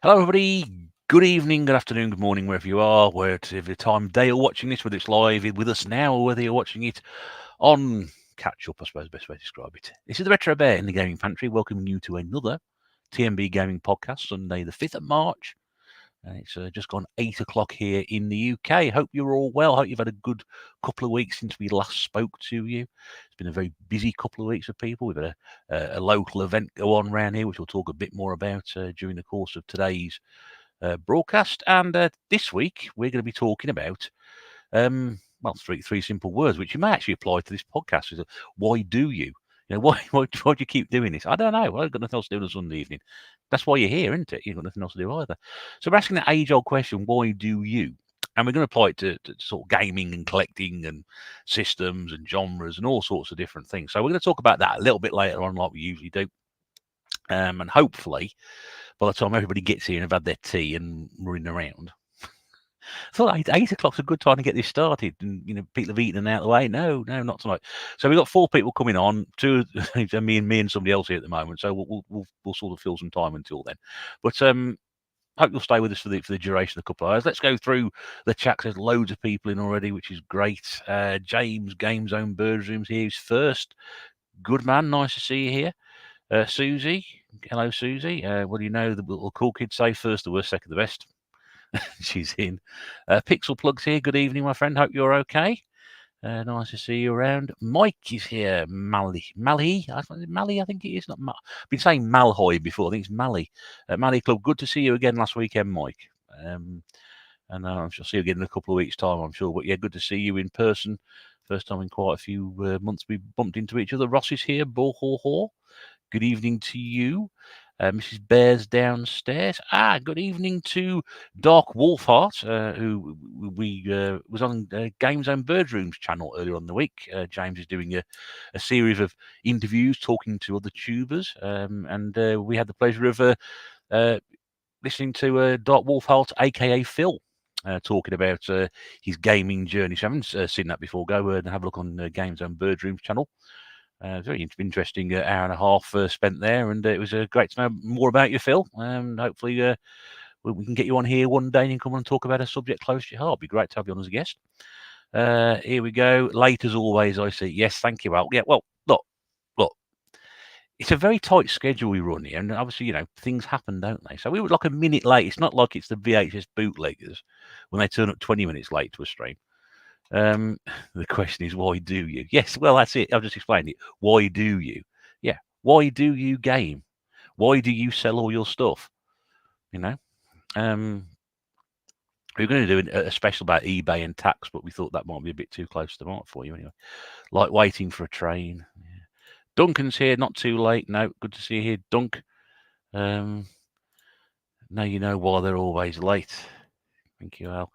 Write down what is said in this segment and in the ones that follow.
Hello, everybody. Good evening, good afternoon, good morning, wherever you are, whatever time of day you're watching this, whether it's live with us now or whether you're watching it on catch up, I suppose, the best way to describe it. This is the Retro Bear in the Gaming Pantry, welcoming you to another tNb Gaming Podcast, Sunday, the 5th of March. It's just gone 8 o'clock here in the UK. Hope you're all well. Hope you've had a good couple of weeks since we last spoke to you. It's been a very busy couple of weeks for people. We've had a local event go on around here, which we'll talk a bit more about during the course of today's broadcast. And this week, we're going to be talking about, three simple words, which you may actually apply to this podcast. Is why do you? Why do you keep doing this? I don't know. I've got nothing else to do on a Sunday evening. That's why you're here, isn't it? You've got nothing else to do either. So we're asking that age-old question, why do you? And we're going to apply it to sort of gaming and collecting and systems and genres and all sorts of different things. So we're going to talk about that a little bit later on, like we usually do. And hopefully, by the time everybody gets here and have had their tea and running around, I thought 8 o'clock's a good time to get this started, and people have eaten and out of the way. No, not tonight. So we've got 4 people coming on, two, me and somebody else here at the moment. So we'll sort of fill some time until then. But hope you'll stay with us for the duration of a couple of hours. Let's go through the chat. There's loads of people in already, which is great. James, Game Zone Birds Rooms here is first. Good man, nice to see you here. Susie, hello Susie. What do you know? The little cool kids say first the worst, second the best. She's in. Pixel Plugs here. Good evening, my friend. Hope you're okay. Nice to see you around. Mike is here. Mally, I think it is. Not I've been saying Malhoy before. I think it's Mally. Mally Club. Good to see you again last weekend, Mike. And I shall see you again in a couple of weeks' time, I'm sure. But yeah, good to see you in person. First time in quite a few months we bumped into each other. Ross is here. Good evening to you. Mrs. Bear's downstairs. Good evening to Dark Wolfheart, who we was on Game Zone Bird Rooms channel earlier on in the week. James is doing a series of interviews talking to other tubers, and we had the pleasure of listening to Dark Wolfheart, aka Phil, talking about his gaming journey. So I haven't seen that before. Go and have a look on Game Zone Bird Rooms channel. Very interesting hour and a half spent there, and it was great to know more about you, Phil. Hopefully, we can get you on here one day and you can come on and talk about a subject close to your heart. It'd be great to have you on as a guest. Here we go. Late as always, I see. Yes, thank you, Al. Yeah, well, look. It's a very tight schedule we run here, and obviously, things happen, don't they? So we were like a minute late. It's not like it's the VHS bootleggers when they turn up 20 minutes late to a stream. The question is, why do you? Yes, well, that's it. I've just explained it. Why do you? Yeah. Why do you game? Why do you sell all your stuff? We're going to do a special about eBay and tax, but we thought that might be a bit too close to the mark for you anyway. Like waiting for a train. Yeah. Duncan's here, not too late. No, good to see you here, Dunk. Now you know why they're always late. Thank you, Al.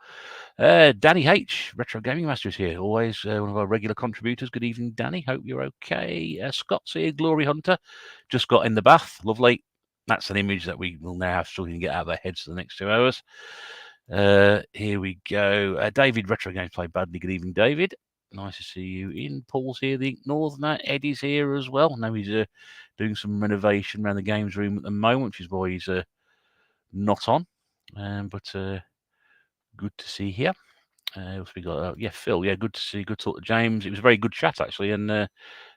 Danny H, Retro Gaming Master is here. Always one of our regular contributors. Good evening, Danny. Hope you're okay. Scott's here, Glory Hunter. Just got in the bath. Lovely. That's an image that we will now have struggling to get out of our heads for the next 2 hours. Here we go. David, Retro Games Play Badly. Good evening, David. Nice to see you in. Paul's here, the Northerner. Eddie's here as well. Now he's doing some renovation around the games room at the moment, which is why he's not on. But good to see here. Also we got Phil. Yeah, good to see. Good talk to James. It was a very good chat actually, and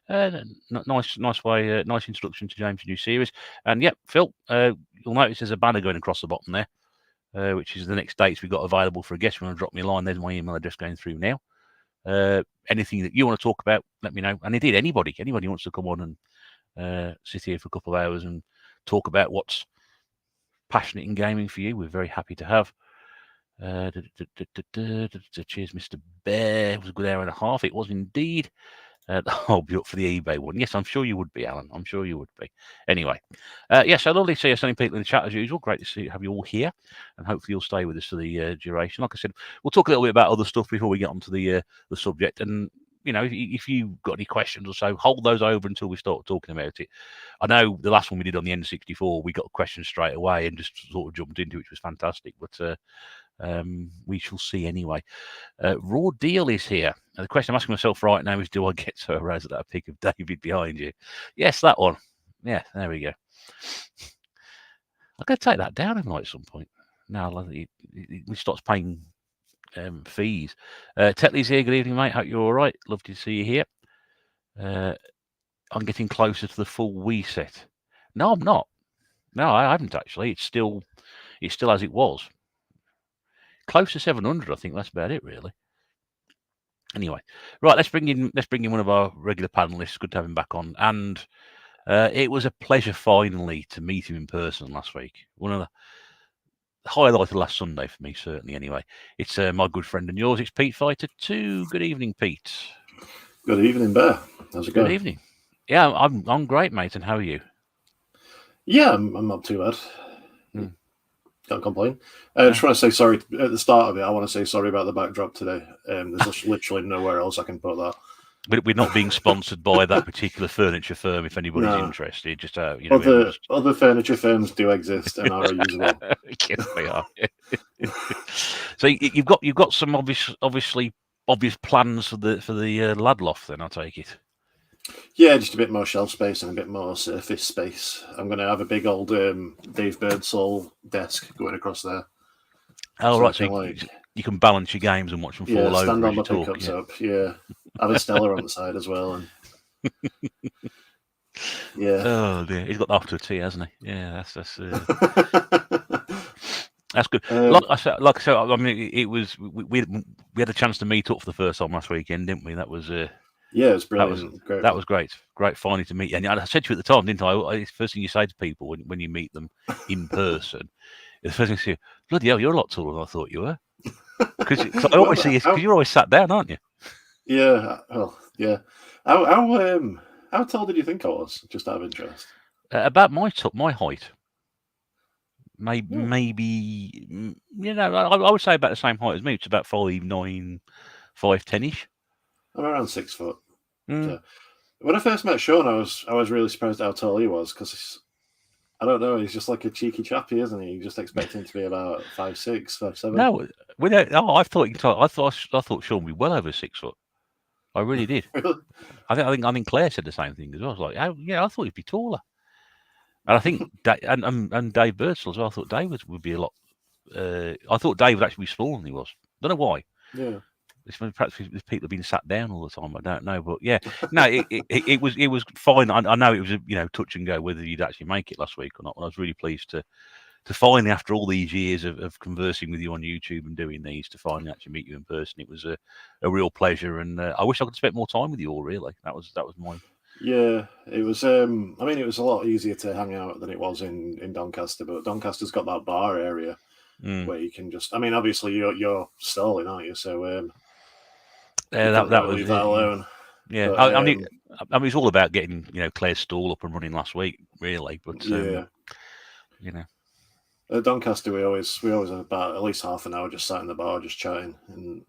nice way, nice introduction to James' new series. And yeah, Phil, you'll notice there's a banner going across the bottom there, which is the next dates we've got available for a guest. If you want to drop me a line, there's my email address going through now. Anything that you want to talk about, let me know. And indeed, anybody wants to come on and sit here for a couple of hours and talk about what's passionate in gaming for you, we're very happy to have. Cheers, Mr. Bear. It was a good hour and a half. It was indeed. I'll be up for the eBay one. Yes, I'm sure you would be, Alan. I'm sure you would be. Anyway, so lovely to see so many people in the chat as usual. Great to have you all here, and hopefully you'll stay with us for the duration. Like I said, we'll talk a little bit about other stuff before we get onto the subject. And if you've got any questions or so, hold those over until we start talking about it. I know the last one we did on the N64, we got questions straight away and just sort of jumped into it, which was fantastic. But we shall see anyway. Raw Deal is here. Now, the question I'm asking myself right now is, do I get so aroused at that pic of David behind you? Yes, that one. Yeah, there we go. I'm going to take that down at some point. Now he starts paying fees. Tetley's here. Good evening, mate. Hope you're all right. Love to see you here. I'm getting closer to the full Wii set. No, I'm not. No, I haven't actually. It's still as it was. Close to 700, I think. That's about it, really. Anyway, right. Let's bring in one of our regular panelists. Good to have him back on. And it was a pleasure finally to meet him in person last week. One of the highlights of last Sunday for me, certainly. Anyway, it's my good friend and yours. It's Pete Fighter 2. Good evening, Pete. Good evening, Bear. How's it going? Good evening. Yeah, I'm great, mate. And how are you? Yeah, I'm not too bad. Can't complain. I just want to say sorry at the start of it. I want to say sorry about the backdrop today. There's literally nowhere else I can put that. We're not being sponsored by that particular furniture firm. If anybody's interested, just other furniture firms do exist and are usable. Yes, they are. So you've got some obvious plans for the lad loft. Then I take it. Yeah, just a bit more shelf space and a bit more surface space. I'm going to have a big old Dave Birdsall desk going across there. Oh, right. So you can balance your games and watch them fall over. Stand on my pickups up. Yeah. Have a Stella on the side as well. And yeah. Oh, dear. He's got after a tea, hasn't he? Yeah, that's that's good. Like I said, I mean, it was we had a chance to meet up for the first time last weekend, didn't we? That was yeah, it was brilliant. That was great. Great finally to meet you. And I said to you at the time, didn't I? It's the first thing you say to people when you meet them in person. The first thing you say, bloody hell, you're a lot taller than I thought you were. Because I always see you, because you're always sat down, aren't you? Yeah. Well, yeah. How tall did you think I was? Just out of interest. About my height. Maybe I would say about the same height as me. It's about 5'9", 5'10"-ish. I'm around 6 foot. So, when I first met Sean, I was really surprised how tall he was because I don't know, he's just like a cheeky chappy, isn't he? You just expect him to be about 5'6", 5'7". No, I thought Sean would be well over 6 foot. I really did. Really? I think Claire said the same thing as well. I was like, I thought he'd be taller. And I think and Dave Birdsall as well. I thought Dave would be a lot. I thought Dave would actually be smaller than he was. Don't know why. Yeah. Perhaps people have been sat down all the time. I don't know, but yeah, no, it was fine. I know it was touch and go whether you'd actually make it last week or not. And I was really pleased to finally, after all these years of conversing with you on YouTube and doing these, to finally actually meet you in person. It was a real pleasure, and I wish I could spend more time with you all. Really, that was mine. Yeah, it was. I mean, it was a lot easier to hang out than it was in Doncaster, but Doncaster's got that bar area where you can just. I mean, obviously you're stalling, aren't you? So that was leave that alone. Yeah, but, I mean, it's all about getting Claire's stall up and running last week, really. But at Doncaster, we always have about at least half an hour just sat in the bar, just chatting, and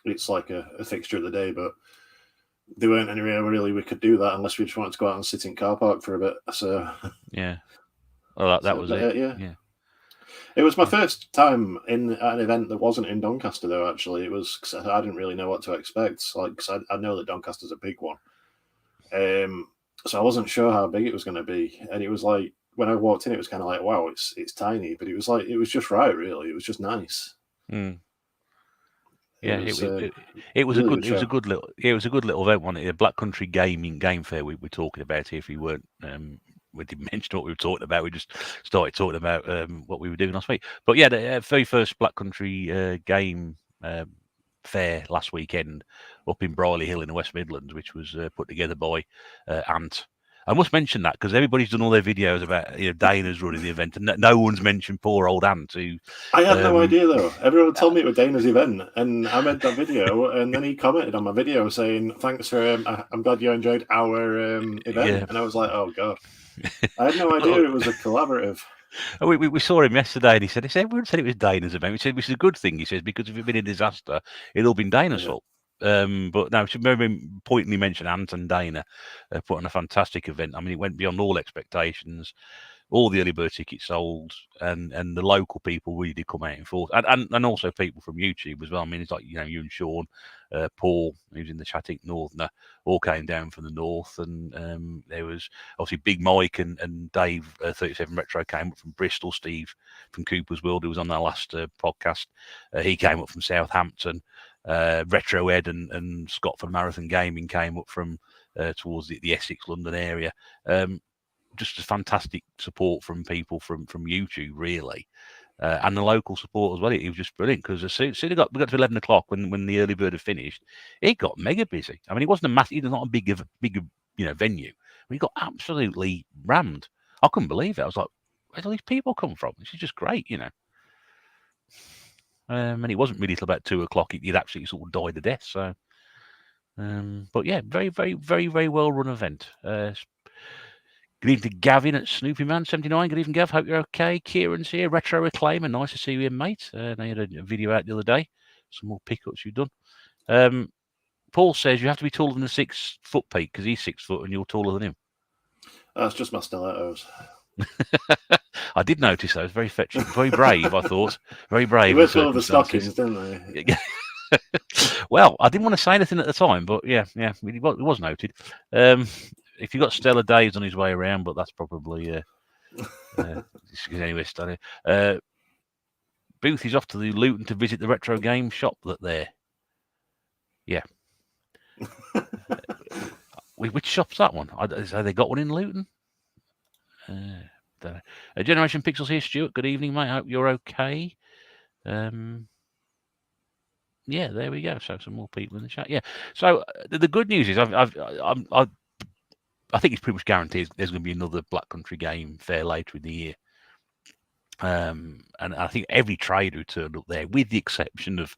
it's like a fixture of the day. But there weren't anywhere really we could do that unless we just wanted to go out and sit in car park for a bit. So yeah, well, that was it. Yeah. It was my first time in an event that wasn't in Doncaster, though. Actually, it was because I didn't really know what to expect. Like, cause I know that Doncaster's a big one, so I wasn't sure how big it was going to be. And it was like when I walked in, it was kind of like, wow, it's tiny, but it was like it was just right. Really, it was just nice. Yeah, it was really a good little event, wasn't it? A Black Country game fair we were talking about here. If we weren't, we didn't mention what we were talking about. We just started talking about what we were doing last week. But yeah, the very first Black Country game fair last weekend up in Brierley Hill in the West Midlands, which was put together by Ant. I must mention that because everybody's done all their videos about Dana's running the event, and no one's mentioned poor old Ant. Who I had no idea though. Everyone told me it was Dana's event, and I made that video, and then he commented on my video saying, "Thanks for. I'm glad you enjoyed our event." Yeah. And I was like, "Oh god, I had no idea it was a collaborative." We saw him yesterday, and he said, "Everyone said it was Dana's event." We said, "Which is a good thing." He says, "Because if it'd been a disaster, it'd all been Dana's fault." But no, should maybe pointedly mention Ant and Dana put on a fantastic event. I mean, it went beyond all expectations. all the early bird tickets sold, and the local people really did come out in force, and also people from YouTube as well. I mean, it's like, you know, you and Sean, Paul, who's in the chat, Northerner, all came down from the north, and there was obviously Big Mike and Dave 37 Retro came up from Bristol. Steve from Cooper's World, who was on our last podcast, he came up from Southampton. Retro Ed and Scott from Marathon Gaming came up from towards the Essex, London area. Just a fantastic support from people from YouTube, really, and the local support as well. It was just brilliant, because as soon as we got to 11 o'clock when the early bird had finished, it got mega busy. I mean, it wasn't a massive, it was not a big venue. We got absolutely rammed. I couldn't believe it. I was like, where do these people come from? This is just great, you know. And it wasn't really till about 2 o'clock it absolutely sort of died to death. So, but yeah, very, very, very, very well run event. Good evening to Gavin at Snoopy Man 79. Good evening, Gav. Hope you're okay. Kieran's here. Retro Reclaimer. Nice to see you, mate. They had a video out the other day. Some more pickups you've done. Paul says you have to be taller than the 6 foot peak, because he's 6 foot and you're taller than him. That's just my stilettos. I did notice those. Very fetching. Very brave, I thought. Very brave. They were full of the stockings, didn't they? Well, I didn't want to say anything at the time, but yeah, it was noted. If you've got Stellar Dave's on his way around, but that's probably anyway. Booth is off to the Luton to visit the retro game shop that yeah. Which shop's that one? Have they got one in Luton? Generation Pixels here, Stuart. Good evening, mate. I hope you're okay. Yeah, there we go. So some more people in the chat. Yeah. So the good news is I think it's pretty much guaranteed there's going to be another Black Country game fair later in the year. And I think every trader who turned up there, with the exception of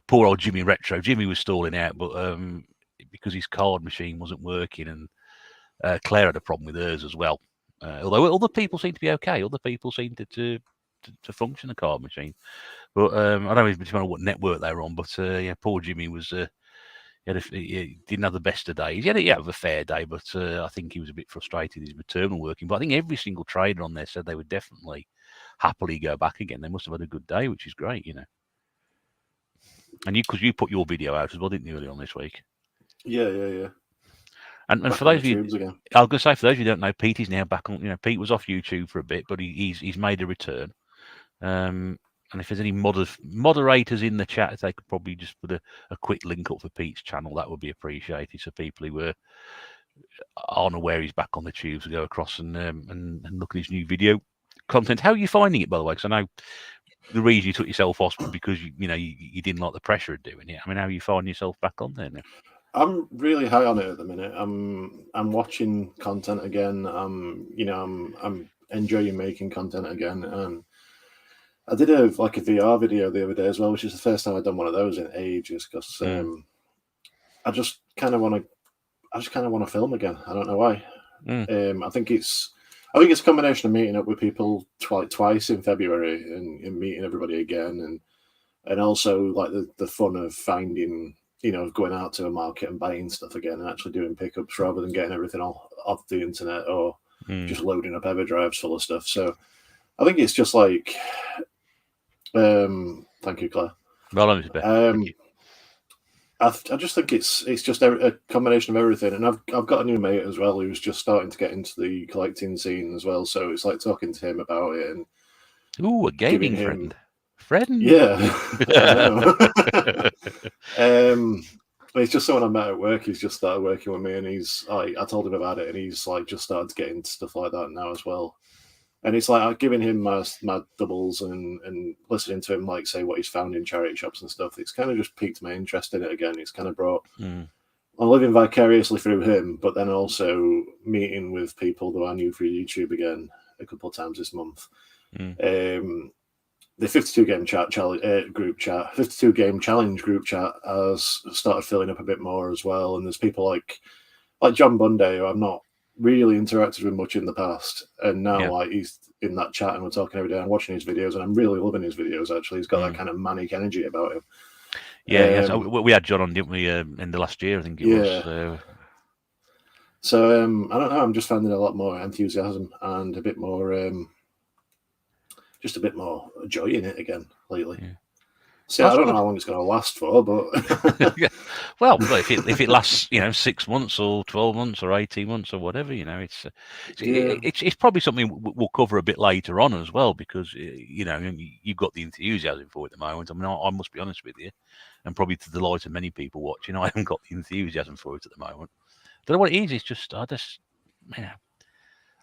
poor old Jimmy Retro. Jimmy was stalling out, but because his card machine wasn't working, and Claire had a problem with hers as well. Although other people seem to be okay. Other people seem to function the card machine. But I don't even know what network they were on. But yeah, poor Jimmy was... he didn't have the best of days. He had a fair day, but I think he was a bit frustrated. His terminal working. But I think every single trader on there said they would definitely happily go back again. They must have had a good day, which is great, you know. And because you put your video out as well, didn't you, earlier on this week? Yeah. And for those of you, I was going to say, for those of you who don't know, Pete is now back on. You know, Pete was off YouTube for a bit, but he's made a return. And if there's any moderators in the chat, if they could probably just put a quick link up for Pete's channel, that would be appreciated. So people who aren't aware he's back on the tubes will go across and look at his new video content. How are you finding it, by the way? Because I know the reason you took yourself off was because you didn't like the pressure of doing it. I mean, how are you finding yourself back on there now? I'm really high on it at the minute. I'm watching content again. I'm enjoying making content again. And I did a VR video the other day as well, which is the first time I've done one of those in ages. Because I just kind of want to film again. I don't know why. I think it's a combination of meeting up with people twice in February and meeting everybody again, and also like the fun of finding, going out to a market and buying stuff again and actually doing pickups rather than getting everything off the internet or just loading up EverDrives full of stuff. So I think it's just like, thank you, Claire. Well, thank you. I just think it's just a combination of everything, and I've got a new mate as well who's just starting to get into the collecting scene as well. So it's like talking to him about it and a gaming friend. Yeah, it's just someone I met at work. He's just started working with me, and I told him about it, and he's like just started to get into stuff like that now as well. And it's like giving him my doubles and listening to him like say what he's found in charity shops and stuff. It's kind of just piqued my interest in it again. It's kind of brought I'm living vicariously through him, but then also meeting with people that I knew through YouTube again a couple of times this month. The 52 game group chat, 52 game challenge group chat has started filling up a bit more as well. And there's people like John Bunday, who I've not really interacted with much in the past, and now like he's in that chat and we're talking every day. I'm watching his videos and I'm really loving his videos. Actually, he's got that kind of manic energy about him. Yeah, so we had John on, didn't we, in the last year? I think it was. So I don't know. I'm just finding a lot more enthusiasm and a bit more, just a bit more joy in it again lately. Yeah. See, That's I don't know good. how long it's going to last for, but Yeah. Well, if it lasts, 6 months or 12 months or 18 months or whatever, yeah, it's probably something we'll cover a bit later on as well, because you've got the enthusiasm for it at the moment. I mean, I must be honest with you, and probably to the delight of many people watching, I haven't got the enthusiasm for it at the moment. Don't know what it is. It's just you know,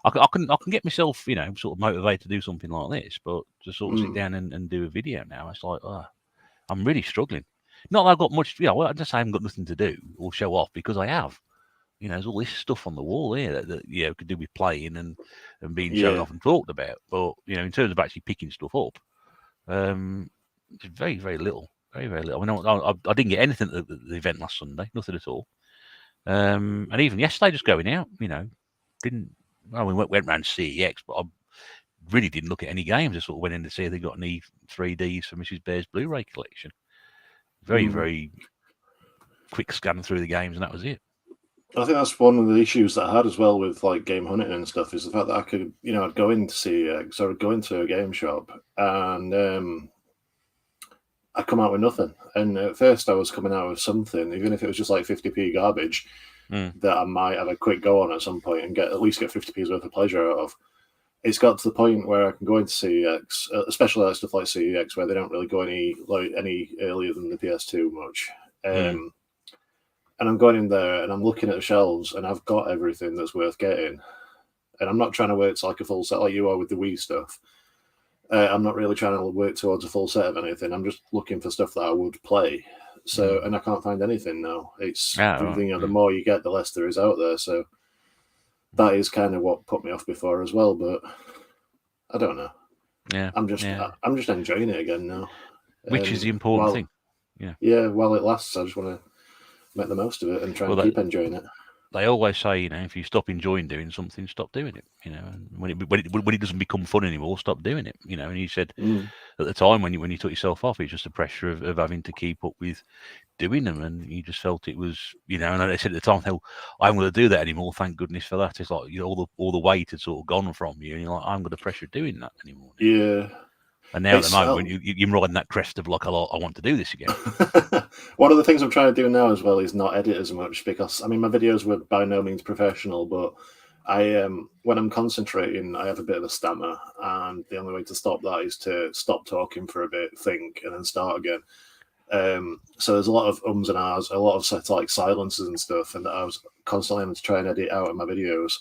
I can get myself, sort of motivated to do something like this, but to sort of sit down and do a video now, it's like, I'm really struggling. Not that I've got much, I just haven't got nothing to do or show off, because I have. There's all this stuff on the wall here that could do with playing and being shown yeah. off and talked about. But in terms of actually picking stuff up, it's very, very little, very, very little. I mean, I didn't get anything at the event last Sunday, nothing at all. And even yesterday, just going out, didn't. Well, we went round CEX, but I really didn't look at any games. I sort of went in to see if they got any 3Ds for Mrs. Bear's Blu-ray collection. Very, very quick scan through the games, and that was it. I think that's one of the issues that I had as well with like game hunting and stuff, is the fact that I could, I'd go in to see, so I'd go into a game shop and I'd come out with nothing. And at first I was coming out with something, even if it was just like 50p garbage, that I might have a quick go on at some point and at least get 50p's worth of pleasure out of. It's got to the point where I can go into CEX, especially like stuff like CEX, where they don't really go any earlier than the PS2 much. And I'm going in there and I'm looking at the shelves and I've got everything that's worth getting. And I'm not trying to work to like a full set like you are with the Wii stuff. I'm not really trying to work towards a full set of anything. I'm just looking for stuff that I would play. So, and I can't find anything now. It's the more you get, the less there is out there. So that is kind of what put me off before as well. But I don't know. Yeah, I'm just enjoying it again now. Which is the important thing. Yeah, while it lasts, I just want to make the most of it and try and keep enjoying it. They always say, if you stop enjoying doing something, stop doing it. And when it doesn't become fun anymore, stop doing it. And you said at the time when you took yourself off, it's just the pressure of having to keep up with doing them, and you just felt it was, and I said at the time, "Hell, I'm going to do that anymore. Thank goodness for that." It's like all the weight had sort of gone from you, and you're like, "I'm going to pressure doing that anymore." Now. Yeah. And now at the moment, you're riding that crest of like, I want to do this again. One of the things I'm trying to do now as well is not edit as much, because I mean my videos were by no means professional, but I when I'm concentrating, I have a bit of a stammer, and the only way to stop that is to stop talking for a bit, think, and then start again. So there's a lot of ums and ahs, a lot of like silences and stuff, and that I was constantly having to try and edit out of my videos,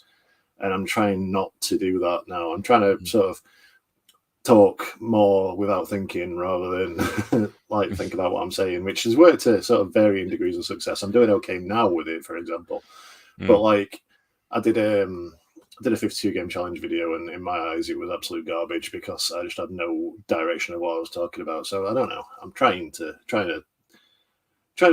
and I'm trying not to do that now. I'm trying to sort of talk more without thinking rather than like think about what I'm saying, which has worked to sort of varying degrees of success. I'm doing okay now with it, for example, but like I did a 52 game challenge video, and in my eyes it was absolute garbage because I just had no direction of what I was talking about. So I don't know. I'm trying to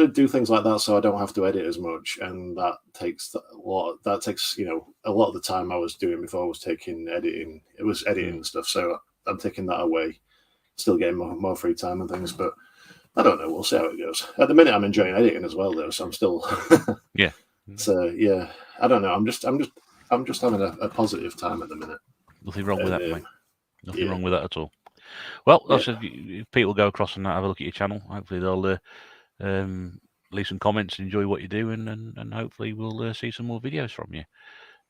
do things like that so I don't have to edit as much, and that takes a lot. That takes a lot of the time I was doing before was taking editing. It was editing and stuff. So I'm taking that away, still getting more free time and things, but I don't know. We'll see how it goes. At the minute, I'm enjoying editing as well, though, so I'm still. Yeah. So yeah, I don't know. I'm just having a positive time at the minute. Nothing wrong with that, mate. Nothing wrong with that at all. Well, if people go across and have a look at your channel, hopefully they'll leave some comments, enjoy what you do, and hopefully we'll see some more videos from you.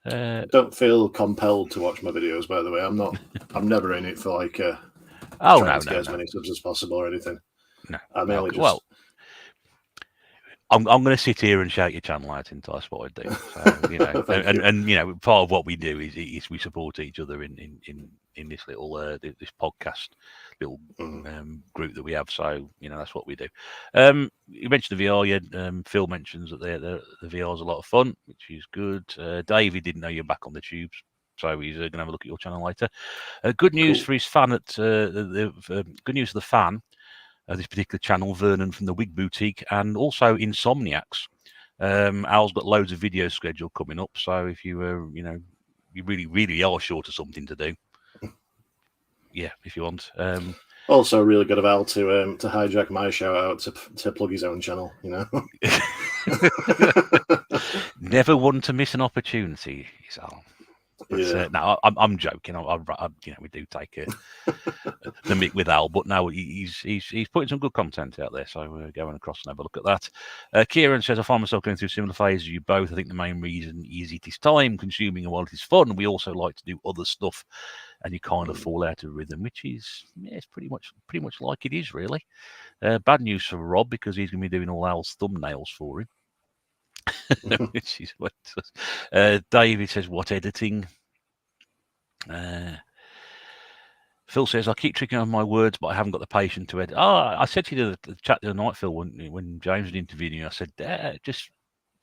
Don't feel compelled to watch my videos, by the way. I'm never in it for like to get as many subs as possible or anything. No, I mainly just. Well, I'm going to sit here and shout your channel out, and that's what I do. So, and part of what we do is we support each other in this little this podcast little group that we have. So that's what we do. You mentioned the VR. Yeah, Phil mentions that the VR is a lot of fun, which is good. David didn't know you're back on the tubes, so he's going to have a look at your channel later. Good news for his fan good news for the fan. This particular channel, Vernon from the Wig Boutique, and also Insomniacs. Al's got loads of videos scheduled coming up, so if you you really, really are short of something to do, yeah, if you want. Also, really good of Al to hijack my shout out to plug his own channel. Never one to miss an opportunity, is Al. But Yeah. no, I'm joking. We do take the mick with Al, but no, he's putting some good content out there. So we're going across and have a look at that. Kieran says, I find myself going through similar phases as you both. I think the main reason is it is time consuming, and while it is fun, we also like to do other stuff, and you kind of fall out of rhythm, which is it's pretty much like it is really. Bad news for Rob, because he's going to be doing all Al's thumbnails for him. Which is what David says, what editing? Phil says, I keep tricking on my words, but I haven't got the patience to edit. I said to you the chat the other night, Phil, when James was interviewing you, I said, just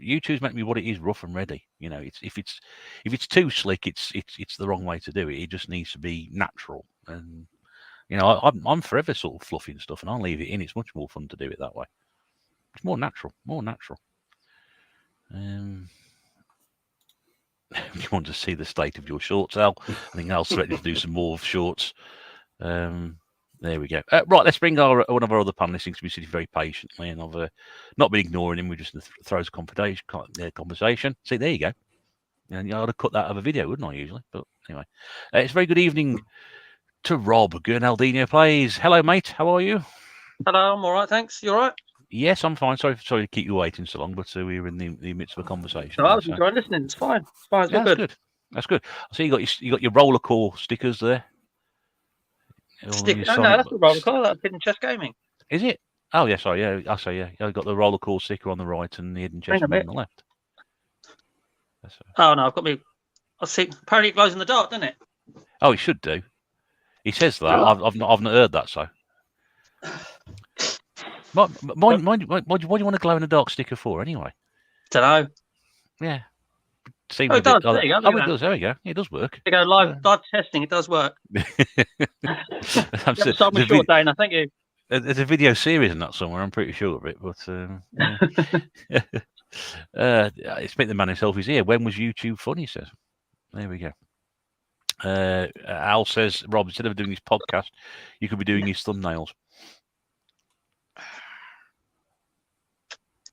YouTube's make me what it is, rough and ready. If it's too slick, it's the wrong way to do it. It just needs to be natural. And I'm forever sort of fluffing stuff, and I'll leave it in. It's much more fun to do it that way. It's more natural. You want to see the state of your shorts, Al? I think Al's threatening to do some more shorts. There we go. Right, let's bring one of our other panelists in to be sitting very patiently, and I've not been ignoring him. We just throws a conversation. See, there you go. And I'd have cut that out of a video, wouldn't I, usually? But anyway, it's a very good evening to Rob Gernaldino Plays. Hello, mate. How are you? Hello, I'm all right, thanks. You all right? Yes, I'm fine. Sorry to keep you waiting so long, but we were in the midst of a conversation. No, I was enjoying listening. It's fine. It's fine. It's yeah, good. That's good. I see you got your roller core stickers there. No, that's the roller core. That's Hidden Chess Gaming. Is it? Oh yeah, sorry. Yeah, I say yeah. I got the roller core sticker on the right and the Hidden Chess on the left. Oh no, I've got me. I see. Apparently, it glows in the dark, doesn't it? Oh, it should do. He says that. Oh. I've not heard that. So. What do you want a glow in the dark sticker for anyway? Don't know. Yeah. It does. There you go. It does. There we go. It does work. There you go. Live testing. It does work. Start my short, Dana. Thank you. There's a video series in that somewhere. I'm pretty sure of it. But it's the man himself is here. When was YouTube fun? He says. There we go. Al says, Rob, instead of doing his podcast, you could be doing his thumbnails.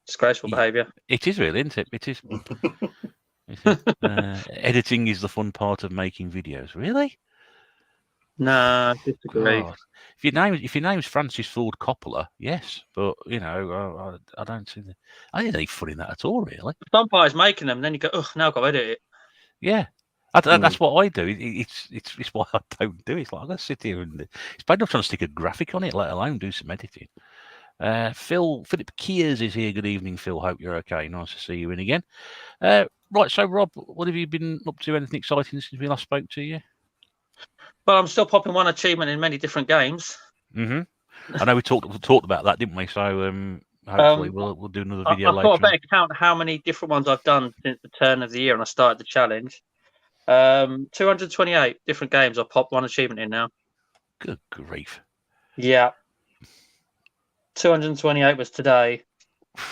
Disgraceful behaviour. It is really, isn't it? It is. Editing is the fun part of making videos. Really? Nah, disagree. God. If your name's Francis Ford Coppola, yes, but I don't see I didn't see any fun in that at all, really. Somebody's making them, then you go, oh, now I've got to edit it. Yeah. That's what I do. It's why I don't do it. It's like I'm gonna sit here and it's bad enough trying to stick a graphic on it, let alone do some editing. Philip Kears is here. Good evening, Phil. Hope you're okay. Nice to see you in again. Right, so Rob, what have you been up to? Anything exciting since we last spoke to you? Well, I'm still popping one achievement in many different games. I know we talked about that, didn't we? So hopefully we'll do another video later. I thought I better count how many different ones I've done since the turn of the year, and I started the challenge. 228 different games. I've popped one achievement in now. Good grief! Yeah, 228 was today.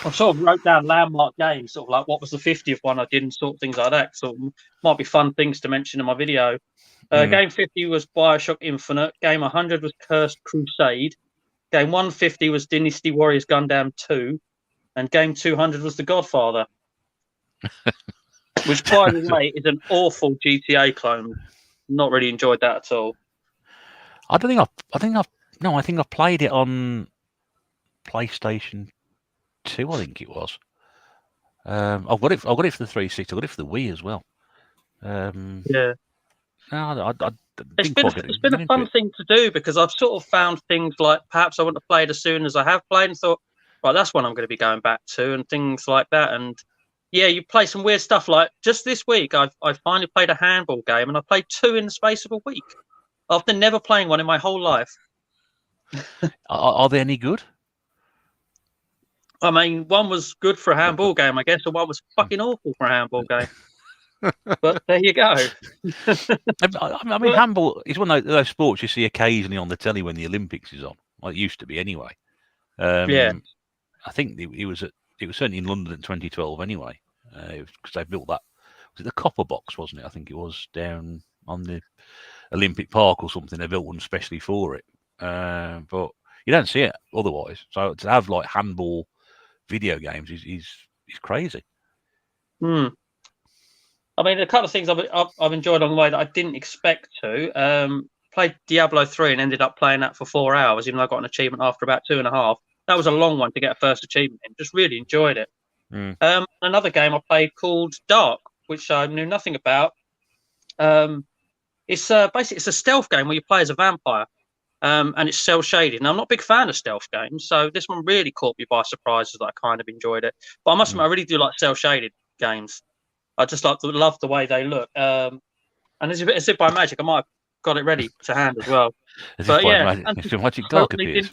I sort of wrote down landmark games, sort of like what was the 50th one I did, and sort of things like that. So might be fun things to mention in my video. Game 50 was BioShock Infinite. Game 100 was Cursed Crusade. Game 150 was Dynasty Warriors Gundam 2. And game 200 was The Godfather. Which, by the way, is an awful GTA clone. Not really enjoyed that at all. I think I've played it on PlayStation 2. I think it was. I've got it for the 360. I've got it for the Wii as well. Yeah. No, it's been a fun thing to do because I've sort of found things like perhaps I wouldn't have played as soon as I have played and thought, right, that's one I'm going to be going back to and things like that. And yeah, you play some weird stuff. Like just this week, I finally played a handball game and I played 2 in the space of a week after never playing one in my whole life. Are they any good? I mean, one was good for a handball game, I guess, and one was fucking awful for a handball game. But there you go. I mean, handball is one of those sports you see occasionally on the telly when the Olympics is on. Well, it used to be anyway. Yeah. I think it was certainly in London in 2012 anyway, because they built that. Was it the Copper Box, wasn't it? I think it was down on the Olympic Park or something. They built one specially for it, but you don't see it otherwise. So to have like handball video games is crazy. I mean, a couple of things I've enjoyed on the way that I didn't expect to. Played Diablo 3 and ended up playing that for 4 hours, even though I got an achievement after about 2.5. That was a long one to get a first achievement in. Just really enjoyed it. Another game I played called Dark, which I knew nothing about. It's basically it's a stealth game where you play as a vampire, and it's cel shaded. And I'm not a big fan of stealth games, so this one really caught me by surprise. That I kind of enjoyed it. But I must admit, I really do like cel shaded games. I just love the way they look. And as if by magic, I might have got it ready to hand as well. But yeah, magic dark appears.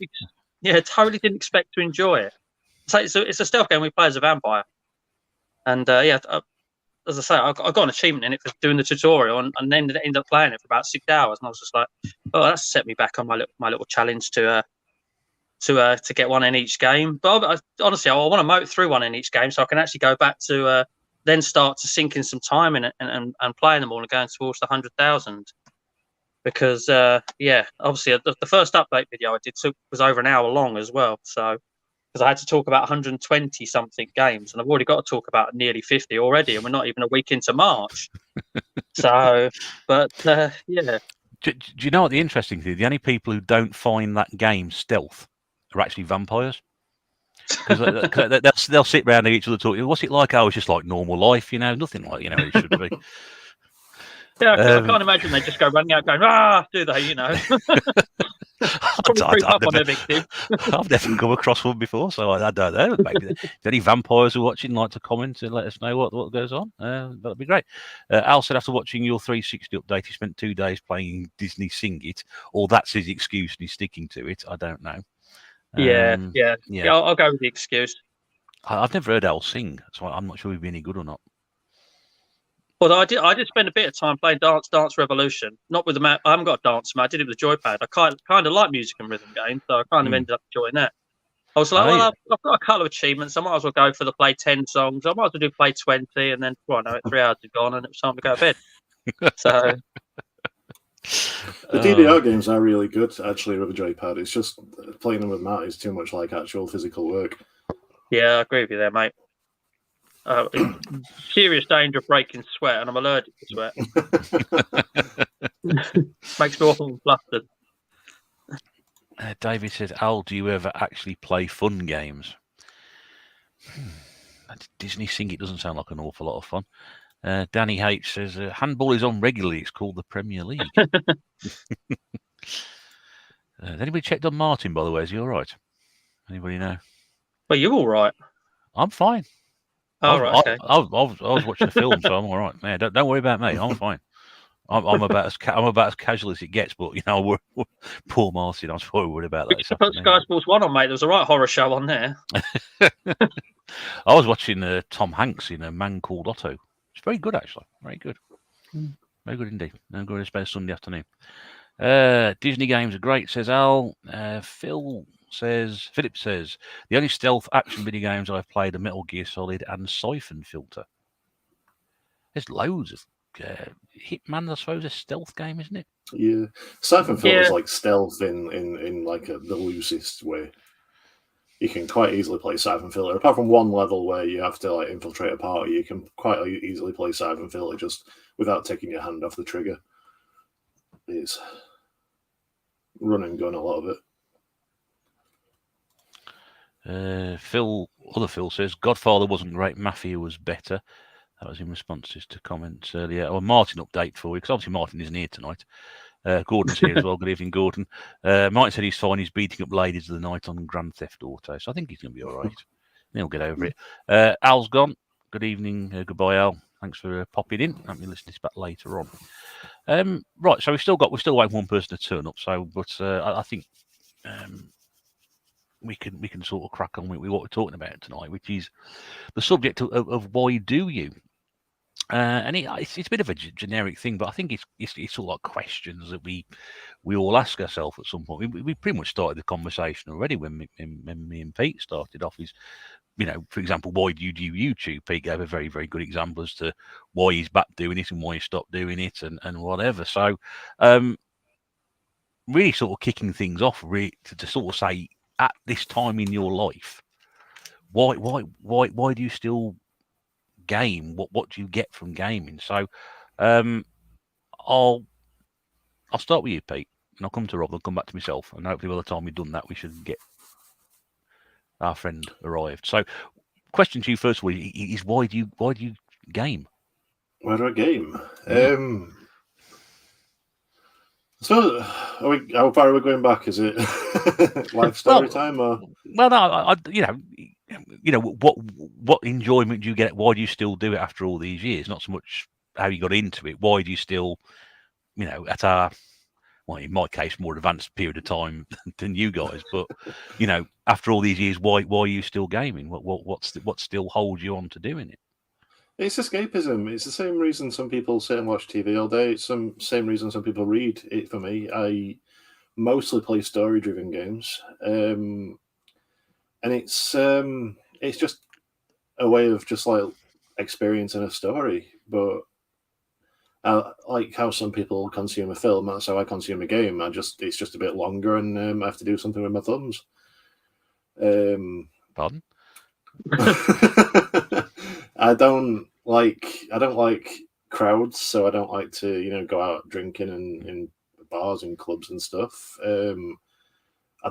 Totally didn't expect to enjoy it. So it's a stealth game we play as a vampire, and as I say, I got an achievement in it for doing the tutorial, and then ended up playing it for about 6 hours, and I was just like, oh, that's set me back on my little challenge to get one in each game. But honestly, I want to motor through one in each game so I can actually go back to then start to sink in some time in it and playing them all and going towards the 100,000. Because obviously the first update video I did was over an hour long as well. So because I had to talk about 120 something games, and I've already got to talk about nearly 50 already, and we're not even a week into March. So, but yeah. Do you know what the interesting thing is? The only people who don't find that game stealth are actually vampires. Because they'll sit around each other talking. What's it like? Oh, it's just like normal life, nothing like it should be. Yeah, I can't imagine they just go running out going, do they, I've never come across one before, so I don't know. Maybe if any vampires are watching, like to comment and let us know what goes on. That'd be great. Al said after watching your 360 update, he spent 2 days playing Disney Sing It, or that's his excuse and he's sticking to it. I don't know. Yeah. I'll go with the excuse. I've never heard Al sing, so I'm not sure he'd be any good or not. Well, I did spend a bit of time playing Dance Revolution. Not with the map. I haven't got a dance map. I did it with the joypad. I kind of like music and rhythm games, so I kind of ended up enjoying that. I was like, I've got a couple of achievements. I might as well go for the play 10 songs. I might as well do play 20, and then, 3 hours had gone, and it was time to go to bed. So the DDR games are really good, actually, with the joypad. It's just playing them with Matt is too much like actual physical work. Yeah, I agree with you there, mate. Serious danger of breaking sweat, and I'm allergic to sweat. Makes me awful and flustered. David says, Al, do you ever actually play fun games? Disney Sing It doesn't sound like an awful lot of fun. Danny H says, handball is on regularly. It's called the Premier League. Has anybody checked on Martin, by the way? Is he all right? Anybody know? Well, you all right? I'm fine. Okay. I was watching a film, so I'm all right. Man, don't worry about me. I'm fine. I'm about as casual as it gets, but poor Martin. I was probably worried about that. You put Sky Sports 1 on, mate. There was a right horror show on there. I was watching Tom Hanks in A Man Called Otto. It's very good, actually. Very good. Very good indeed. I'm going to spend Sunday afternoon. Disney games are great, says Al. Philip says, the only stealth action video games I've played are Metal Gear Solid and Siphon Filter. There's loads of Hitman, I suppose, a stealth game, isn't it? Yeah. Siphon Filter is like stealth in like the loosest way. You can quite easily play Siphon Filter. Apart from one level where you have to like infiltrate a party, you can quite easily play Siphon Filter just without taking your hand off the trigger. It's run and gun, a lot of it. Other Phil says Godfather wasn't great, Mafia was better. That was in responses to comments earlier. Or Martin update for you, because obviously Martin isn't here tonight. Gordon's here as well. Good evening, Gordon. Martin said he's fine. He's beating up ladies of the night on Grand Theft Auto, so I think he's going to be all right. He'll get over it. Al's gone. Good evening. Goodbye, Al. Thanks for popping in. Let me listen to this back later on. Right, so we're still waiting one person to turn up. So, but I think we can sort of crack on with what we're talking about tonight, which is the subject of why do you? And it's a bit of a generic thing, but I think it's sort of like questions that we all ask ourselves at some point. We pretty much started the conversation already when me and Pete started off. Is, for example, why do you do YouTube? Pete gave a very, very good example as to why he's back doing it and why he stopped doing it and whatever. So, really sort of kicking things off, really, to sort of say, at this time in your life, why do you still game? What do you get from gaming? So, I'll start with you, Pete, and I'll come to Rob. I'll come back to myself, and hopefully by the time we've done that, we should get our friend arrived. So, question to you first of all is why do you game? Why do I game? So, how far are we going back? Is it life story time or? Well, no, you know what enjoyment do you get? Why do you still do it after all these years? Not so much how you got into it. Why do you still, at our, well, in my case, more advanced period of time than you guys, but after all these years, why are you still gaming? What still holds you on to doing it? It's escapism. It's the same reason some people sit and watch TV all day. It's the same reason some people read it. For me, I mostly play story-driven games, and it's just a way of just like experiencing a story. But like how some people consume a film, that's how I consume a game. It's just a bit longer, and I have to do something with my thumbs. Pardon? I don't like crowds, so I don't like to go out drinking in bars and clubs and stuff. I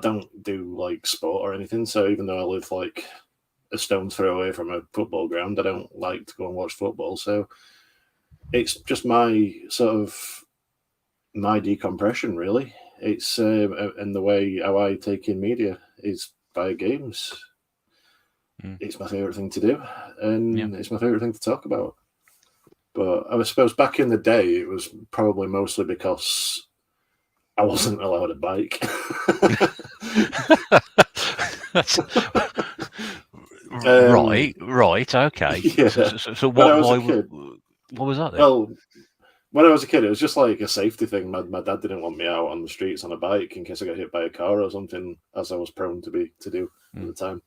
don't do like sport or anything, so even though I live like a stone's throw away from a football ground, I don't like to go and watch football. So it's just my decompression, really. It's and the way how I take in media is by games. It's my favourite thing to do, and it's my favourite thing to talk about. But I suppose back in the day, it was probably mostly because I wasn't allowed a bike. Right, okay. Yeah. So what was that then? Well, when I was a kid, it was just like a safety thing. My dad didn't want me out on the streets on a bike in case I got hit by a car or something, as I was prone to do at the time.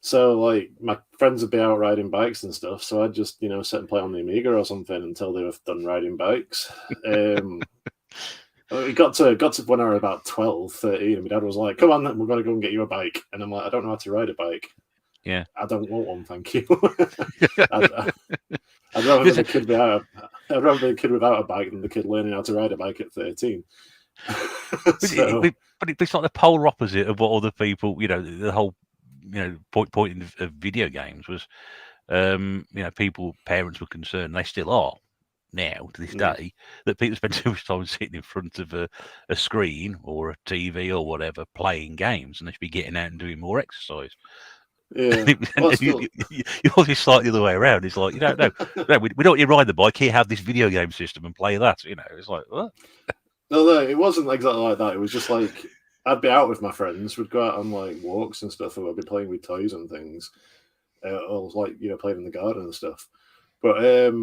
So like my friends would be out riding bikes and stuff, so I'd just sit and play on the Amiga or something until they were done riding bikes. It got to when I was about 12, 13, and my dad was like, "Come on, we're gonna go and get you a bike." And I'm like, "I don't know how to ride a bike." Yeah, I don't want one, thank you. I'd rather be a kid without a bike than the kid learning how to ride a bike at 13. But it's like the polar opposite of what other people, the whole, point of video games was, parents were concerned, they still are now to this day, that people spend too much time sitting in front of a screen or a TV or whatever playing games, and they should be getting out and doing more exercise. Yeah, you're always slightly the other way around. It's like, no, we don't want you to ride the bike. Here, have this video game system and play that. It's like, what? No, it wasn't exactly like that. It was just like I'd be out with my friends. We'd go out on like walks and stuff, and I'd be playing with toys and things, or like playing in the garden and stuff. But it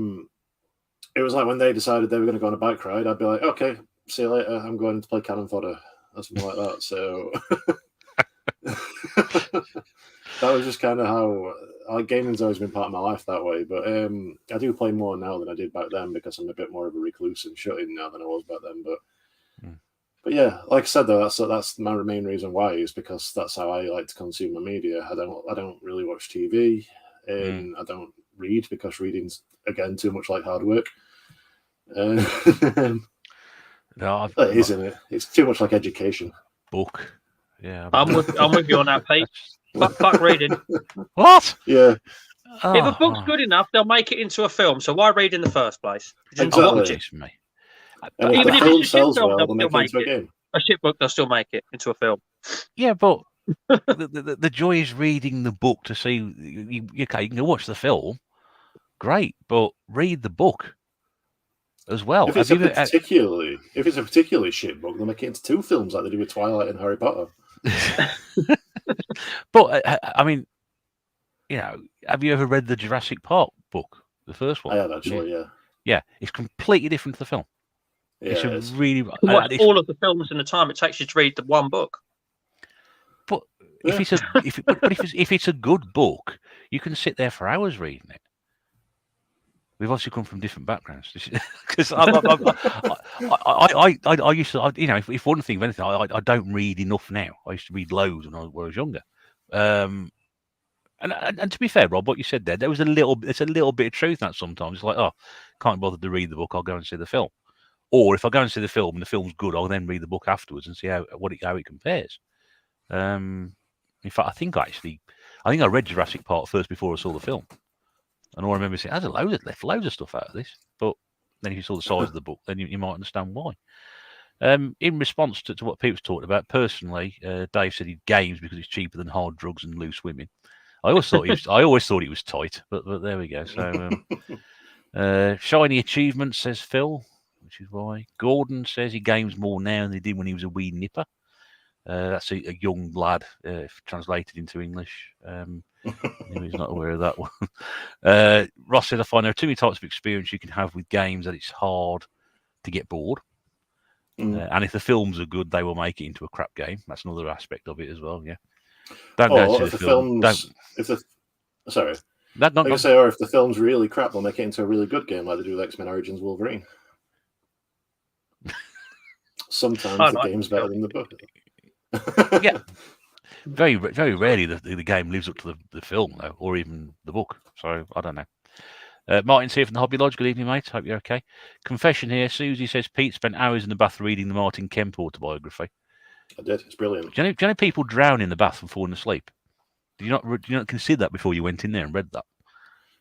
was like when they decided they were going to go on a bike ride, I'd be like, "Okay, see you later. I'm going to play cannon fodder," or something like that. So that was just kind of how gaming's always been part of my life that way. But I do play more now than I did back then because I'm a bit more of a recluse and shut in now than I was back then. But yeah, like I said though, that's my main reason why is because that's how I like to consume my media. I don't really watch TV, and I don't read because reading's again too much like hard work. No, isn't it? It's too much like education. Book. Yeah, I'm with you on that, Pete. Fuck reading. What? Yeah. If a book's good enough, they'll make it into a film. So why read in the first place? Exactly. Even if the film it's a shit sells film, well, they'll they'll still make it make into a it. game. A shit book, they'll still make it into a film. Yeah, but the joy is reading the book to see. You can go watch the film, great, but read the book as well. If it's a particularly shit book, they'll make it into 2 films like they do with Twilight and Harry Potter. But I mean, have you ever read the Jurassic Park book, the first one? I have actually, yeah. Yeah, it's completely different to the film. Yeah, it's really all of the films in the time it takes you to read the one book. But if it's a good book, you can sit there for hours reading it. We've obviously come from different backgrounds because I used to, if one thing, if anything, I don't read enough now. I used to read loads when I was younger. And to be fair, Rob, what you said there was it's a little bit of truth in that sometimes. It's like, oh, can't bother to read the book, I'll go and see the film. Or if I go and see the film and the film's good, I'll then read the book afterwards and see how it compares. In fact, I think I read Jurassic Park first before I saw the film, and all I remember saying, "There's loads of stuff out of this." But then if you saw the size of the book, then you might understand why. In response to what Pete's talked about, personally, Dave said he'd games because it's cheaper than hard drugs and loose women. I always thought he was tight, but there we go. So shiny achievements, says Phil, which is why Gordon says he games more now than he did when he was a wee nipper. That's a young lad, if translated into English. He's not aware of that one. Ross said, I find there are too many types of experience you can have with games that it's hard to get bored. And if the films are good, they will make it into a crap game. That's another aspect of it as well. Yeah. Don't go to the film. Sorry. Or if the film's really crap, they'll make it into a really good game, like they do with X-Men Origins Wolverine. Sometimes the game's better than the book. Yeah. Very, very rarely the game lives up to the film, though, or even the book. So I don't know. Martin's here from the Hobby Lodge. Good evening, mate. Hope you're okay. Confession here. Susie says Pete spent hours in the bath reading the Martin Kemp autobiography. I did. It's brilliant. Do you know people drown in the bath and falling asleep? Do you not consider that before you went in there and read that?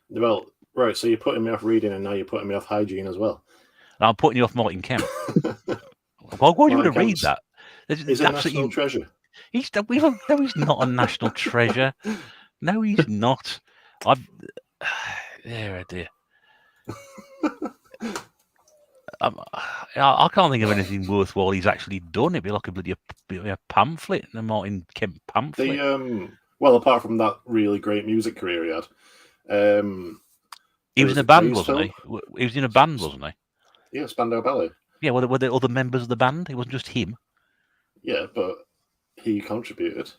Well, right. So you're putting me off reading, and now you're putting me off hygiene as well. And I'm putting you off Martin Kemp. Why would you want to read that? He's a national treasure. He's not a national treasure. No, he's not. Dear. I can't think of anything worthwhile he's actually done. It'd be like a bloody pamphlet, a Martin Kemp pamphlet. Well, apart from that really great music career he had, he was in a band, wasn't he? He was in a band, wasn't he? Yeah, Spandau Ballet. Yeah, were there other members of the band? It wasn't just him. Yeah, but he contributed.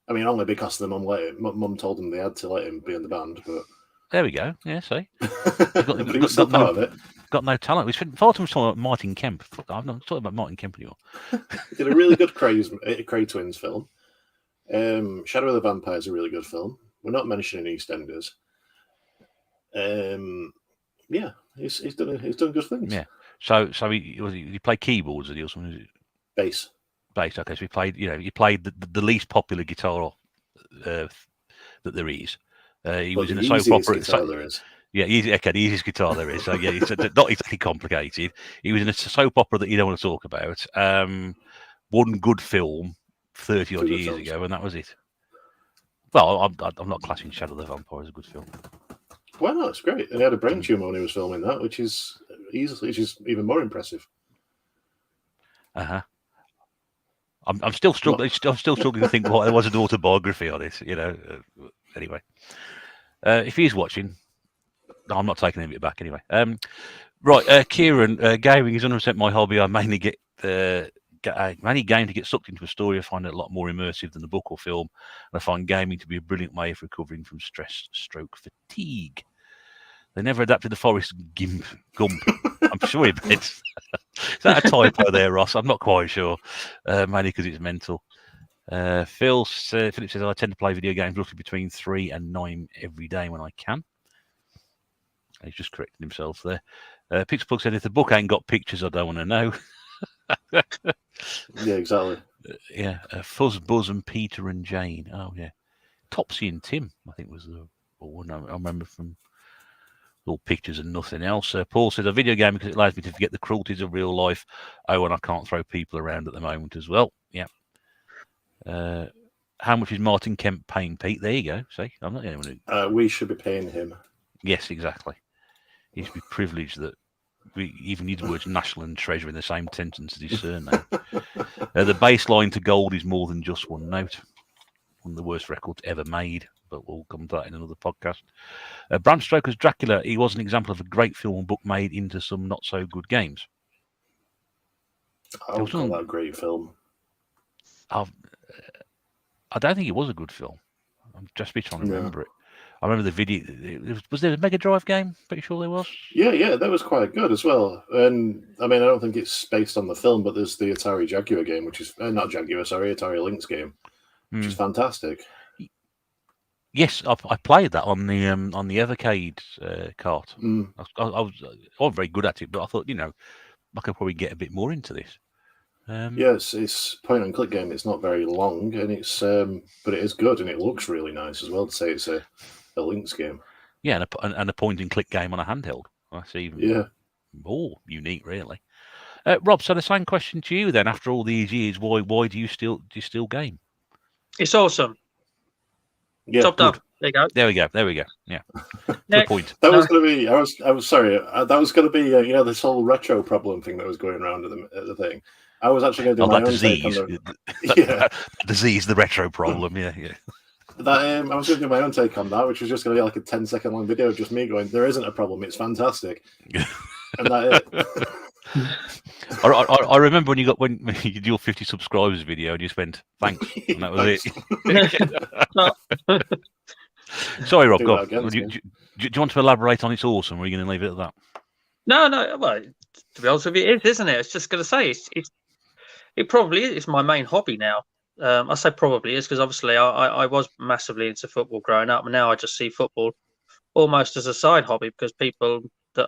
I mean, only because the mum told him they had to let him be in the band. But there we go. Yeah, see, he was still part of it. Got no talent. We spent far too much time about Martin Kemp. I'm not talking about Martin Kemp anymore. He did a really good Cray Twins film. Shadow of the Vampire is a really good film. We're not mentioning EastEnders. Yeah, he's done good things. Yeah. So he played keyboards, or something? Bass. Okay, so he played the least popular guitar that there is. He was in a soap opera. There is. Yeah, the easiest guitar there is. So yeah, it's not exactly complicated. He was in a soap opera that you don't want to talk about. One good film 30 odd years ago, and that was it. Well, I'm not classing Shadow of the Vampire as a good film. Why not? It's great. And he had a brain tumor when he was filming that, which is even more impressive. I'm still struggling. I'm still struggling to think what there was an autobiography on it. Anyway, if he's watching, I'm not taking any of it back anyway. Right, Kieran, gaming is 100% my hobby. I mainly get any game to get sucked into a story. I find it a lot more immersive than the book or film, and I find gaming to be a brilliant way of recovering from stress, stroke, fatigue. They never adapted the Forrest Gump. I'm sure he did. Is that a typo there, Ross? I'm not quite sure. Mainly because it's mental. Philip says, I tend to play video games roughly between 3 and 9 every day when I can. He's just correcting himself there. Pixelplug said, if the book ain't got pictures, I don't want to know. Yeah, exactly. Fuzz, Buzz, and Peter and Jane. Oh, yeah. Topsy and Tim, I think was the one I remember from all pictures and nothing else. Paul says, a video game because it allows me to forget the cruelties of real life. Oh, and I can't throw people around at the moment as well. Yeah. How much is Martin Kemp paying Pete? There you go. See, I'm not the only one we should be paying him. Yes, exactly. He should be privileged that we even use the words national and treasure in the same sentence as his surname. The baseline to gold is more than just one note. One of the worst records ever made, but we'll come to that in another podcast. Bram Stoker's Dracula, he was an example of a great film and book made into some not so good games. I would call that a great film. I don't think it was a good film. I'm just trying to remember it. I remember the video. Was there a Mega Drive game? Pretty sure there was. Yeah, that was quite good as well. And I mean, I don't think it's based on the film, but there's the Atari Jaguar game, which is not Jaguar, sorry, Atari Lynx game, which is fantastic. Yes, I played that on the Evercade cart. Mm. I wasn't very good at it, but I thought, I could probably get a bit more into this. Yeah, it's point and click game. It's not very long, and it's but it is good, and it looks really nice as well. To say it's a Lynx game. Yeah, and a point and click game on a handheld. That's even more unique, really. Rob, so the same question to you then. After all these years, why do you still game? It's awesome. Yeah, Top good. done. There you go. There we go. Yeah, Next. good point. That was going to be. I was sorry. That was going to be. This whole retro problem thing that was going around at the thing. I was actually going to do my own take on the disease, the retro problem. Yeah. That I was going to do my own take on that, which was just going to be like a 10-second long video of just me going, "There isn't a problem. It's fantastic," and that it. I remember when you did your 50 subscribers video and you spent thanks, and that was it. Sorry, Rob. Go. Do you want to elaborate on it's awesome, or are you going to leave it at that? No. Well, to be honest with you, it is, isn't it? It's just going to say it probably is. It's my main hobby now. I say probably is because obviously I was massively into football growing up, and now I just see football almost as a side hobby because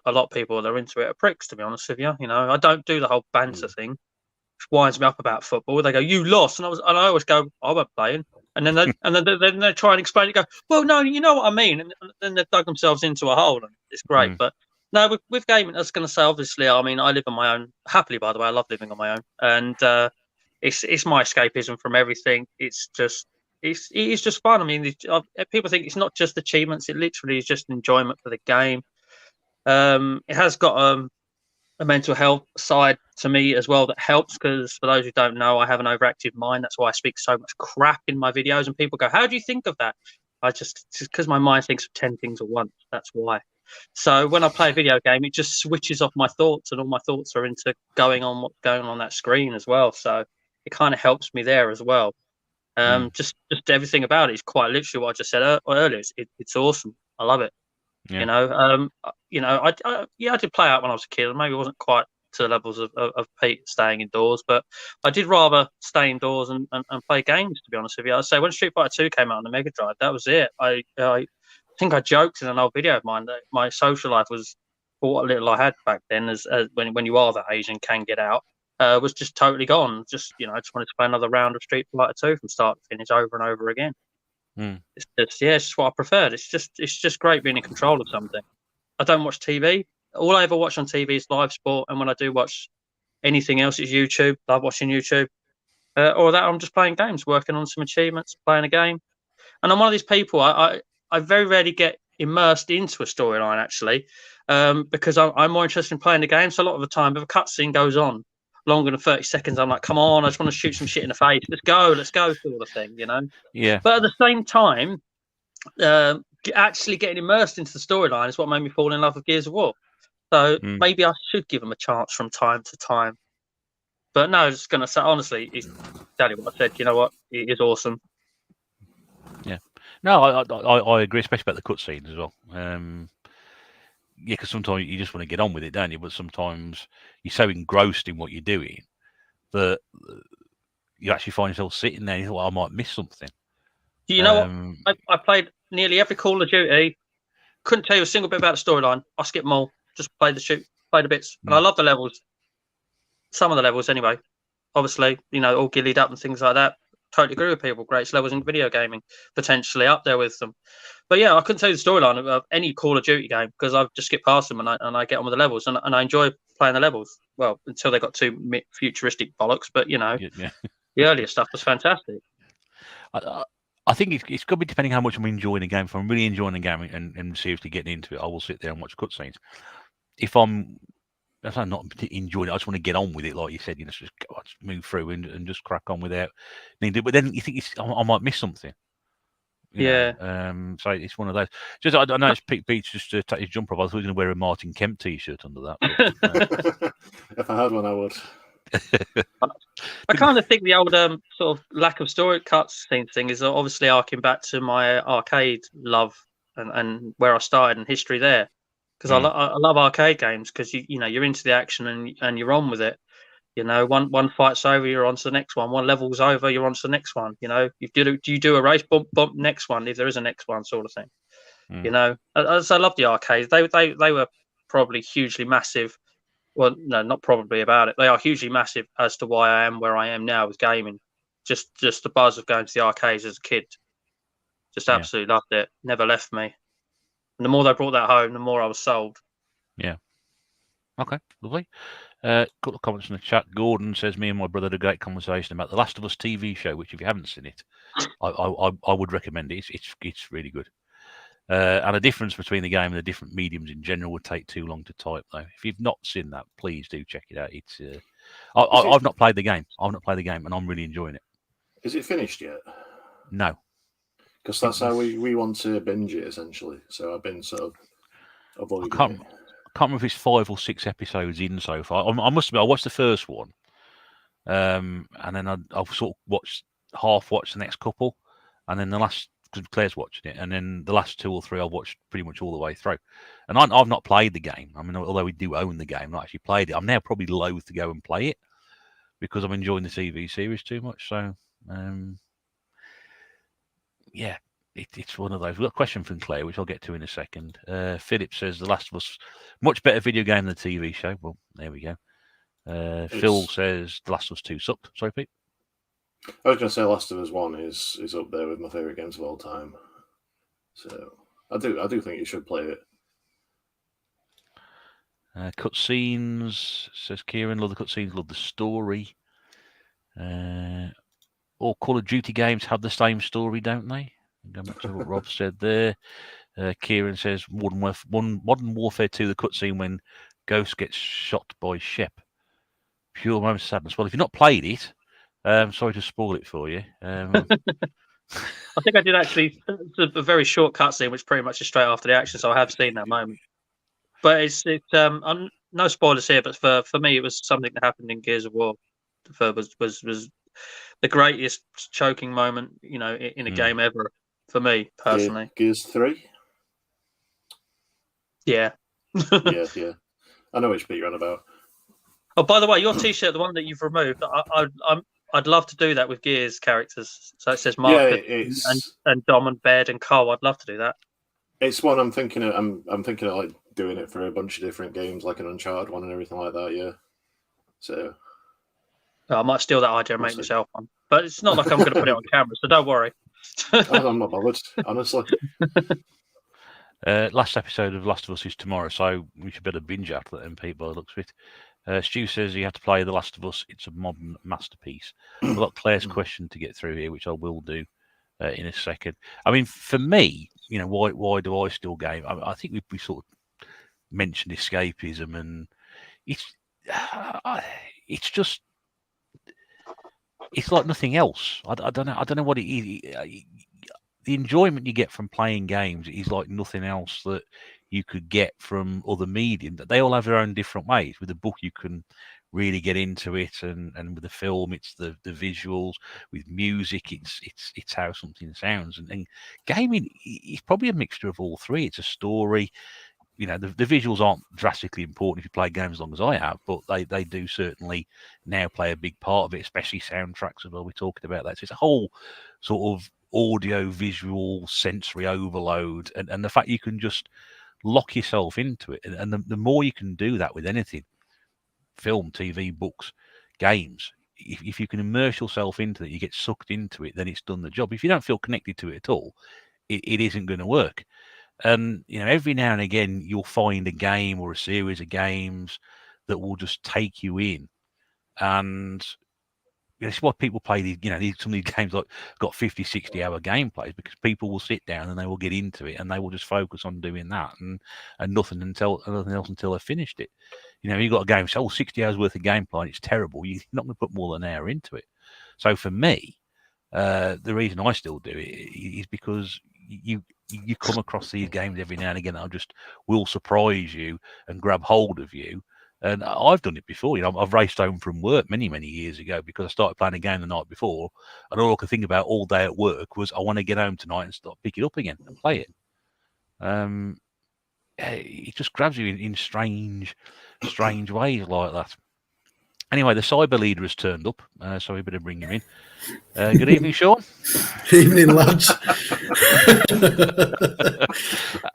a lot of people that are into it are pricks. To be honest with you, I don't do the whole banter thing, which winds me up about football. They go, "You lost," and I always go, "I wasn't playing." And then they try and explain it. Go, well, no, you know what I mean. And then they've dug themselves into a hole, and it's great. But no, with gaming, I was going to say, obviously, I mean, I live on my own happily. By the way, I love living on my own, and it's my escapism from everything. It is just fun. I mean, people think it's not just achievements; it literally is just enjoyment for the game. It has got a mental health side to me as well that helps because for those who don't know, I have an overactive mind. That's why I speak so much crap in my videos, and people go, "How do you think of that?" Just because my mind thinks of 10 things at once. That's why. So when I play a video game, it just switches off my thoughts, and all my thoughts are into what's going on that screen as well. So it kind of helps me there as well. Just everything about it is quite literally what I just said earlier. It's awesome. I love it. Yeah. I did play out when I was a kid. Maybe it wasn't quite to the levels of Pete staying indoors, but I did rather stay indoors and play games. To be honest with you, I'd say when Street Fighter 2 came out on the Mega Drive, that was it. I think I joked in an old video of mine that my social life was, for what little I had back then, as when you are that age and can get out, was just totally gone. Just I just wanted to play another round of Street Fighter 2 from start to finish over and over again. It's just what I preferred. It's just great being in control of something. I don't watch TV. All I ever watch on TV is live sport, and when I do watch anything else, it's YouTube. Love watching YouTube, or that I'm just playing games, working on some achievements, playing a game. And I'm one of these people. I very rarely get immersed into a storyline actually, because I'm more interested in playing the game. So a lot of the time, if a cutscene goes on longer than 30 seconds, I'm like, come on, I just want to shoot some shit in the face. Let's go, sort of thing, Yeah. But at the same time, actually getting immersed into the storyline is what made me fall in love with Gears of War. So maybe I should give them a chance from time to time. But no, I was just going to say, honestly, it's exactly what I said. You know what? It is awesome. Yeah. No, I agree, especially about the cutscenes as well. Yeah, because sometimes you just want to get on with it, don't you? But sometimes you're so engrossed in what you're doing that you actually find yourself sitting there and you thought, well, I might miss something. You know what? I played nearly every Call of Duty. Couldn't tell you a single bit about the storyline. I skipped them all. Just played the bits. And I love the levels. Some of the levels, anyway. Obviously, all gillied up and things like that. Totally agree with people. Great levels in video gaming, potentially up there with them. But yeah, I couldn't tell you the storyline of any Call of Duty game because I've just skipped past them and I get on with the levels and I enjoy playing the levels. Well, until they got too futuristic bollocks, but the earlier stuff was fantastic. I think it's got to be depending how much I'm enjoying the game. If I'm really enjoying the game and seriously getting into it, I will sit there and watch cutscenes. If I'm not enjoying it, I just want to get on with it, like you said. Just move through and just crack on without needing to. But then you think I might miss something. So it's one of those. Just I know it's Pete's just to take his jumper off. I thought he was going to wear a Martin Kemp T-shirt under that. But, if I had one, I would. I kind of think the old sort of lack of story cutscene thing is obviously arcing back to my arcade love and where I started and history there, because I love arcade games because you're into the action and you're on with it. You know, one fight's over, you're on to the next one. One level's over, you're on to the next one. You know, you do a race, bump, next one, if there is a next one, sort of thing. You know, I love the arcades. They were probably hugely massive. Well, no, not probably about it. They are hugely massive as to why I am where I am now with gaming. Just the buzz of going to the arcades as a kid. Just absolutely loved it. Never left me. And the more they brought that home, the more I was sold. Yeah. Okay, lovely. Couple of comments in the chat. Gordon says, "Me and my brother had a great conversation about the Last of Us TV show, which if you haven't seen it, I would recommend it. It's really good. And the difference between the game and the different mediums in general would take too long to type, though. If you've not seen that, please do check it out. It's I've not played the game. I've not played the game, and I'm really enjoying it. Is it finished yet? No, because that's how we want to binge it essentially. So I've been sort of avoiding it. I can't remember if it's 5 or 6 episodes in so far. I must admit, I watched the first one, and then I've sort of watched the next couple, and then the last, because Claire's watching it, and then the last 2 or 3 I've watched pretty much all the way through. And I've not played the game. I mean, although we do own the game, I've not actually played it. I'm now probably loath to go and play it because I'm enjoying the TV series too much. So, yeah. It's one of those. We've got a question from Claire, which I'll get to in a second. Philip says The Last of Us, much better video game than the TV show. Well, there we go. Phil says The Last of Us 2 sucked. Sorry, Pete. I was going to say Last of Us 1 is up there with my favourite games of all time. So I do think you should play it. Cutscenes, says Kieran. Love the cutscenes, love the story. All Call of Duty games have the same story, don't they? Going back to what Rob said there. Kieran says Modern Warfare 2, the cutscene when Ghost gets shot by Shep. Pure moment of sadness. Well, if you've not played it, sorry to spoil it for you. I think I did actually. It's a very short cutscene, which pretty much is straight after the action, so I have seen that moment. But it's no spoilers here. But for me, it was something that happened in Gears of War. Was the greatest choking moment, you know, in a game ever for me personally. Gears 3. Yeah. yeah. I know which bit you're on about. Oh, by the way, your T-shirt, the one that you've removed, I'd love to do that with Gears characters. So it says Mark and Dom and Baird and Cole. I'd love to do that. It's one I'm thinking of. I'm thinking of like doing it for a bunch of different games, like an Uncharted one and everything like that. Yeah. So I might steal that idea and make myself one, but it's not like I'm going to put it on camera, so don't worry. I'm not bothered, honestly. Last episode of Last of Us is tomorrow, so we should better binge after that, MP, by the looks of it. Stu says you have to play The Last of Us. It's a modern masterpiece. I've got Claire's question to get through here, which I will do in a second. I mean, for me, you know, why do I still game? I think we sort of mentioned escapism, and it's just. It's like nothing else. I don't know what it is. The enjoyment you get from playing games is like nothing else that you could get from other medium. They all have their own different ways. With the book, you can really get into it, and with the film, it's the visuals. With music, it's how something sounds. And gaming is probably a mixture of all three. It's a story. You know, the visuals aren't drastically important if you play games as long as I have, but they do certainly now play a big part of it, especially soundtracks as well. We're talking about that. So it's a whole sort of audio, visual, sensory overload, and the fact you can just lock yourself into it. And the more you can do that with anything, film, TV, books, games, if you can immerse yourself into it, you get sucked into it, then it's done the job. If you don't feel connected to it at all, it isn't going to work. And, you know, every now and again, you'll find a game or a series of games that will just take you in. And it's why people play these, you know, some of these games like got 50, 60 hour gameplays, because people will sit down and they will get into it and they will just focus on doing that and nothing else until they've finished it. You know, you've got a game, so 60 hours worth of gameplay and it's terrible. You're not going to put more than an hour into it. So for me, the reason I still do it is because you come across these games every now and again that just will surprise you and grab hold of you. And I've done it before. You know, I've raced home from work many, many years ago because I started playing a game the night before, and all I could think about all day at work was I want to get home tonight and pick it up again and play it. It just grabs you in strange ways like that. Anyway, the cyber leader has turned up, so we better bring him in. Good evening, Sean. Evening, lads.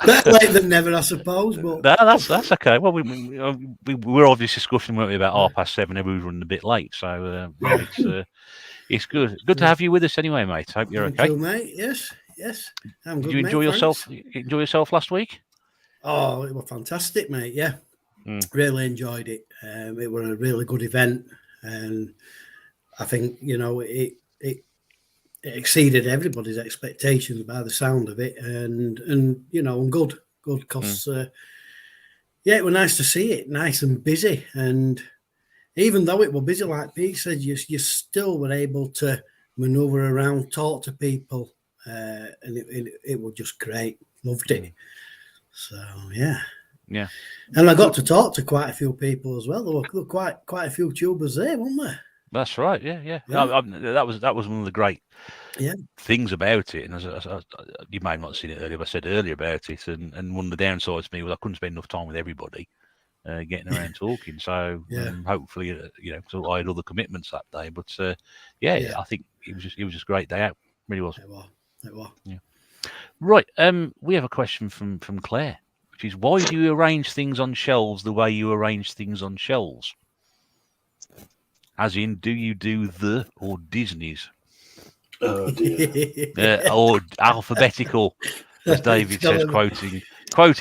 Better late than never, I suppose. But No, that's okay. Well, we were obviously discussing, weren't we, about 7:30. We were running a bit late, so it's good. Good to have you with us anyway, mate. Hope you're Thank okay. you, mate. Yes, I'm good. Did you enjoy mate, yourself? thanks. Enjoy yourself last week? Oh, it was fantastic, mate. Yeah, really enjoyed it. It was a really good event, and I think it exceeded everybody's expectations by the sound of it, and good because it was nice to see it, nice and busy, and even though it was busy, like Pete said, you still were able to maneuver around, talk to people, and it was just great. Loved it. So yeah. And I got to talk to quite a few people as well. There were quite a few tubers there, weren't there? That's right. Yeah. That was one of the great things about it. And as you may have not seen it earlier, but I said earlier about it. And one of the downsides to me was I couldn't spend enough time with everybody getting around talking. So hopefully, so I had other commitments that day. But I think it was just a great day out. Really was. It was. Yeah. Right. We have a question from Claire, which is, why do you arrange things on shelves the way you arrange things on shelves? As in, do you do the or Disney's? Oh dear. Or alphabetical, as David says, quoting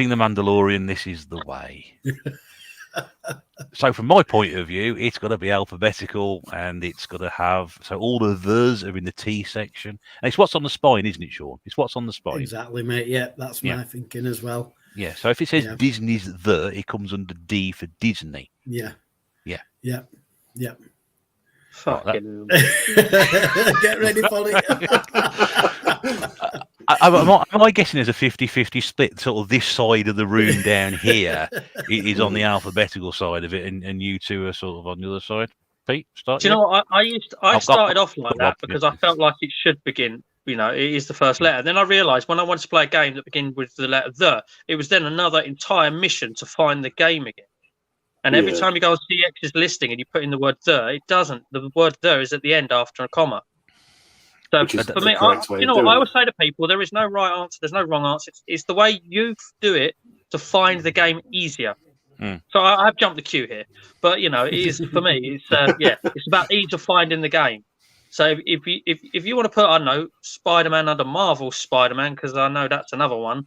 the Mandalorian, this is the way. So from my point of view, it's got to be alphabetical, and it's got to have, so all the the's are in the T section. And it's what's on the spine, isn't it, Sean? It's what's on the spine. Exactly, mate. Yeah, that's my thinking as well. Yeah, so if it says Disney's the, it comes under D for Disney. Yeah. Fucking Get ready for it. Am I guessing there's a 50-50 split? Sort of this side of the room down here is on the alphabetical side of it, and you two are sort of on the other side. Pete, start. Do you know what I started off like that because I felt like it should begin. It is the first letter. Then I realised when I wanted to play a game that began with the letter the, it was then another entire mission to find the game again. And every time you go on CX's listing and you put in the word the, it doesn't. The word the is at the end after a comma. So for me, I always say to people, there is no right answer. There's no wrong answer. It's the way you do it to find the game easier. So I have jumped the queue here, but it is for me. It's about ease of finding the game. So if you want to put, I don't know, Spider-Man under Marvel Spider-Man, because I know that's another one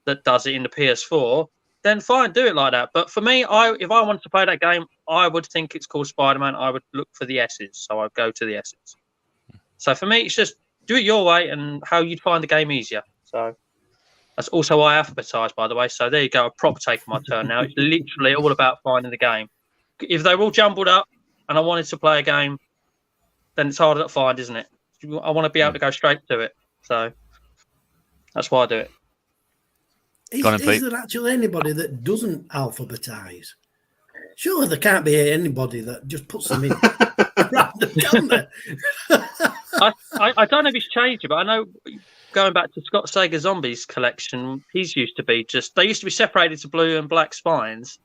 that does it in the PS4. Then fine, do it like that. But for me, if I wanted to play that game, I would think it's called Spider-Man. I would look for the S's, so I'd go to the S's. So for me, it's just do it your way and how you'd find the game easier. So that's also why I alphabetise, by the way. So there you go, a proper take my turn now. It's literally all about finding the game. If they're all jumbled up and I wanted to play a game, then it's harder to find, isn't it? I want to be able to go straight to it. So that's why I do it. Is there actually anybody that doesn't alphabetise? Surely there can't be anybody that just puts them in random, can there? I don't know if he's changed it, but I know going back to Scott Sager Zombies collection, they used to be separated to blue and black spines,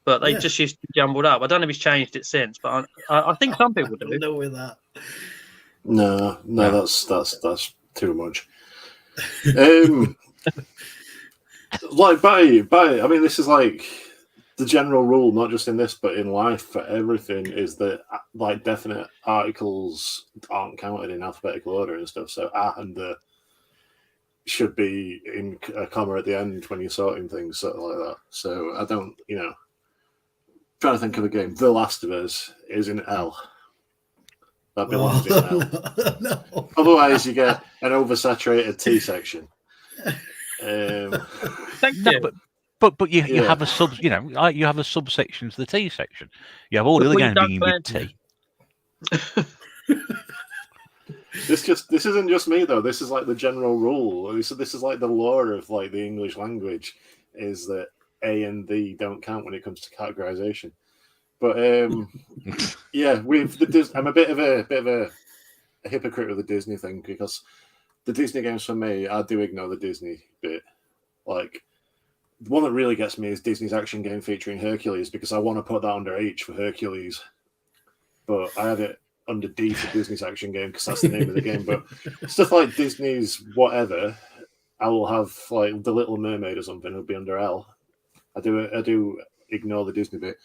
but they just used to be jumbled up. I don't know if he's changed it since, but I think some people do. I don't know with that. No, that's too much. Like by I mean, this is like the general rule, not just in this but in life for everything, is that like definite articles aren't counted in alphabetical order and stuff. So and the should be in a comma at the end when you're sorting things, sort of like that. So I don't, trying to think of a game. The Last of Us is in L. That belongs in L. No. Otherwise, you get an oversaturated T section. Thank you. But you have a you have a subsection to the T section. You have all the other games being with T. This isn't just me though. This is like the general rule. This is like the law of like the English language, is that A and D don't count when it comes to categorization. But I'm a bit of a hypocrite with the Disney thing, because the Disney games for me, I do ignore the Disney bit. Like, the one that really gets me is Disney's action game featuring Hercules, because I want to put that under H for Hercules. but I had it under D for Disney's action game because that's the name of the game. But stuff like Disney's whatever, I will have like The Little Mermaid or something. It'll be under L. I do ignore the Disney bit,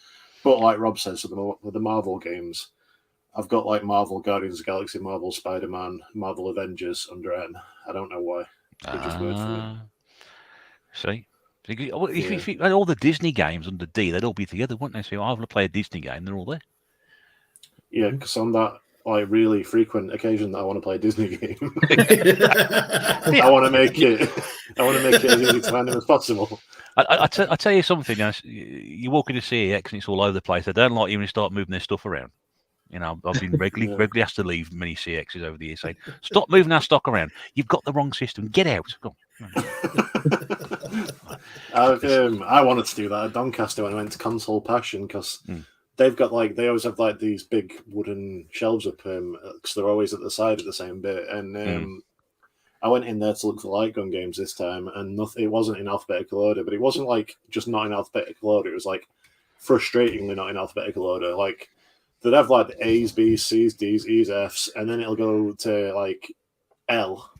but like Rob says, with the Marvel games, I've got like Marvel Guardians of the Galaxy, Marvel Spider-Man, Marvel Avengers under N. I don't know why. It just worked for me. See, if you had all the Disney games under D, they'd all be together, wouldn't they? So I want to play a Disney game, they're all there. Yeah, because on that like really frequent occasion that I want to play a Disney game, I want to make it as easy to find them as possible. I tell you something. You walk into CEX and it's all over the place. They don't like you when you start moving their stuff around. You know, I've been regularly asked to leave many CXs over the years saying, "Stop moving our stock around. You've got the wrong system. Get out." Go on. I wanted to do that at Doncaster when I went to Console Passion because they've got they always have like these big wooden shelves up because they're always at the side of the same bit. And I went in there to look for light gun games this time, and it wasn't in alphabetical order, but it wasn't like just not in alphabetical order. It was like frustratingly not in alphabetical order. Like they'd have like the A's, B's, C's, D's, E's, F's, and then it'll go to like L.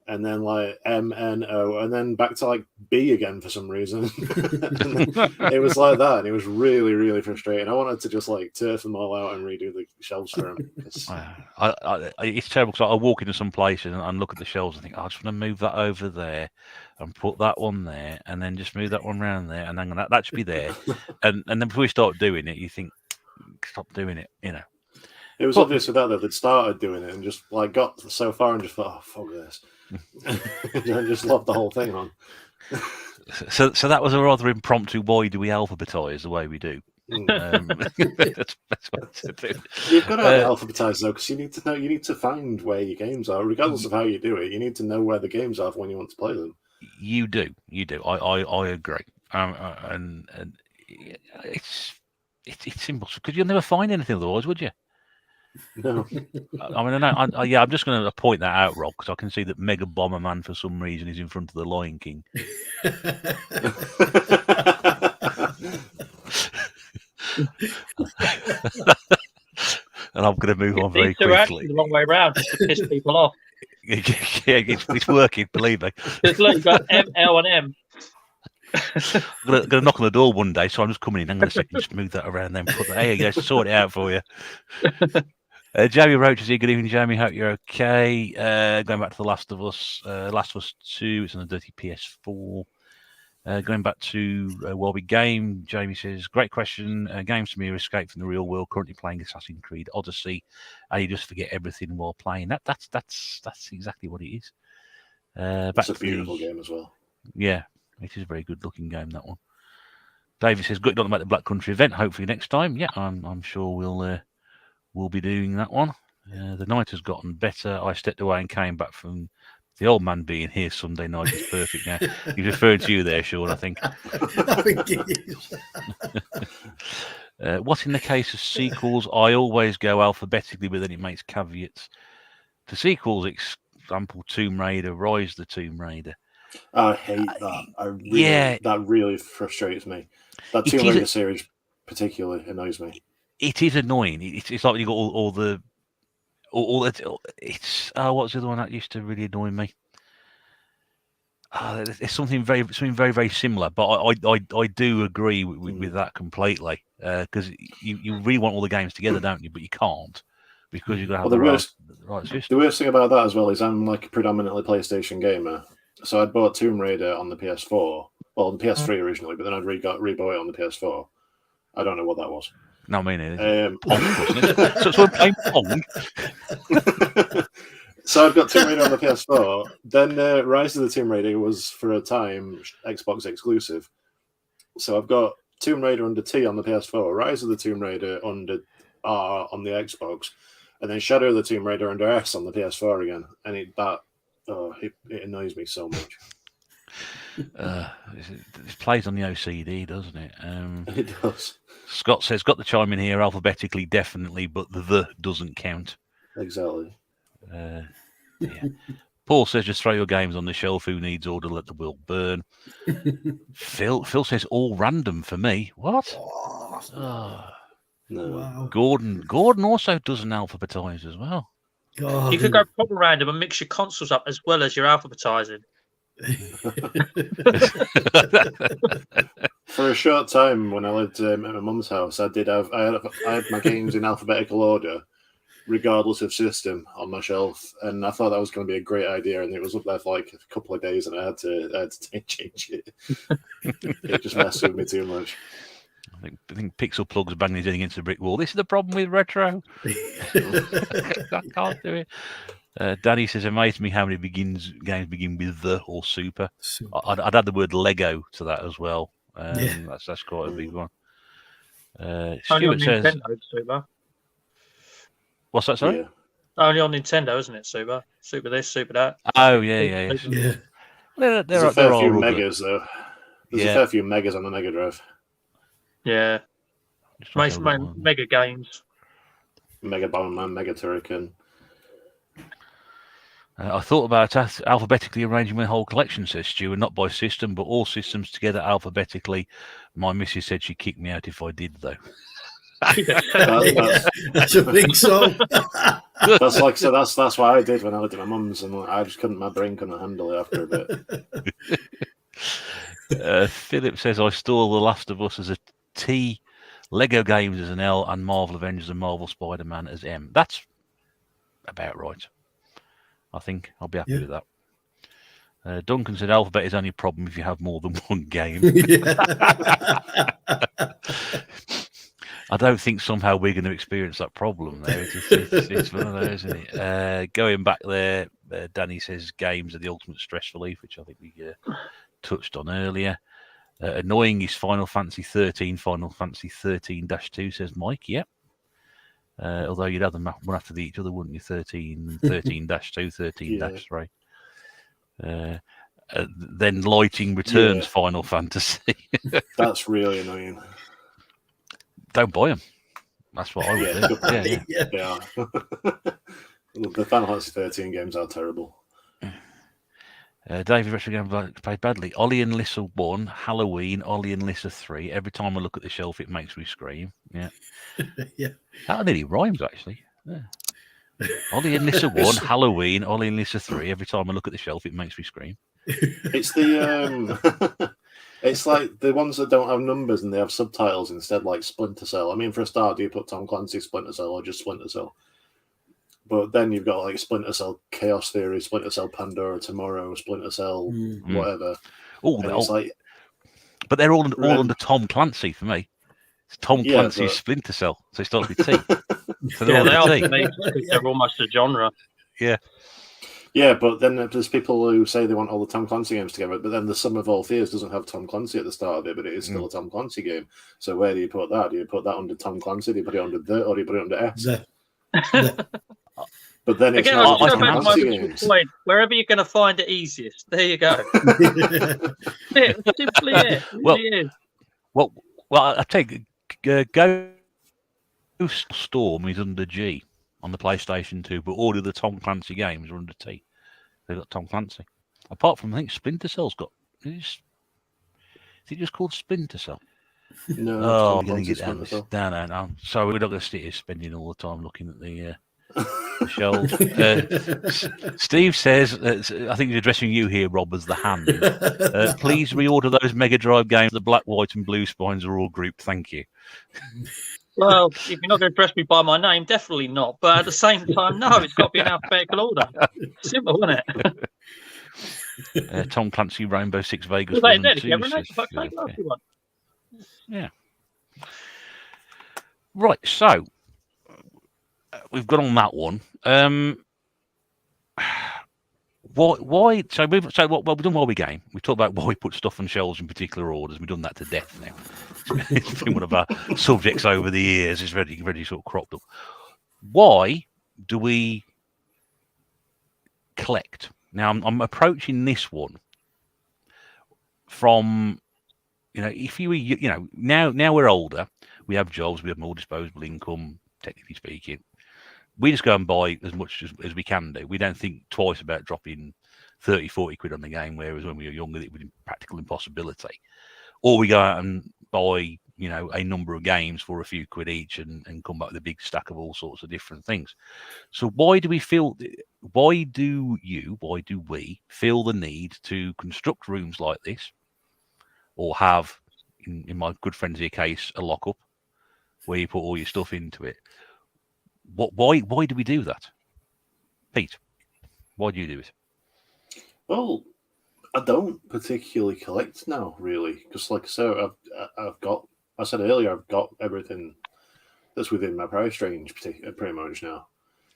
And then like M, N, O, and then back to like B again for some reason. It was like that, and it was really, really frustrating. I wanted to just like turf them all out and redo the shelves for them. It's terrible because I walk into some places and look at the shelves and think, I just want to move that over there and put that one there, and then just move that one around there, and then that should be there. and then before you start doing it, you think, stop doing it, you know. It was obvious with that they'd started doing it and just like got so far and just thought, oh fuck this. And just lobbed the whole thing on. So that was a rather impromptu. Why do we alphabetize the way we do? That's what to do. You've got to have it alphabetized though, because you need to know. You need to find where your games are, regardless of how you do it. You need to know where the games are when you want to play them. You do. I agree. And it's simple because you'll never find anything otherwise, would you? No. I mean, I'm just going to point that out, Rob, because I can see that Mega Bomberman for some reason is in front of the Lion King. And I'm going to move on very quickly. The wrong way around just to piss people off. Yeah, it's working, believe me. Just look, you've got M, L, and M. I'm going to knock on the door one day, so I'm just coming in. I'm going to just move that around, then put that. Hey, guys, sort it out for you. Jamie Roach is here. Good evening, Jamie. Hope you're okay. Going back to The Last of Us. Last of Us 2. It's on a dirty PS4. Going back to Welby Game, Jamie says, great question. Games to me are escape from the real world. Currently playing Assassin's Creed Odyssey, and you just forget everything while playing. That's exactly what it is. It's a beautiful game as well. Yeah, it is a very good looking game, that one. David says, good luck about the Black Country event. Hopefully next time. Yeah, I'm sure we'll be doing that one. The night has gotten better. I stepped away and came back from the old man being here Sunday night. Is perfect now. He's referring to you there, Sean, I think. I think it is. What in the case of sequels? I always go alphabetically, but then it makes caveats. To sequels, example, Tomb Raider, Rise of the Tomb Raider. I hate that. That really frustrates me. That Tomb Raider series particularly annoys me. It is annoying. It's like you got all the. It's what's the other one that used to really annoy me? It's something very, very similar, but I do agree with that completely because you really want all the games together, don't you? But you can't because you've got to have the right system. The worst thing about that as well is I'm like a predominantly PlayStation gamer, so I'd bought Tomb Raider on the PS4, well, on the PS3 originally, but then I'd rebought it on the PS4. I don't know what that was. No, me neither. Pong, wasn't it? So we're playing Pong. So I've got Tomb Raider on the PS4. Then Rise of the Tomb Raider was for a time Xbox exclusive. So I've got Tomb Raider under T on the PS4, Rise of the Tomb Raider under R on the Xbox, and then Shadow of the Tomb Raider under S on the PS4 again. And it annoys me so much. It plays on the OCD, doesn't it? It does. Scott says, got the chime in here alphabetically, definitely, but the doesn't count. Exactly. Yeah. Paul says, just throw your games on the shelf. Who needs order? Let the world burn. Phil says, all random for me. What? No. Wow. Gordon also doesn't alphabetize as well. God. You could go proper random and mix your consoles up as well as your alphabetizing. For a short time when I lived at my mum's house, I had my games in alphabetical order, regardless of system, on my shelf, and I thought that was going to be a great idea. And it was up there for like a couple of days, and I had to change it. It just messed with me too much. I think Pixel Plug's banging his head against the brick wall. This is the problem with retro. I can't do it. Danny says, amazed me how many games begin with the or super. I'd add the word Lego to that as well. That's quite a big one. Only on Stuart says, Nintendo, Super. what's that, sorry? Yeah. Only on Nintendo, isn't it, Super? Super this, Super that. Oh, yeah. Yeah. There's a fair few megas, though. There's a fair few megas on the Mega Drive. Yeah. Mega games. Mega Bomberman, Mega Turrican. I thought about alphabetically arranging my whole collection, says Stu, and not by system, but all systems together alphabetically. My missus said she'd kick me out if I did, though. That's a big song. That's what I did when I lived at my mum's, and my brain couldn't handle it after a bit. Philip says, I store The Last of Us as a T, Lego Games as an L, and Marvel Avengers and Marvel Spider-Man as M. That's about right. I think I'll be happy with that. Duncan said, alphabet is only a problem if you have more than one game. I don't think somehow we're going to experience that problem there. It's one of those, isn't it? Going back there, Danny says games are the ultimate stress relief, which I think we touched on earlier. Annoying is Final Fantasy 13, Final Fantasy 13-2, says Mike. Yep. Although you'd have them one after each other, wouldn't you? 13, 13-2, 13-3. Then Lighting returns Final Fantasy. That's really annoying. Don't buy them. That's what I would do. Yeah. The Final Fantasy 13 games are terrible. David Retrogram played badly. Ollie and Lissa 1, Halloween, Ollie and Lissa 3. Every time I look at the shelf, it makes me scream. Yeah. Yeah. That nearly rhymes, actually. Yeah. Ollie and Lissa 1, Halloween, Ollie and Lissa 3. Every time I look at the shelf, it makes me scream. It's the it's like the ones that don't have numbers and they have subtitles instead, like Splinter Cell. I mean, for a start, do you put Tom Clancy's Splinter Cell or just Splinter Cell? But then you've got like Splinter Cell Chaos Theory, Splinter Cell Pandora Tomorrow, Splinter Cell whatever. But they're all under Tom Clancy for me. It's Tom Clancy's Splinter Cell, so it starts with T. So they are to me because they're almost a genre. Yeah. Yeah, but then there's people who say they want all the Tom Clancy games together, but then the Sum of All Fears doesn't have Tom Clancy at the start of it, but it is still a Tom Clancy game. So where do you put that? Do you put that under Tom Clancy? Do you put it under the, or do you put it under S? But then it's not Tom Clancy games. Point, wherever you're going to find it easiest. There you go. Simply it. Well, I take Ghost Storm is under G on the PlayStation 2, but all of the Tom Clancy games are under T. They've got Tom Clancy. Apart from, I think Splinter Cell's got. Is it just called Splinter Cell? No. I'm going to get down. No. Sorry, we're not going to sit here spending all the time looking at the shelves. Steve says, I think he's addressing you here, Rob, as the hand. Please reorder those Mega Drive games. The black, white, and blue spines are all grouped. Thank you. Well, if you're not going to address me by my name, definitely not. But at the same time, no, it's got to be in alphabetical order. Simple, isn't it? Tom Clancy, Rainbow Six Vegas. Yeah. Right, so we've got on that one. Why? So we've done why we game. We talked about why we put stuff on shelves in particular orders. We've done that to death now. It's been one of our subjects over the years. It's really sort of cropped up. Why do we collect? Now I'm approaching this one from, if you now we're older, we have jobs, we have more disposable income, technically speaking. We just go and buy as much as we can do. We don't think twice about dropping 30, 40 quid on the game, whereas when we were younger, it was a practical impossibility. Or we go out and buy a number of games for a few quid each and come back with a big stack of all sorts of different things. So why do we feel the need to construct rooms like this, or have, in my good friend's case, a lockup where you put all your stuff into it? Why do we do that, Pete? Why do you do it? Well, I don't particularly collect now, really, because like I said, I've got. I said earlier, I've got everything that's within my price range pretty much now.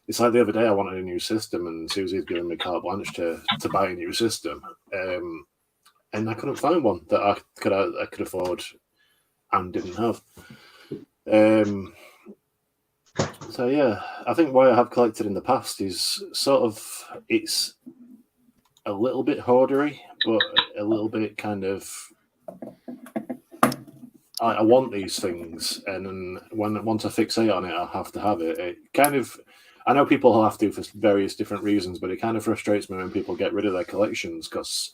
It's like the other day I wanted a new system, and Susie's given me carte blanche to buy a new system, and I couldn't find one that I could afford and didn't have. So yeah, I think why I have collected in the past is sort of, it's a little bit hoardery, but a little bit kind of, I want these things, and then once I fixate on it, I have to have it. It kind of, I know people have to for various different reasons, but it kind of frustrates me when people get rid of their collections, because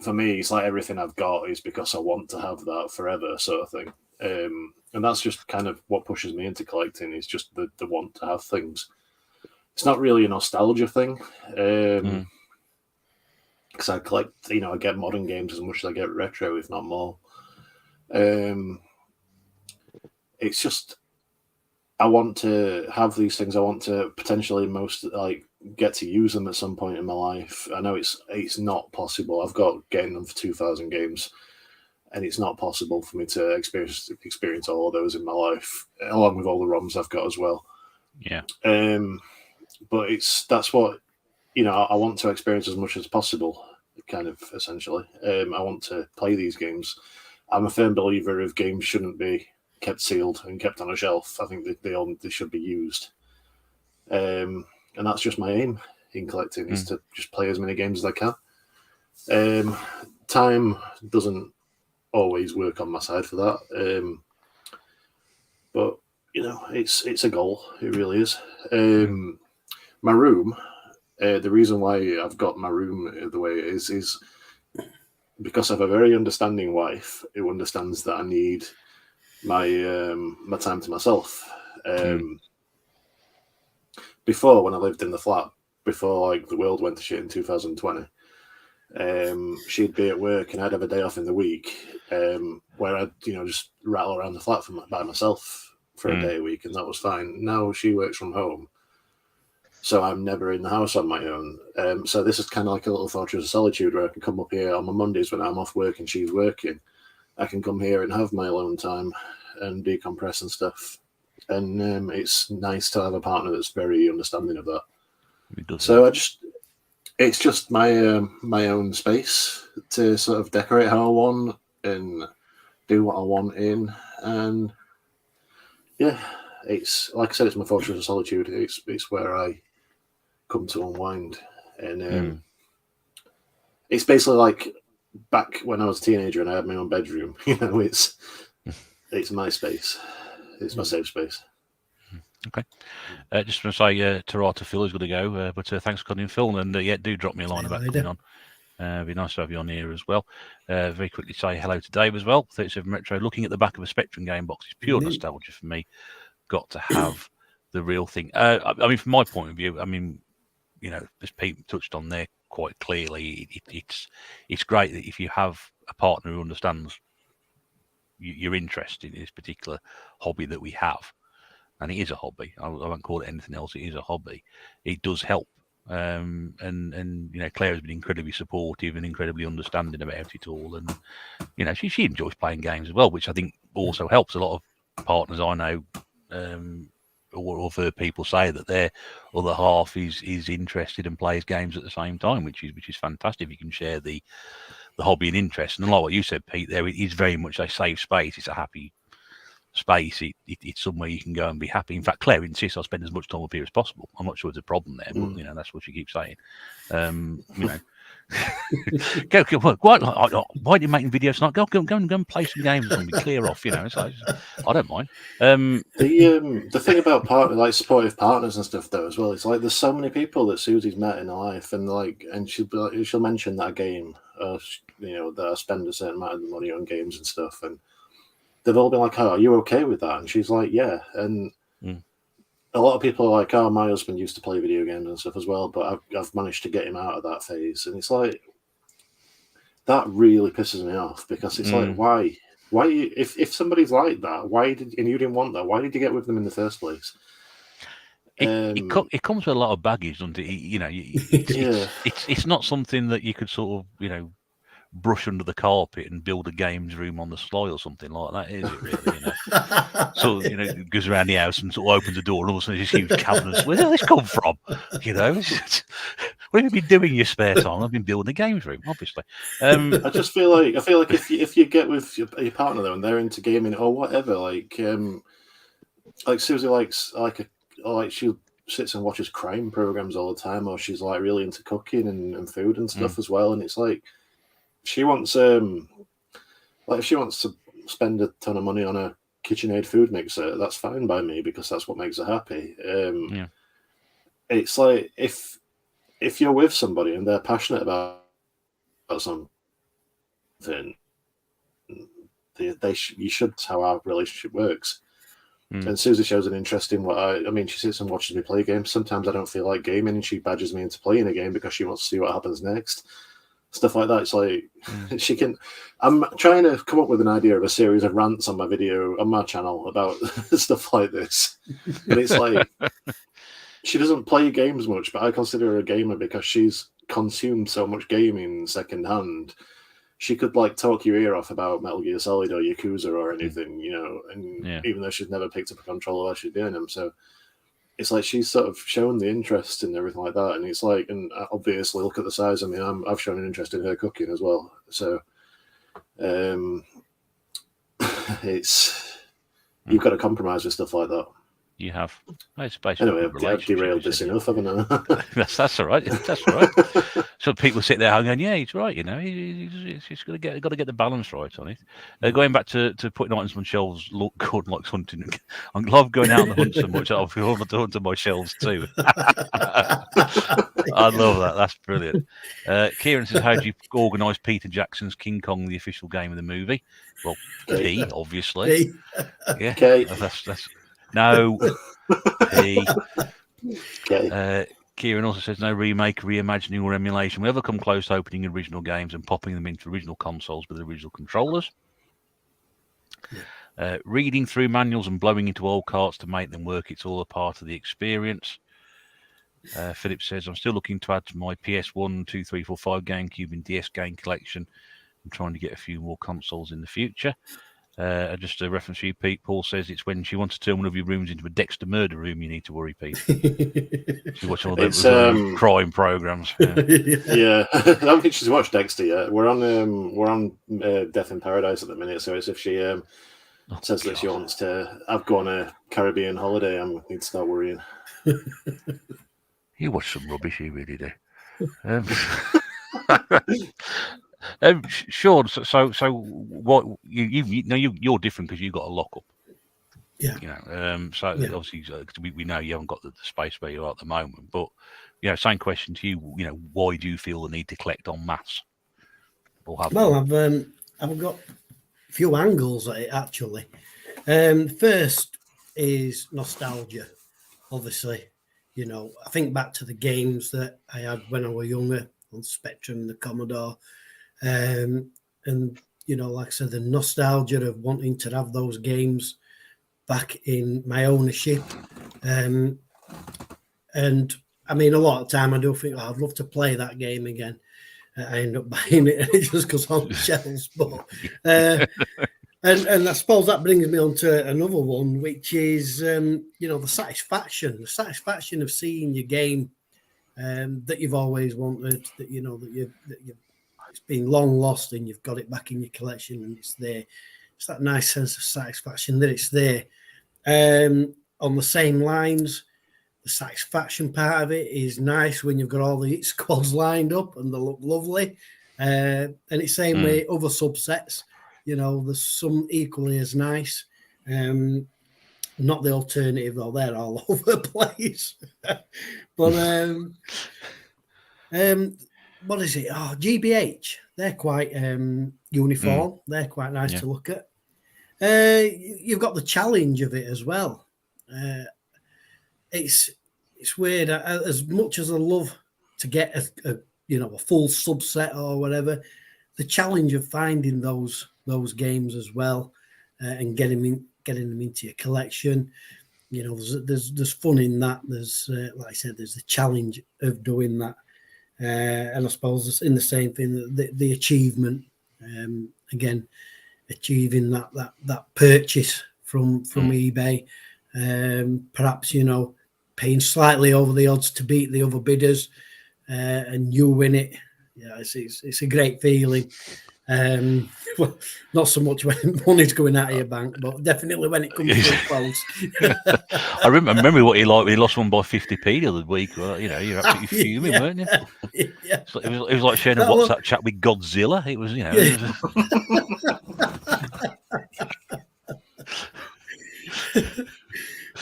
for me, it's like everything I've got is because I want to have that forever, sort of thing. And that's just kind of what pushes me into collecting, is just the want to have things. It's not really a nostalgia thing, because I collect, I get modern games as much as I get retro, if not more. It's just, I want to have these things. I want to potentially get to use them at some point in my life. I know it's not possible. I've got getting them for 2,000 games, and it's not possible for me to experience all of those in my life, along with all the ROMs I've got as well. Yeah. But that's what, I want to experience as much as possible, kind of, essentially. I want to play these games. I'm a firm believer of games shouldn't be kept sealed and kept on a shelf. I think they should be used. And that's just my aim in collecting, is to just play as many games as I can. Time doesn't always work on my side for that. But, it's a goal. It really is. My room, the reason why I've got my room the way it is because I have a very understanding wife who understands that I need my my time to myself. Before, when I lived in the flat, before the world went to shit in 2020, she'd be at work and I'd have a day off in the week, where I'd just rattle around the flat by myself for a day a week, and that was fine. Now she works from home, so I'm never in the house on my own. So this is kind of like a little fortress of solitude, where I can come up here on my Mondays when I'm off work and she's working. I can come here and have my alone time and decompress and stuff. And it's nice to have a partner that's very understanding of that. So it's just my my own space to sort of decorate how I want and do what I want in. And yeah, it's like I said, it's my fortress of solitude. It's where I come to unwind. And it's basically like back when I was a teenager and I had my own bedroom. It's my space. It's my safe space. Okay. Just want to say, Tarata Phil is going to go, but thanks for coming in, Phil. And do drop me a line about coming on. It'd be nice to have you on here as well. Very quickly say hello to Dave as well. 37 Retro. Looking at the back of a Spectrum game box is pure nostalgia for me. Got to have the real thing. I mean, from my point of view, as Pete touched on there quite clearly, it's great that if you have a partner who understands your interest in this particular hobby that we have, and it is a hobby. I won't call it anything else. It is a hobby. It does help. And Claire has been incredibly supportive and incredibly understanding about it all. And, she enjoys playing games as well, which I think also helps. A lot of partners I know, or I've heard people say that their other half is interested and plays games at the same time, which is fantastic. You can share the hobby and interest. And like what you said, Pete, there, it is very much a safe space. It's a happy space. It's somewhere you can go and be happy. In fact, Claire insists I spend as much time up here as possible. I'm not sure there's a problem there, but that's what she keeps saying. Why are you making videos tonight? Go and play some games and be clear off. It's like, I don't mind. The thing about supportive partners and stuff though as well, it's like there's so many people that Susie's met in her life, and she'll mention that game, that I spend a certain amount of money on games and stuff, and they've all been like, "Oh, are you okay with that?" And she's like, "Yeah." And a lot of people are like, "Oh, my husband used to play video games and stuff as well, but I've managed to get him out of that phase." And it's like, that really pisses me off, because it's like, why? If somebody's like that, and you didn't want that, why did you get with them in the first place? It comes with a lot of baggage, doesn't it? It's not something that you could sort of, brush under the carpet and build a games room on the sly or something like that, is it really? So, goes around the house and sort of opens the door and all of a sudden there's this huge cabinets. Where did this come from? What have you been doing in your spare time? I've been building a games room, obviously. I just feel like if you get with your partner though and they're into gaming or whatever, like Susie likes she sits and watches crime programs all the time, or she's like really into cooking and food and stuff as well, and it's like she wants if she wants to spend a ton of money on a KitchenAid food mixer, that's fine by me, because that's what makes her happy. It's like if you're with somebody and they're passionate about something, you should. How our relationship works. And Susie shows an interest in what she sits and watches me play games. Sometimes I don't feel like gaming, and she badgers me into playing a game because she wants to see what happens next. Stuff like that. It's like she can. I'm trying to come up with an idea of a series of rants on my channel about stuff like this, but it's like she doesn't play games much, but I consider her a gamer because she's consumed so much gaming secondhand. She could talk your ear off about Metal Gear Solid or Yakuza or anything, and even though she's never picked up a controller while she's doing them, so it's like she's sort of shown the interest in everything like that, and it's like, and obviously look at the size. I mean, I've shown an interest in her cooking as well, so it's you've got to compromise with stuff like that. You have. It's basically anyway, I've derailed this enough, haven't I? That's all right. That's all right. So people sit there going, "Yeah, he's right." He's just got to get the balance right on it. Going back to putting items on shelves, look good like hunting. I love going out on the hunt so much. I feel to hunt on my shelves too. I love that. That's brilliant. Kieran says, "How do you organise Peter Jackson's King Kong, the official game of the movie?" Well, P, obviously. Yeah, that's. No, P. Okay. Kieran also says no remake, reimagining, or emulation will ever come close to opening original games and popping them into original consoles with original controllers. Reading through manuals and blowing into old carts to make them work, it's all a part of the experience. Philip says, I'm still looking to add to my PS1, 2, 3, 4, 5 GameCube and DS game collection. I'm trying to get a few more consoles in the future. Just a reference to you, Pete. Paul says it's when she wants to turn one of your rooms into a Dexter murder room you need to worry, Pete. She watching all those crime programs. Yeah. I don't think she's watched Dexter yet. We're on Death in Paradise at the minute, so it's if she says that she wants to go on a Caribbean holiday, I need to start worrying. You watch some rubbish, you really do. Sean, so what you're different because you got a lockup. Yeah. Obviously we know you haven't got the space where you are at the moment, but same question to you. Why do you feel the need to collect en masse? I've got a few angles at it actually. First is nostalgia. Obviously, I think back to the games that I had when I was younger on Spectrum, the Commodore. And like I said, the nostalgia of wanting to have those games back in my ownership. And I mean, a lot of time I do think I'd love to play that game again. I end up buying it just because on the shelves. But and I suppose that brings me on to another one, which is the satisfaction of seeing your game that you've always wanted, that you've it's been long lost and you've got it back in your collection and it's there. It's that nice sense of satisfaction that it's there. On the same lines, the satisfaction part of it is nice when you've got all the hit squads lined up and they look lovely. And it's the same way other subsets, there's some equally as nice. Not the alternative though, they're all over the place. But what is it? Oh, GBH. They're quite uniform. They're quite nice to look at. You've got the challenge of it as well. It's weird. As much as I love to get a full subset or whatever, the challenge of finding those games as well and getting them into your collection. There's fun in that. There's like I said, there's the challenge of doing that, and I suppose it's in the same thing, the achievement. Again, achieving that purchase from eBay, perhaps paying slightly over the odds to beat the other bidders, and you win it. Yeah, it's a great feeling. Well, not so much when money's going out of your bank, but definitely when it comes so close. I remember what he liked when he lost one by 50p the other week. Well, you're absolutely fuming, weren't you? Yeah. It was like sharing a WhatsApp chat with Godzilla. It was,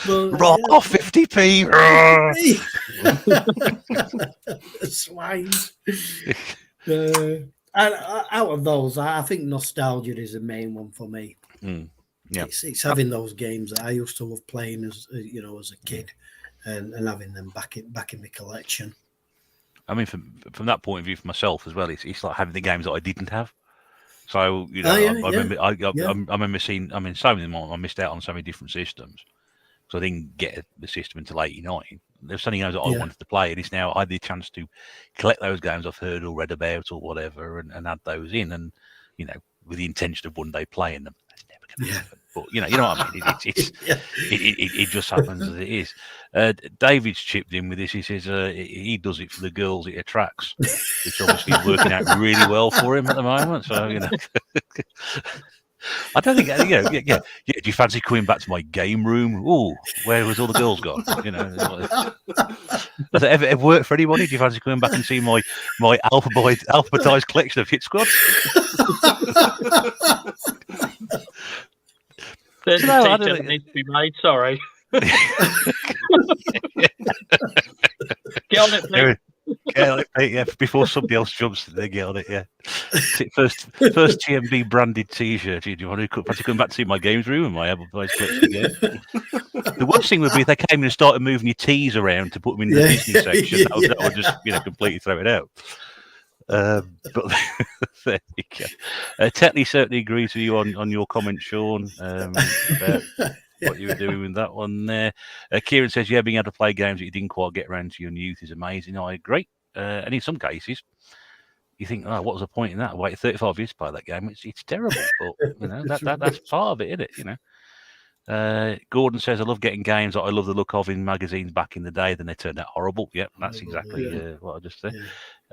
Well, raw 50p. Swines. And out of those, I think nostalgia is the main one for me. Yeah, it's having those games that I used to love playing as a kid, and having them back in my collection. I mean, from that point of view, for myself as well, it's like having the games that I didn't have. So I remember seeing. I mean, so many of them I missed out on so many different systems. So I didn't get the system until '89. There's so many games that I wanted to play, and it's now I had the chance to collect those games I've heard or read about or whatever, and add those in, and with the intention of one day playing them. That's never going to happen. But you know what I mean. It just happens as it is. David's chipped in with this. He says he does it for the girls it attracts, which obviously is working out really well for him at the moment. So I don't think, yeah. Do you fancy coming back to my game room? Oh, where was all the girls gone? Does it ever work for anybody? Do you fancy coming back and see my alphabetized collection of hit squads? There's a detail that needs to be made. Sorry. Get on it, please. Yeah, before somebody else jumps, they get on it. Yeah, first tNb branded T-shirt. Do you want to come back to see my games room and my advertised collection again? The worst thing would be if they came in and started moving your teas around to put them in the Disney section. That would just completely throw it out. But there you go. Tetley certainly agrees with you on your comment, Sean. About what you were doing with that one there. Kieran says, being able to play games that you didn't quite get around to your youth is amazing. I agree. And in some cases, you think, what was the point in that? I waited 35 years to play that game. It's terrible, but that's part of it, isn't it? Gordon says, I love getting games that I love the look of in magazines back in the day. Then they turned out horrible. Yep, that's exactly what I just said.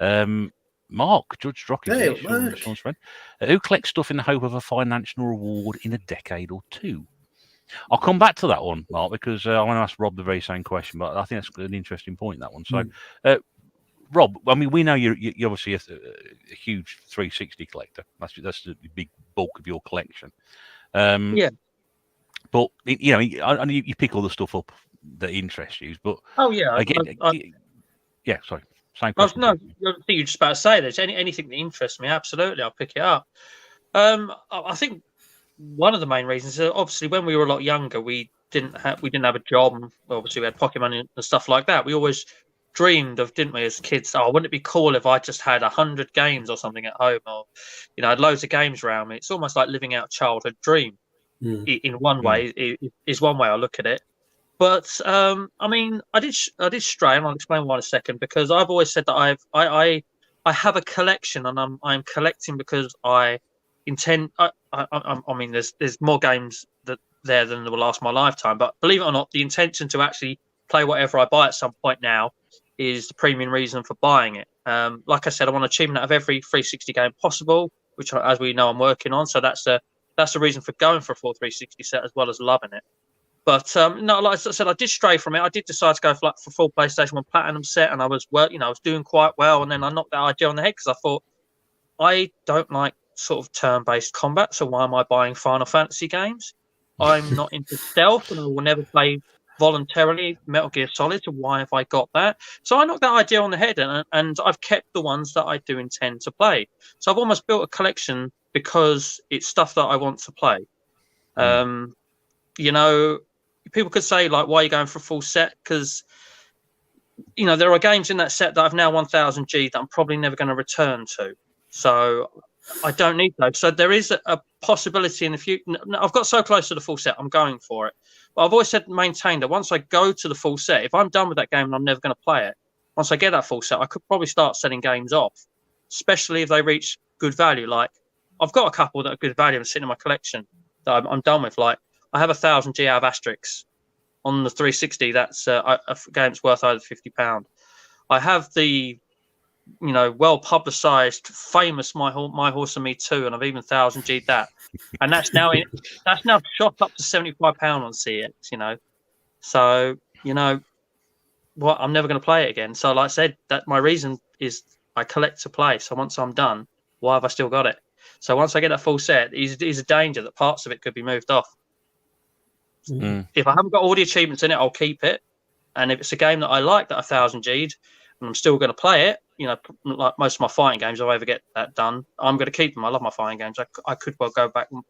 Yeah. Mark, Judge Strocky, Sean's friend, who collects stuff in the hope of a financial reward in a decade or two. I'll come back to that one, Mark, because I want to ask Rob the very same question, but I think that's an interesting point, that one. So, Rob, I mean, we know you're obviously a huge 360 collector. That's the big bulk of your collection. Yeah. But, you pick all the stuff up that interests you. But again, sorry. Same question. No, I think you're just about to say there's anything that interests me. Absolutely, I'll pick it up. I think one of the main reasons is obviously when we were a lot younger, we didn't have a job. Obviously, we had pocket money and stuff like that. We always dreamed of, didn't we, as kids? Oh, wouldn't it be cool if I just had 100 games or something at home, or I had loads of games around me? It's almost like living out a childhood dream. In one way, is one way I look at it. But I mean, I did stray, and I'll explain why in a second. Because I've always said that I have a collection, and I'm collecting because I intend. I mean, there's more games there than will last my lifetime. But believe it or not, the intention to actually play whatever I buy at some point now is the premium reason for buying it. Like I said, I want achievement out of every 360 game possible, which, as we know, I'm working on. So that's the reason for going for a full 360 set, as well as loving it. But no, like I said, I did stray from it. I did decide to go for full PlayStation 1 Platinum set, and I was I was doing quite well. And then I knocked that idea on the head because I thought, I don't like sort of turn-based combat, so why am I buying Final Fantasy games? I'm not into stealth, and I will never play voluntarily Metal Gear Solid, so why have I got that? So I knocked that idea on the head, and I've kept the ones that I do intend to play. So I've almost built a collection because it's stuff that I want to play. You know, people could say, like, why are you going for a full set? Because, you know, there are games in that set that I've now 1000G that I'm probably never going to return to. So I don't need those. So there is a possibility in the future. I've got so close to the full set, I'm going for it. But I've always maintained that once I go to the full set, if I'm done with that game and I'm never going to play it, once I get that full set, I could probably start selling games off, especially if they reach good value. Like, I've got a couple that are good value and sitting in my collection that I'm done with. Like, I have 1000G out of Asterix on the 360. That's a game that's worth over £50. I have the, you know, well publicized, famous My Horse and Me 2, and I've even 1000G'd that, and that's now shot up to £75 on CX. You know, so you know what, I'm never going to play it again. So, like I said, that my reason is I collect to play. So once I'm done, why have I still got it? So once I get that full set, is a danger that parts of it could be moved off. If I haven't got all the achievements in it, I'll keep it. And if it's a game that I like that 1000G'd and I'm still going to play it, you know, like most of my fighting games, if I ever get that done, I'm going to keep them. I love my fighting games. I could go back and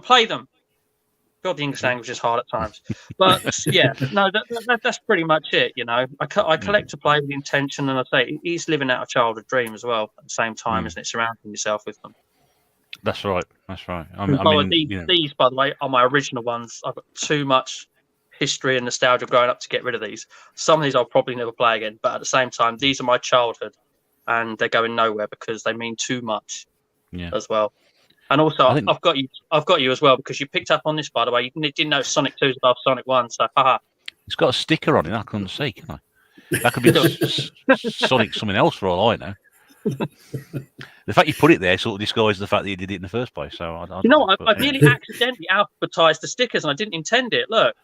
play them. God, the English language is hard at times. But yeah, no, that's pretty much it. You know, I collect to play with the intention, and I say he's living out a childhood dream as well at the same time, isn't it? Surrounding yourself with them. That's right. That's right. These, by the way, are my original ones. I've got too much history and nostalgia growing up to get rid of these. Some of these I'll probably never play again, but at the same time, these are my childhood, and they're going nowhere because they mean too much as well. And also, I've got you as well, because you picked up on this, by the way. You didn't know Sonic 2 is above Sonic 1, so haha. It's got a sticker on it. I couldn't see, can I? That could be Sonic something else for all I know. The fact you put it there sort of disguises the fact that you did it in the first place. So I nearly accidentally alphabetized the stickers, and I didn't intend it. Look,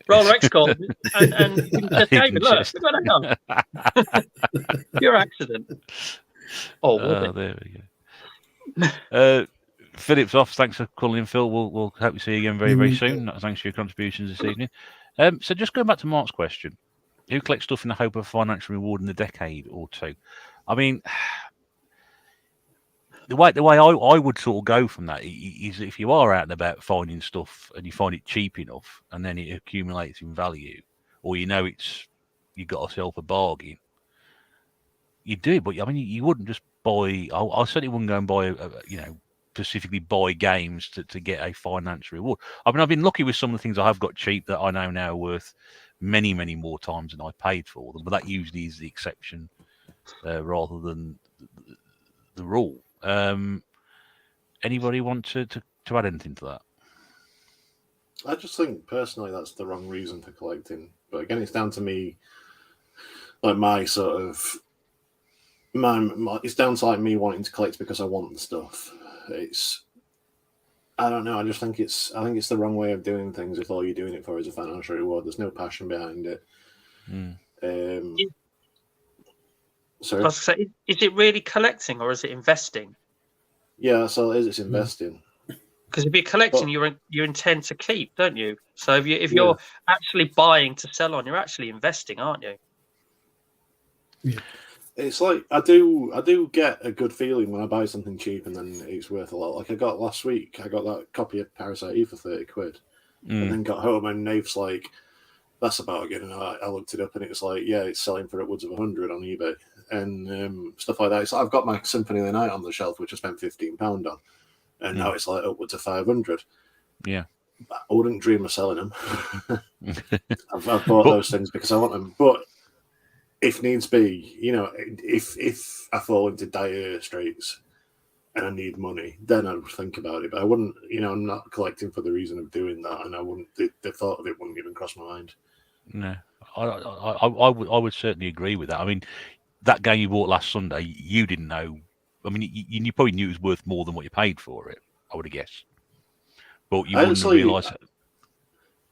Roller X called and just gave it. Look what I done. Pure accident. There we go. Philip's off. Thanks for calling in, Phil. We'll hope to see you again very, very soon. Thanks for your contributions this evening. So just going back to Mark's question, who collects stuff in the hope of financial reward in a decade or two? I mean, the way I would sort of go from that is if you are out and about finding stuff and you find it cheap enough and then it accumulates in value, or you know you got yourself a bargain, you do it. But I mean, you wouldn't just buy. I certainly wouldn't go and buy specifically buy games to get a financial reward. I mean, I've been lucky with some of the things I have got cheap that I know now are worth many, many more times than I paid for them. But that usually is the exception rather than the rule. Anybody want to add anything to that? I just think personally that's the wrong reason for collecting. But again, it's down to me, like my sort of it's down to like me wanting to collect because I want the stuff. I don't know. I just think it's the wrong way of doing things if all you're doing it for is a financial reward. There's no passion behind it. Sorry? I was going to say, is it really collecting or is it investing? Yeah, so it's investing. Because if you're collecting, you intend to keep, don't you? So if you're actually buying to sell on, you're actually investing, aren't you? Yeah. It's like I do get a good feeling when I buy something cheap and then it's worth a lot. Like I got last week, I got that copy of Parasite Eve for £30, and then got home and Nave's like, "That's about good." And I looked it up and it's like, yeah, it's selling for upwards of 100 on eBay and stuff like that. So I've got my Symphony of the Night on the shelf, which I spent £15 on, and now it's like upwards of 500. Yeah, I wouldn't dream of selling them. I've bought those things because I want them, but if needs be, if I fall into dire straits and I need money, then I would think about it. But I wouldn't, I'm not collecting for the reason of doing that, and I wouldn't. The thought of it wouldn't even cross my mind. No, I would certainly agree with that. I mean, that game you bought last Sunday, you didn't know. I mean, you probably knew it was worth more than what you paid for it. I would have guessed, but you wouldn't realise it.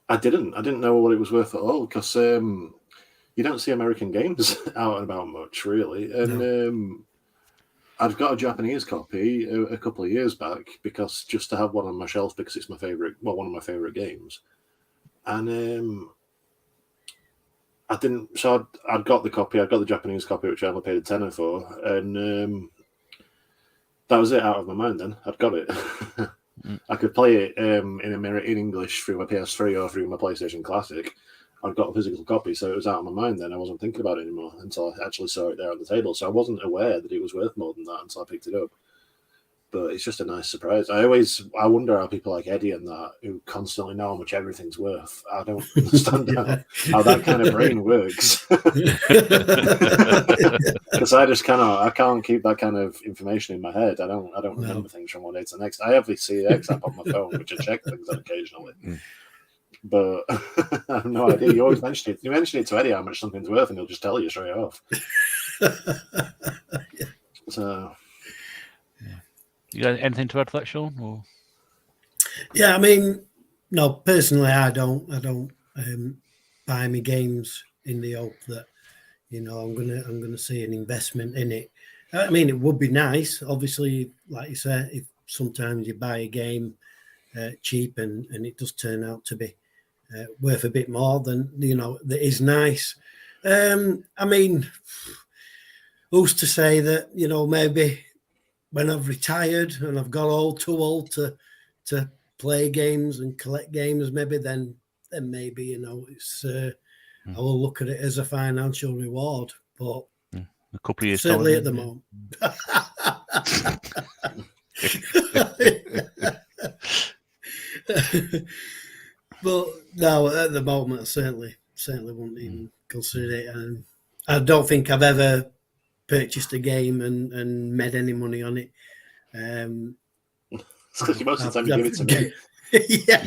I didn't know what it was worth at all because you don't see American games out and about much, really. And I've got a Japanese copy a couple of years back because just to have one on my shelf because it's one of my favorite games. And I didn't. So I'd got the copy. I got the Japanese copy, which I only paid £10 for, and that was it out of my mind. Then I'd got it. I could play it in English through my PS3 or through my PlayStation Classic. I've got a physical copy, so it was out of my mind then. I wasn't thinking about it anymore until I actually saw it there on the table. So I wasn't aware that it was worth more than that until I picked it up. But it's just a nice surprise. I wonder how people like Eddie and that, who constantly know how much everything's worth. I don't understand how that kind of brain works. Because I can't keep that kind of information in my head. I don't remember things from one day to the next. I have the CX app on my phone, which I check things on occasionally. But I have no idea. You always mention it. You mention it to Eddie how much something's worth, and he'll just tell you straight off. So. You got anything to add to that, Sean? Or? Yeah, I mean, no, personally, I don't buy me games in the hope that, you know, I'm gonna see an investment in it. I mean, it would be nice, obviously, like you said, if sometimes you buy a game cheap and it does turn out to be worth a bit more, then, you know, that is nice. I mean, who's to say that, you know, maybe when I've retired and I've got too old to play games and collect games, maybe then maybe, you know, it's I will look at it as a financial reward. But a couple of years certainly time, at the moment. But no, at the moment, I certainly wouldn't even consider it. And I don't think I've ever purchased a game and made any money on it. It's because most of the time you give it to me. Yeah.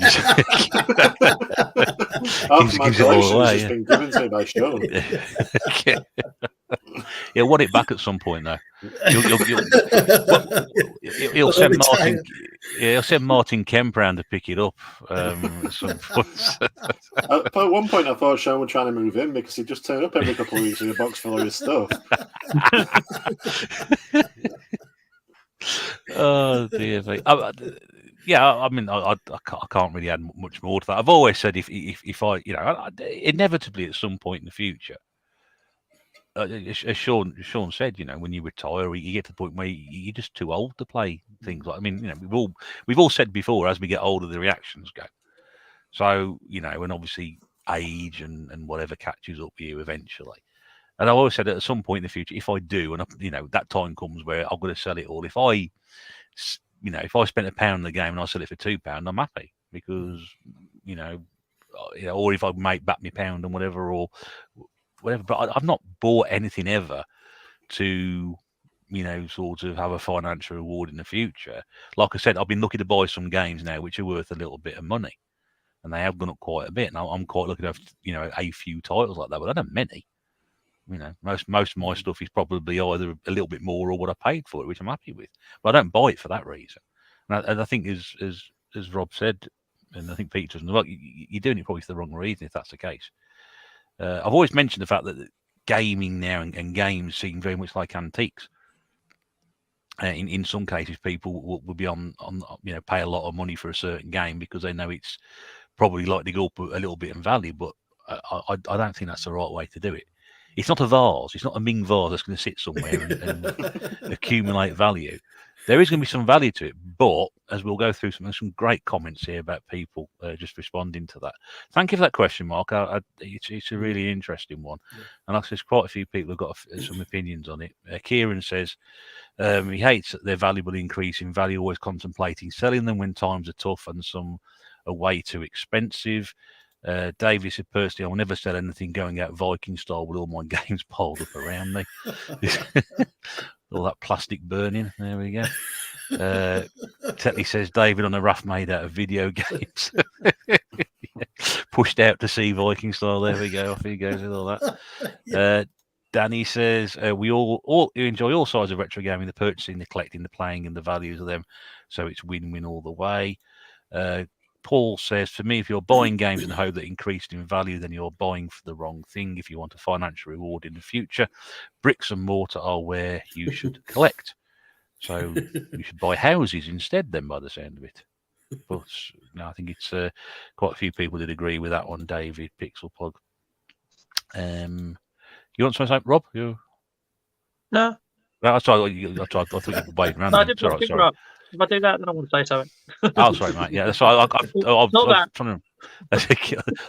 Half my collection has just been given to me by Sean. He'll want it back at some point, though. He'll send Martin. Yeah, he'll send Martin Kemp round to pick it up at some point. At one point, I thought Sean was trying to move in because he'd just turn up every couple of weeks with a box full of his stuff. Oh dear me. Yeah, I mean, I can't really add much more to that. I've always said if I, you know, inevitably at some point in the future, as Sean said, you know, when you retire, you get to the point where you're just too old to play things like. I mean, you know, we've all said before, as we get older, the reactions go. So, you know, and obviously age and whatever catches up with you eventually. And I always said that at some point in the future, if I do, and you know, that time comes where I'm going to sell it all. If I spent £1 on the game and I sell it for £2, I'm happy because, you know, or if I make back my £1 and whatever, or whatever. But I've not bought anything ever to, you know, sort of have a financial reward in the future. Like I said, I've been looking to buy some games now which are worth a little bit of money, and they have gone up quite a bit. Now I'm quite looking at, you know, a few titles like that, but I don't many. You know, most of my stuff is probably either a little bit more or what I paid for it, which I'm happy with. But I don't buy it for that reason. And I think, as Rob said, and I think Pete doesn't, well, you're doing it probably for the wrong reason if that's the case. I've always mentioned the fact that gaming now and games seem very much like antiques. In some cases, people will be on you know, pay a lot of money for a certain game because they know it's probably likely to go up a little bit in value. But I don't think that's the right way to do it. It's not a vase. It's not a Ming vase that's going to sit somewhere and accumulate value. There is going to be some value to it, but as we'll go through some great comments here about people just responding to that. Thank you for that question, Mark. It's a really interesting one. Yeah. And there's quite a few people who've got some opinions on it. Kieran says he hates their valuable increase in value, always contemplating selling them when times are tough and some are way too expensive. David said, personally, I will never sell anything going out Viking style with all my games piled up around me. All that plastic burning. There we go. Tetley says, David on a raft made out of video games. Pushed out to sea Viking style. There we go. Off he goes with all that. Danny says, we all enjoy all sides of retro gaming, the purchasing, the collecting, the playing, and the values of them. So it's win-win all the way. Paul says, for me, if you're buying games in hope that increased in value, then you're buying for the wrong thing. If you want a financial reward in the future, bricks and mortar are where you should collect. So you should buy houses instead then, by the sound of it. But no, I think it's quite a few people did agree with that one, David, Pixel Plug. You want to say, Rob? No. I thought you were waving around. No, sorry. If I do that, then I want to say something. Oh, sorry, mate. Yeah, that's right. I'm Not trying to.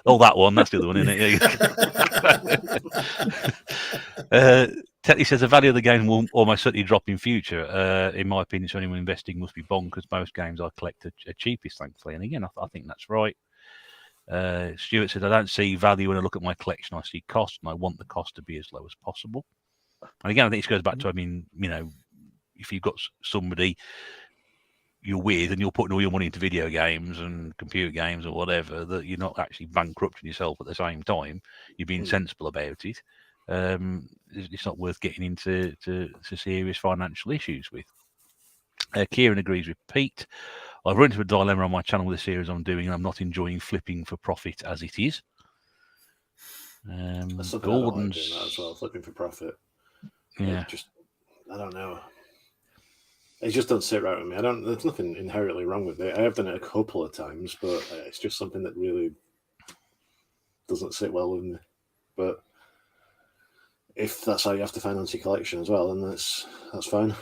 Oh, that one. That's the other one, isn't it? Tetley says the value of the game will almost certainly drop in future. In my opinion, so anyone investing must be bonkers. Most games I collect are cheapest, thankfully. And again, I think that's right. Stuart said, I don't see value when I look at my collection. I see cost, and I want the cost to be as low as possible. And again, I think this goes back to, I mean, if you've got somebody you're with and you're putting all your money into video games and computer games or whatever, that you're not actually bankrupting yourself at the same time. You're being sensible about it. It's not worth getting into serious financial issues with. Kieran agrees with Pete. I've run into a dilemma on my channel with the series I'm doing, and I'm not enjoying flipping for profit as it is. That's something I don't like doing that as well, flipping for profit. Yeah. I don't know. It just doesn't sit right with me. There's nothing inherently wrong with it. I have done it a couple of times, but it's just something that really doesn't sit well with me. But if that's how you have to finance your collection as well, then that's fine.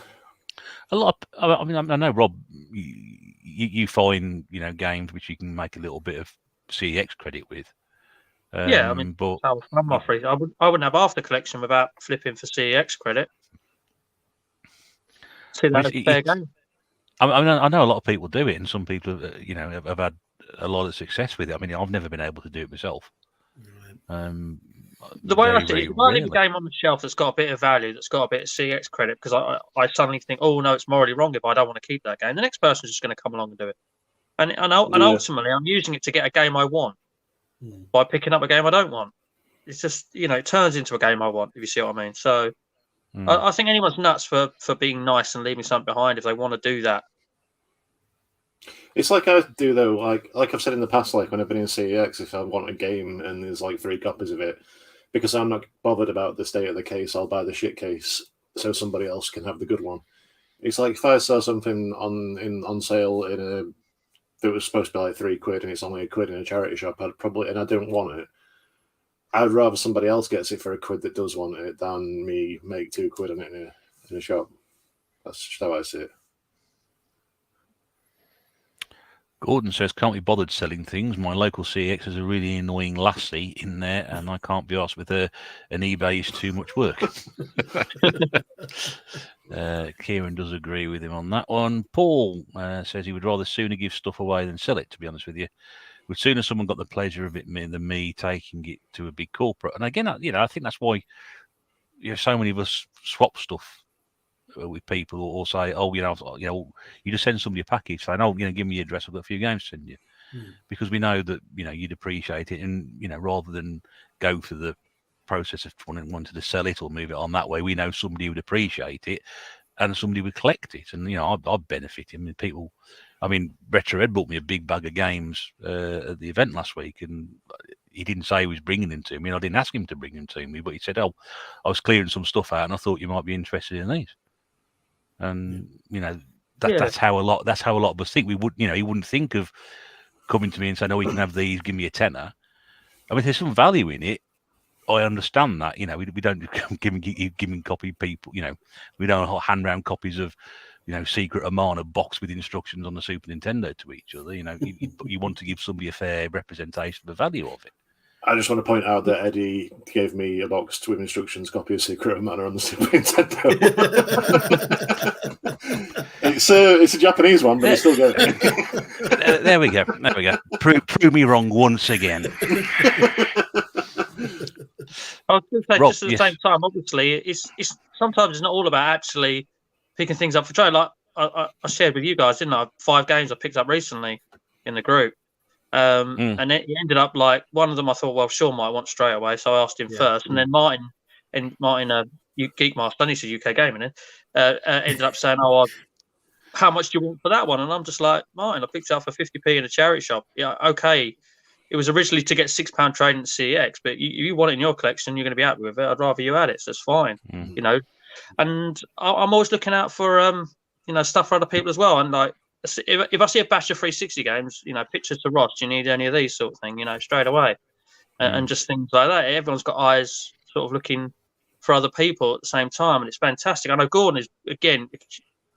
A lot. I know, Rob. You find games which you can make a little bit of CEX credit with. Yeah, I mean, but I'm afraid I wouldn't have half the collection without flipping for CEX credit. See that as a fair game. I know a lot of people do it, and some people have had a lot of success with it. I mean, I've never been able to do it myself. The way I see it, if I leave a game on the shelf that's got a bit of value, that's got a bit of CX credit, because I suddenly think, oh no, it's morally wrong if I don't want to keep that game. The next person's just going to come along and do it, and ultimately, I'm using it to get a game I want by picking up a game I don't want. It's just it turns into a game I want, if you see what I mean. So I think anyone's nuts for being nice and leaving something behind if they want to do that. It's like I do though, like I've said in the past, like when I've been in CEX, if I want a game and there's like 3 copies of it, because I'm not bothered about the state of the case, I'll buy the shit case so somebody else can have the good one. It's like if I saw something on sale that was supposed to be like £3 and it's only £1 in a charity shop, and I don't want it. I'd rather somebody else gets it for £1 that does want it than me make £2 on it in a shop. That's just how I see it. Gordon says, can't be bothered selling things. My local CX has a really annoying lassie in there, and I can't be asked with her, and eBay is too much work. Kieran does agree with him on that one. Paul says he would rather sooner give stuff away than sell it, to be honest with you. Would sooner someone got the pleasure of it than me taking it to a big corporate. And again, I think that's why so many of us swap stuff with people, or say, you just send somebody a package saying, give me your address, I've got a few games to send you, because we know that you'd appreciate it, and rather than go through the process of wanting to sell it or move it on that way, we know somebody would appreciate it and somebody would collect it, and I'd benefit. I mean, people. I mean, Retro Ed bought me a big bag of games at the event last week, and he didn't say he was bringing them to me. And I didn't ask him to bring them to me, but he said, I was clearing some stuff out, and I thought you might be interested in these. And that's how a lot of us think. We would, he wouldn't think of coming to me and saying, "Oh, you can have these. Give me a tenner." I mean, there's some value in it. I understand that. We don't giving copy people. We don't hand round copies of Secret of Mana box with instructions on the Super Nintendo to each other. You want to give somebody a fair representation of the value of it. I just want to point out that Eddie gave me a box with instructions copy of Secret of Mana on the Super Nintendo. It's a Japanese one, but it's still good. There we go. Prove me wrong once again. I was going to say, just at the same time, obviously, it's sometimes it's not all about actually picking things up for trade. Like I shared with you guys, didn't I? 5 games I picked up recently in the group. And it ended up like one of them I thought, well, Sean might want straight away, so I asked him first, and then Martin, Geekmaster, and he's a UK gaming, ended up saying, how much do you want for that one? And I'm just like, Martin, I picked it up for 50p in a charity shop. Yeah, okay. It was originally to get £6 trading at CEX, but you want it in your collection, you're going to be happy with it. I'd rather you had it, so it's fine, And I'm always looking out for stuff for other people as well, and like. If I see a batch of 360 games, pictures to Ross, do you need any of these sort of thing, straight away, and just things like that. Everyone's got eyes sort of looking for other people at the same time, and it's fantastic. I know Gordon is, again,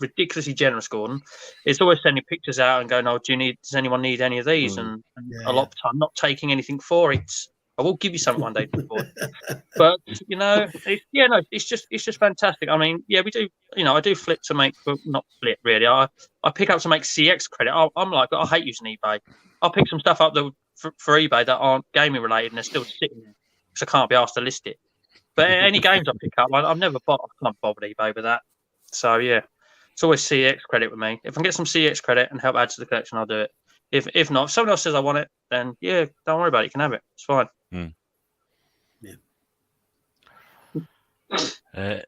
ridiculously generous, Gordon, is always sending pictures out and going, "Oh, does anyone need any of these?" And a lot of the time, not taking anything for it. I will give you something one day for it. But it's just fantastic. I mean, we do. I do flip to make, but not flip really. I pick up to make CX credit. I'm like, I hate using eBay. I'll pick some stuff up for eBay that aren't gaming related, and they're still sitting there because I can't be asked to list it. But any games I pick up, I've never bought. I can't bother eBay with that. So yeah, it's always CX credit with me. If I can get some CX credit and help add to the collection, I'll do it. If not, if someone else says I want it, then don't worry about it. You can have it. It's fine.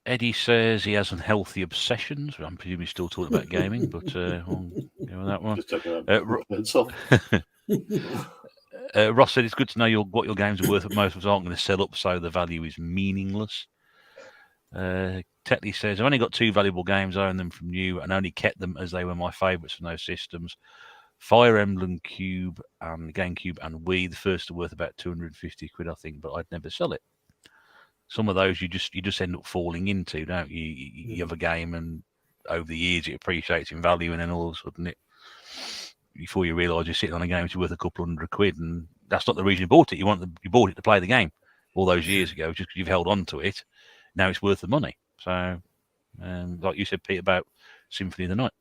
Eddie says he has unhealthy obsessions. I'm presuming he's still talking about gaming, but we'll go with that one. Ross said it's good to know what your games are worth, but most of us aren't going to sell up, so the value is meaningless. Tetley says, I've only got 2 valuable games. I own them from you and only kept them as they were my favourites from those systems. Fire Emblem Cube and GameCube and Wii. The first are worth about 250 quid, I think, but I'd never sell it. Some of those you just end up falling into, don't you? You have a game and over the years it appreciates in value, and then all of a sudden before you realise you're sitting on a game which is worth a couple hundred quid, and that's not the reason you bought it. You bought it to play the game all those years ago, just because you've held on to it. Now it's worth the money. So, like you said, Pete, about Symphony of the Night,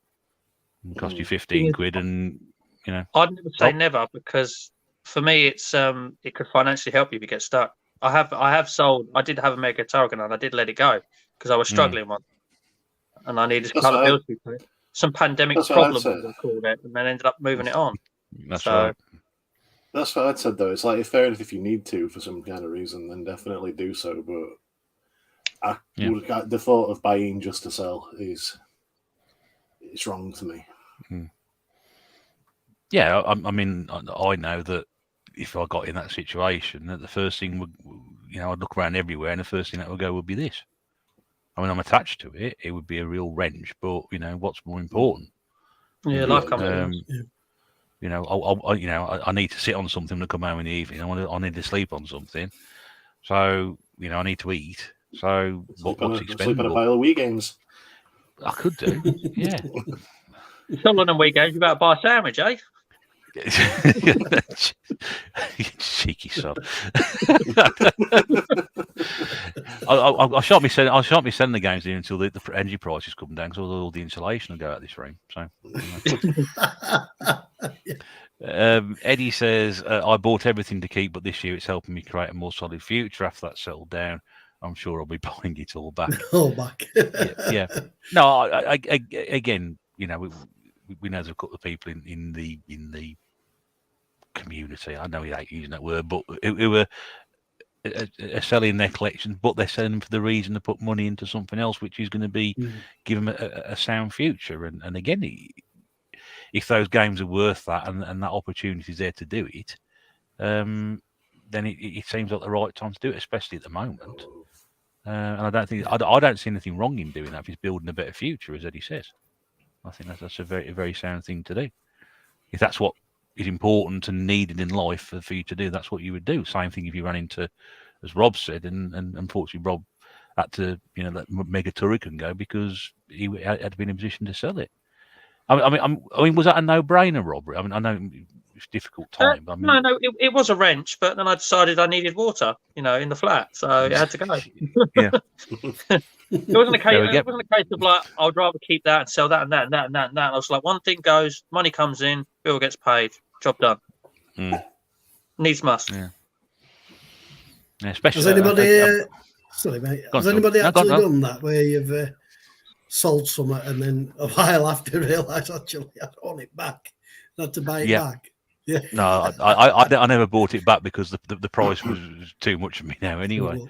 it cost you 15 quid, and I'd never say never, because for me it's it could financially help you if you get stuck. I have sold. I did have a Mega Tarragon, and I did let it go because I was struggling one, and I needed to pay the bills for it. Some pandemic problem, they called it, and then ended up moving it on. That's right. That's what I'd said though. It's like fair enough if you need to for some kind of reason, then definitely do so. But the thought of buying just to sell it's wrong to me. Yeah, I mean, I know that if I got in that situation, that the first thing would, I'd look around everywhere, and the first thing that would go would be this. I mean, I'm attached to it. It would be a real wrench, but what's more important? Yeah, life comes. I need to sit on something to come home in the evening. I need to sleep on something. So, I need to eat. So, what's expendable? Sleep on a pile of Wii games. I could do, yeah. Some of them Wii games, you better buy a sandwich, eh? Cheeky son. I shan't be selling the games here until the energy prices come down, because all the insulation will go out of this room. So, Eddie says, I bought everything to keep, but this year it's helping me create a more solid future. After that settled down, I'm sure I'll be buying it all back. Yeah. No, again, we know there's a couple of people in the community. I know he ain't using that word, but who are selling their collections, but they're selling them for the reason to put money into something else, which is going to be give them a sound future. And again, if those games are worth that, and that opportunity is there to do it, then it seems like the right time to do it, especially at the moment. And I don't see anything wrong in doing that if he's building a better future, as Eddie says. I think that's a very, very sound thing to do. If that's what is important and needed in life for you to do, that's what you would do. Same thing if you ran into, as Rob said, and unfortunately Rob had to let Mega Turrican go because he had to be in a position to sell it. I mean, was that a no-brainer, Rob? I mean, I know it's a difficult time. But No, it was a wrench, but then I decided I needed water, in the flat, so it had to go. Yeah. It wasn't a case of like I would rather keep that and sell that and that and that and that and that. I was like, one thing goes, money comes in, bill gets paid, job done. Needs must. Yeah. Especially. Has anybody? Sorry, mate. Has anybody actually done that where you've sold something and then a while after realised actually I want it back, not to buy it back? Yeah. No, I never bought it back because the price was too much for me now. Anyway.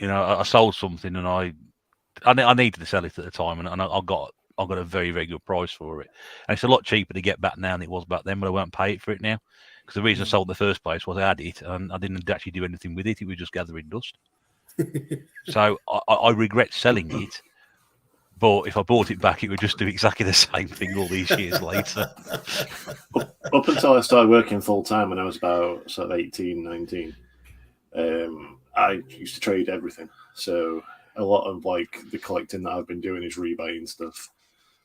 I sold something and I needed to sell it at the time, and I got a very, very good price for it. And it's a lot cheaper to get back now than it was back then, but I won't pay it for it now. Because the reason I sold in the first place was I had it and I didn't actually do anything with it. It was just gathering dust. So I regret selling it. But if I bought it back, it would just do exactly the same thing all these years later. Up until I started working full time when I was about 18, 19, I used to trade everything. So a lot of like the collecting that I've been doing is rebuying stuff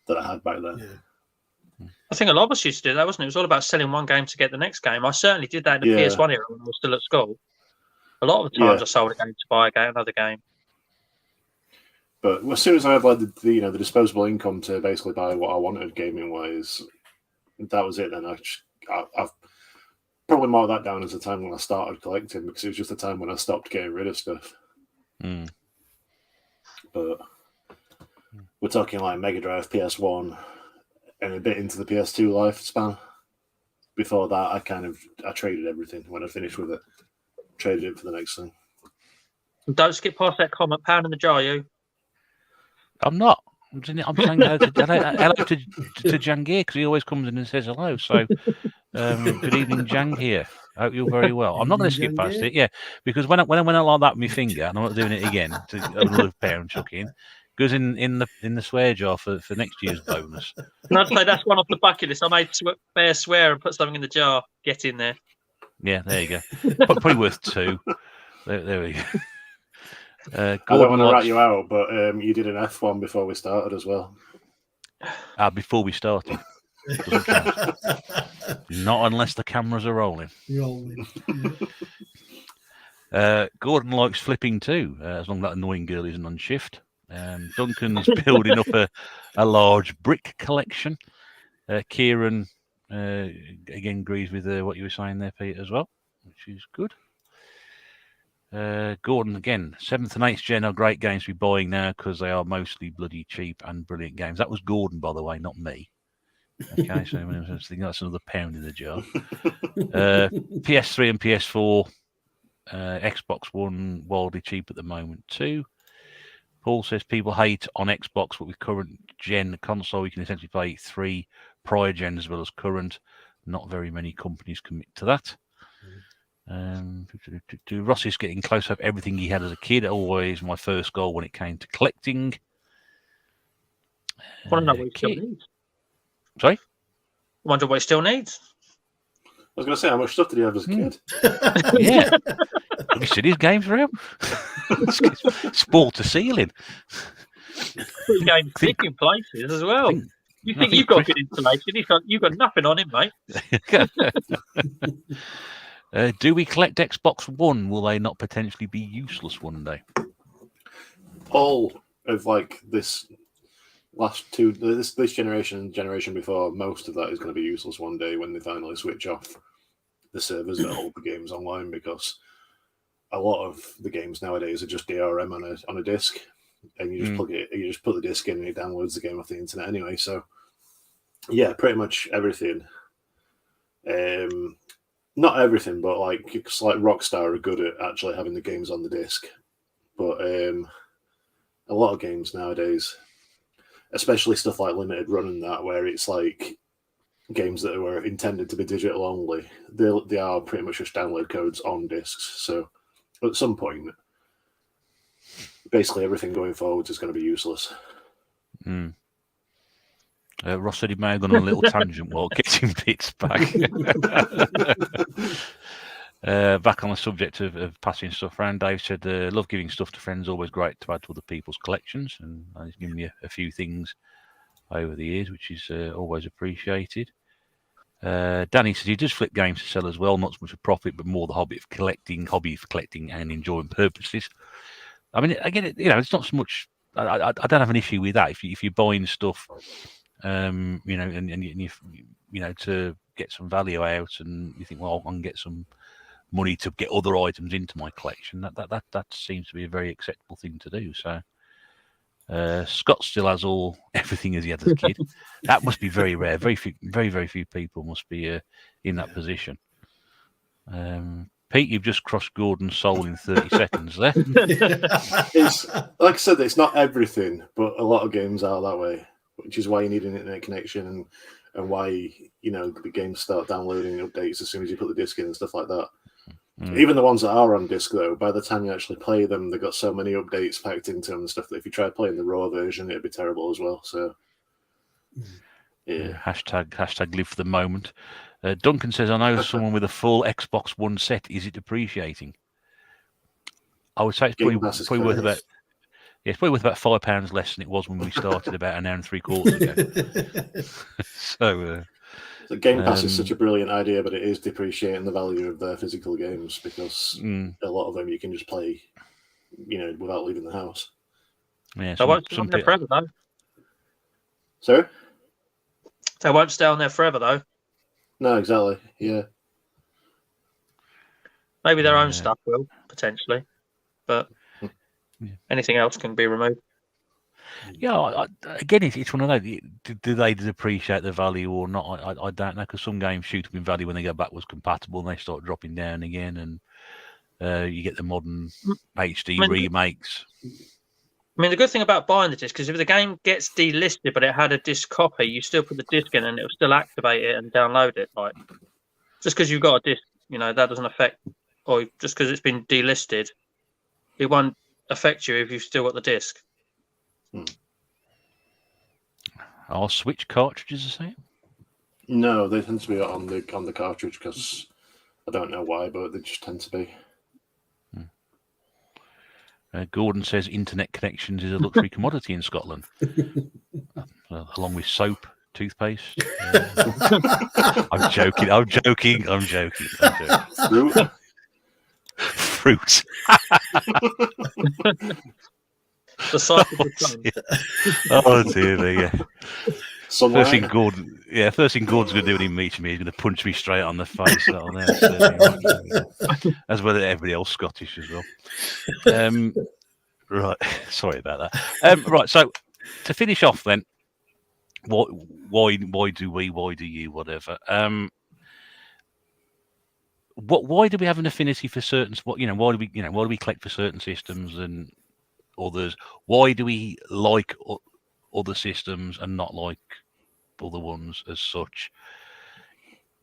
that I had back then. Yeah. I think a lot of us used to do that, wasn't it? It was all about selling one game to get the next game. I certainly did that in the PS1 era when I was still at school. A lot of the times I sold a game to buy another game. But as soon as I had like the disposable income to basically buy what I wanted gaming wise, that was it. Then I've probably marked that down as the time when I started collecting, because it was just the time when I stopped getting rid of stuff. But we're talking like Mega Drive, PS1, and a bit into the PS2 lifespan. Before that, I traded everything when I finished with it. Traded it for the next thing. Don't skip past that comment, pound in the jar, you. I'm not. I'm saying hello to Jangir, because he always comes in and says hello. So, good evening, Jangir. I hope you're very well. I'm not going to skip past it, because when I went out like that with my finger, and I'm not doing it again to another parent chuck in, goes in the swear jar for next year's bonus. And I'd say that's one off the bucket list. I made fair swear and put something in the jar. Get in there. Yeah, there you go. Probably worth 2. There we go. I don't want to rat you out, but you did an F1 before we started as well. Before we started. Doesn't count. Not unless the cameras are rolling. Gordon likes flipping too, as long as that annoying girl isn't on shift. Duncan's building up a large brick collection. Kieran again agrees with what you were saying there, Pete, as well, which is good. Gordon again, 7th and 8th gen are great games to be buying now because they are mostly bloody cheap and brilliant games. That was Gordon, by the way, not me. Okay, so that's another pound in the jar. PS3 and PS4, Xbox One wildly cheap at the moment too. Paul says people hate on Xbox, but with current gen console, you can essentially play 3 prior gen as well as current. Not very many companies commit to that. Ross is getting close up everything he had as a kid. Always my first goal when it came to collecting. I want to know what he still needs. Sorry? I wonder what he still needs. I was going to say, how much stuff did he have as a kid? Yeah. Have you seen his games for him? Sport to ceiling. He's going thick in places as well. You think you've got good installation? You've got nothing on him, mate. Do we collect Xbox One? Will they not potentially be useless one day? All of like this last this generation before, most of that is going to be useless one day when they finally switch off the servers that hold the games online, because a lot of the games nowadays are just DRM on a disc, and you just you just put the disc in and it downloads the game off the internet anyway. So yeah, pretty much everything. Not everything, but like Rockstar are good at actually having the games on the disc. But a lot of games nowadays, especially stuff like Limited Run and that, where it's like games that were intended to be digital only, they are pretty much just download codes on discs. So at some point, basically everything going forward is going to be useless. Ross said he may have gone on a little tangent while getting bits back. Back on the subject of passing stuff around, Dave said, love giving stuff to friends, always great to add to other people's collections. And he's given you a few things over the years, which is always appreciated. Danny says he does flip games to sell as well, not so much a profit, but more the hobby for collecting and enjoying purposes. I mean, again, it's not so much. I don't have an issue with that. If you're buying stuff, and you to get some value out, and you think, well, I can get some money to get other items into my collection. That seems to be a very acceptable thing to do. So. Scott still has everything as he had as a kid. That must be very rare. Very few people must be in that position. Pete, you've just crushed Gordon's soul in 30 seconds there. It's like I said, it's not everything, but a lot of games are that way, which is why you need an internet connection and why the games start downloading updates as soon as you put the disc in and stuff like that. Even the ones that are on disc, though, by the time you actually play them, they've got so many updates packed into them and stuff that if you try playing the raw version, it'd be terrible as well. So, yeah. Hashtag live for the moment. Duncan says, I know someone with a full Xbox One set. Is it depreciating? I would say it's probably worth about Yeah, it's probably worth about £5 less than it was when we started about an hour and 3/4 ago. So, the Game Pass is such a brilliant idea, but it is depreciating the value of their physical games because a lot of them you can just play, without leaving the house. Yeah, They won't stay on there forever, though. Sorry? They won't stay on there forever, though. No, exactly. Yeah. Maybe their own stuff will, potentially. But anything else can be removed. Yeah, again, it's one of those. Do they depreciate the value or not? I don't know, because some games shoot up in value when they go backwards compatible and they start dropping down again, and you get the modern HD remakes. I mean, the good thing about buying the disc is if the game gets delisted but it had a disc copy, you still put the disc in and it'll still activate it and download it. Like, just because you've got a disc, that doesn't affect, or just because it's been delisted, it won't affect you if you've still got the disc. Are Switch cartridges the same? No, they tend to be on the cartridge because I don't know why, but they just tend to be. Gordon says internet connections is a luxury commodity in Scotland, along with soap, toothpaste. I'm joking. Fruit. The size of the sun. Oh dear, there you go. Sunlight. First thing Gordon's going to do when he meets me, he's going to punch me straight on the face. As well as everybody else Scottish as well. Right, sorry about that. Right, so to finish off then, why do we? Why do you? Whatever. Why do we have an affinity for certain? Why do we collect for certain systems and others? Why do we like other systems and not like other ones as such?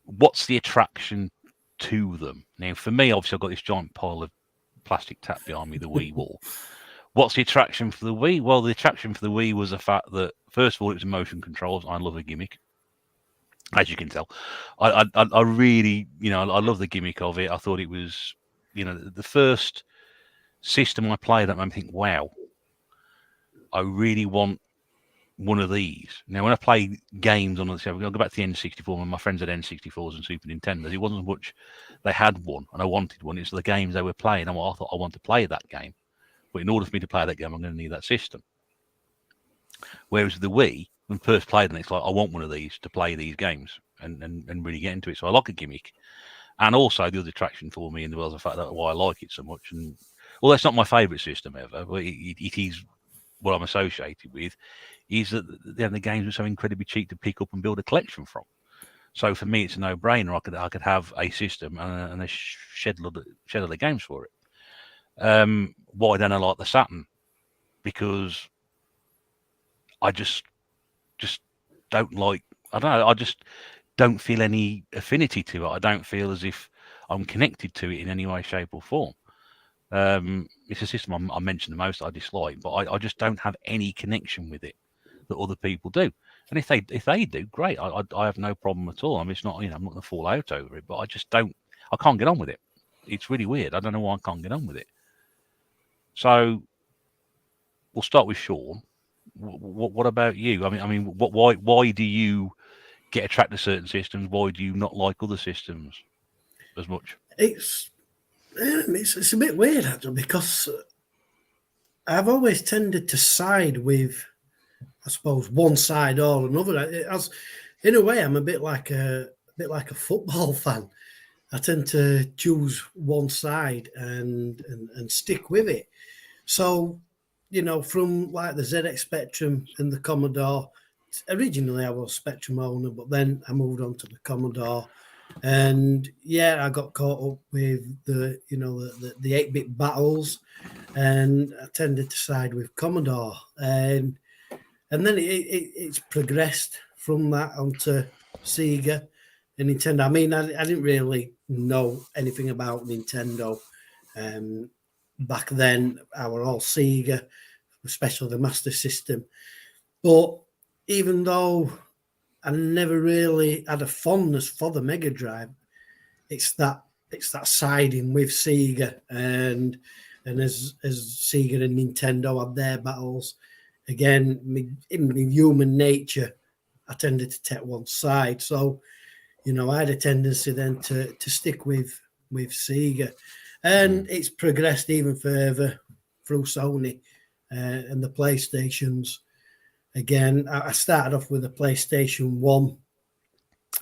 What's the attraction to them? Now, for me, obviously, I've got this giant pile of plastic tap behind me, the Wii wall. What's the attraction for the Wii? Well, the attraction for the Wii was the fact that, first of all, it was motion controls. I love a gimmick, as you can tell. I really, I love the gimmick of it. I thought it was, the first system I played that made me think, wow, I really want one of these. Now, when I play games on the show, I'll go back to the N64 when my friends had N64s and Super Nintendos. It wasn't much they had one and I wanted one. It's the games they were playing. And I thought I want to play that game. But in order for me to play that game, I'm going to need that system. Whereas the Wii, when I first played it, it's like, I want one of these to play these games and really get into it. So I like a gimmick. And also the other attraction for me in the world is the fact that why I like it so much. And well, that's not my favourite system ever, but it is what I'm associated with, is that the games were so incredibly cheap to pick up and build a collection from. So for me, it's a no-brainer. I could have a system and a shed load of games for it. Why don't I like the Saturn? Because I just don't like. I don't know. I just don't feel any affinity to it. I don't feel as if I'm connected to it in any way, shape, or form. It's a system I mentioned the most I dislike, but I just don't have any connection with it that other people do. And if they do, great. I have no problem at all. I mean, it's not, I'm not going to fall out over it, but I just don't. I can't get on with it. It's really weird. I don't know why I can't get on with it. So we'll start with Sean. What about you? I mean, why do you get attracted to certain systems? Why do you not like other systems as much? It's a bit weird actually, because I've always tended to side with, I suppose, one side or another. In a way, I'm a bit like a football fan. I tend to choose one side and stick with it. So, from like the ZX Spectrum and the Commodore. Originally, I was a Spectrum owner, but then I moved on to the Commodore. And yeah, I got caught up with the 8-bit battles, and I tended to side with Commodore. And then it's progressed from that onto Sega and Nintendo. I mean, I didn't really know anything about Nintendo back then. I were all Sega, especially the Master System. But even though I never really had a fondness for the Mega Drive, it's that siding with Sega. And and as Sega and Nintendo had their battles, again, in human nature, I tended to take one side. So, you know, I had a tendency then to stick with Sega, and it's progressed even further through Sony and the PlayStations. Again, I started off with a PlayStation 1.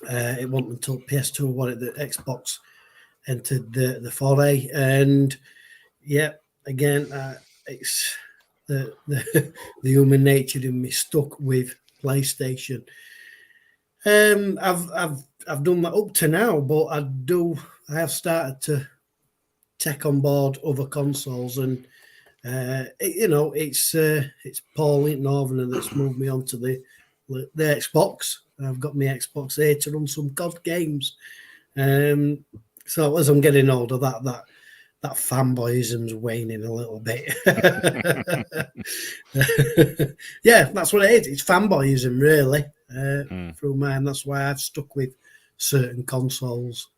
It wasn't until PS2 wanted the Xbox entered the foray, and yeah, again, it's the human nature in me stuck with PlayStation. I've done that up to now, but I have started to take on board other consoles, and it's Paul Northerner that's moved me on to the Xbox. I've got my Xbox here to run some COD games. So as I'm getting older, that fanboyism's waning a little bit. Yeah, that's what it is. It's fanboyism, really. Through mine, that's why I've stuck with certain consoles.